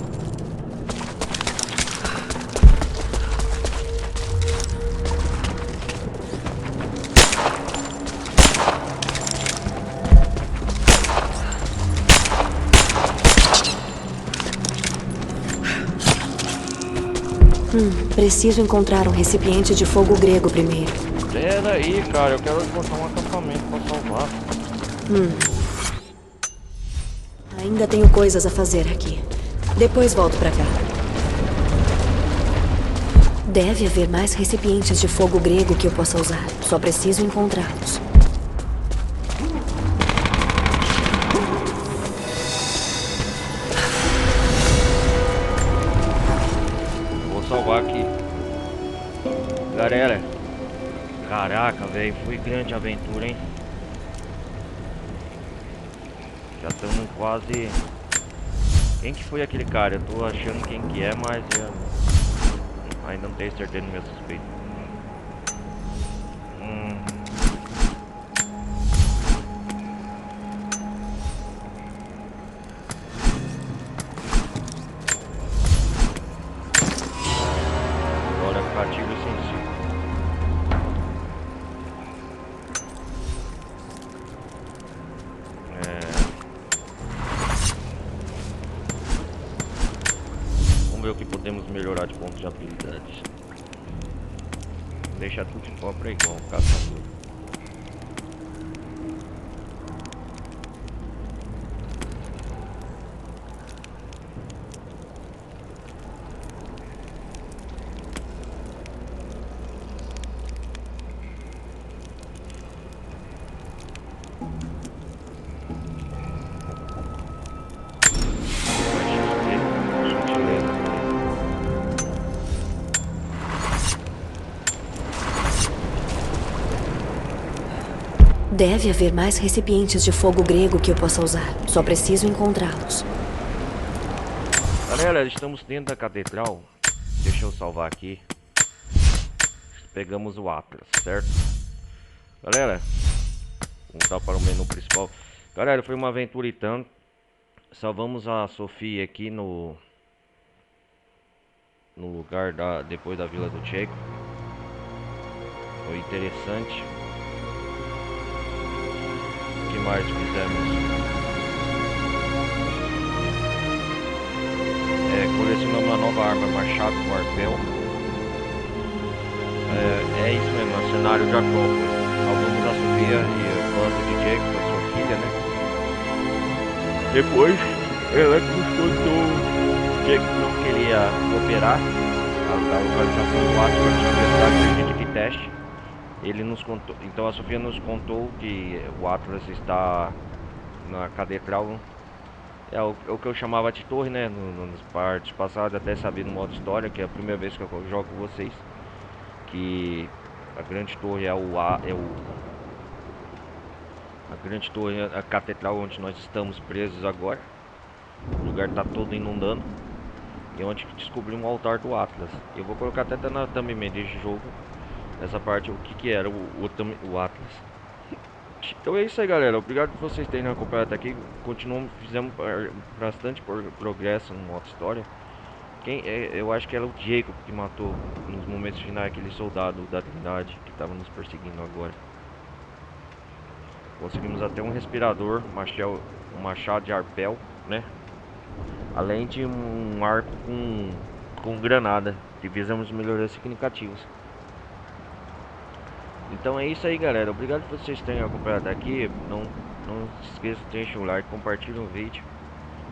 Preciso encontrar um recipiente de fogo grego primeiro. Pera aí, cara, eu quero encontrar um acampamento pra salvar. Ainda tenho coisas a fazer aqui. Depois volto pra cá. Deve haver mais recipientes de fogo grego que eu possa usar. Só preciso encontrá-los. Salvar aqui. Galera, caraca, velho, foi grande a aventura, hein? Já estamos quase... Quem que foi aquele cara? Eu tô achando quem que é, mas ainda não tenho certeza do meu suspeito. Agora cativo e sensível. Vamos ver o que podemos melhorar de pontos de habilidade. Deixar tudo igual para igual, caçador. Deve haver mais recipientes de fogo grego que eu possa usar. Só preciso encontrá-los. Galera, estamos dentro da catedral. Deixa eu salvar aqui. Pegamos o Atlas, certo? Galera, vamos voltar para o menu principal. Galera, foi uma aventura e tanto. Salvamos a Sofia aqui no lugar depois da Vila do Checo. Foi interessante. O que mais fizemos? Colecionamos uma nova arma, machado com arpel. É isso mesmo, é o cenário de Acrópolis. Salvamos a Sofia e o bando de Jake, a sua filha, né? Depois, ela nos contou que Jake não queria operar a localização do Atlas para a Universidade de teste. Ele nos contou, então a Sofia nos contou que o Atlas está na catedral. É o que eu chamava de torre, né? Nas partes passadas, até sabia no modo história, que é a primeira vez que eu jogo com vocês. Que a grande torre a grande torre, a catedral onde nós estamos presos agora. O lugar está todo inundando. E onde descobrimos o altar do Atlas. Eu vou colocar até na thumbnail desse jogo. Essa parte, o que era o Atlas. Então é isso aí, galera. Obrigado por vocês terem acompanhado até aqui. Continuamos, fizemos bastante progresso no modo história. Eu acho que era o Jacob que matou nos momentos finais aquele soldado da Trindade que estava nos perseguindo agora. Conseguimos até um respirador, um machado de arpel, né? Além de um arco com granada. Tivemos melhorias significativas. Então é isso aí, galera. Obrigado por vocês terem acompanhado aqui. Não se esqueça de deixar o like, compartilhe o vídeo.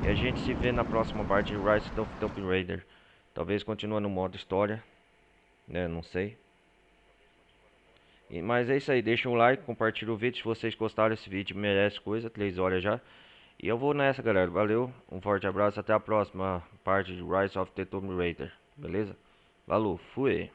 E a gente se vê na próxima parte de Rise of the Tomb Raider. Talvez continue no modo história, né? Não sei. Mas é isso aí. Deixa um like, compartilhe o vídeo. Se vocês gostaram desse vídeo, merece coisa. 3 horas já. E eu vou nessa, galera. Valeu. Um forte abraço. Até a próxima parte de Rise of the Tomb Raider. Beleza? Falou. Fui.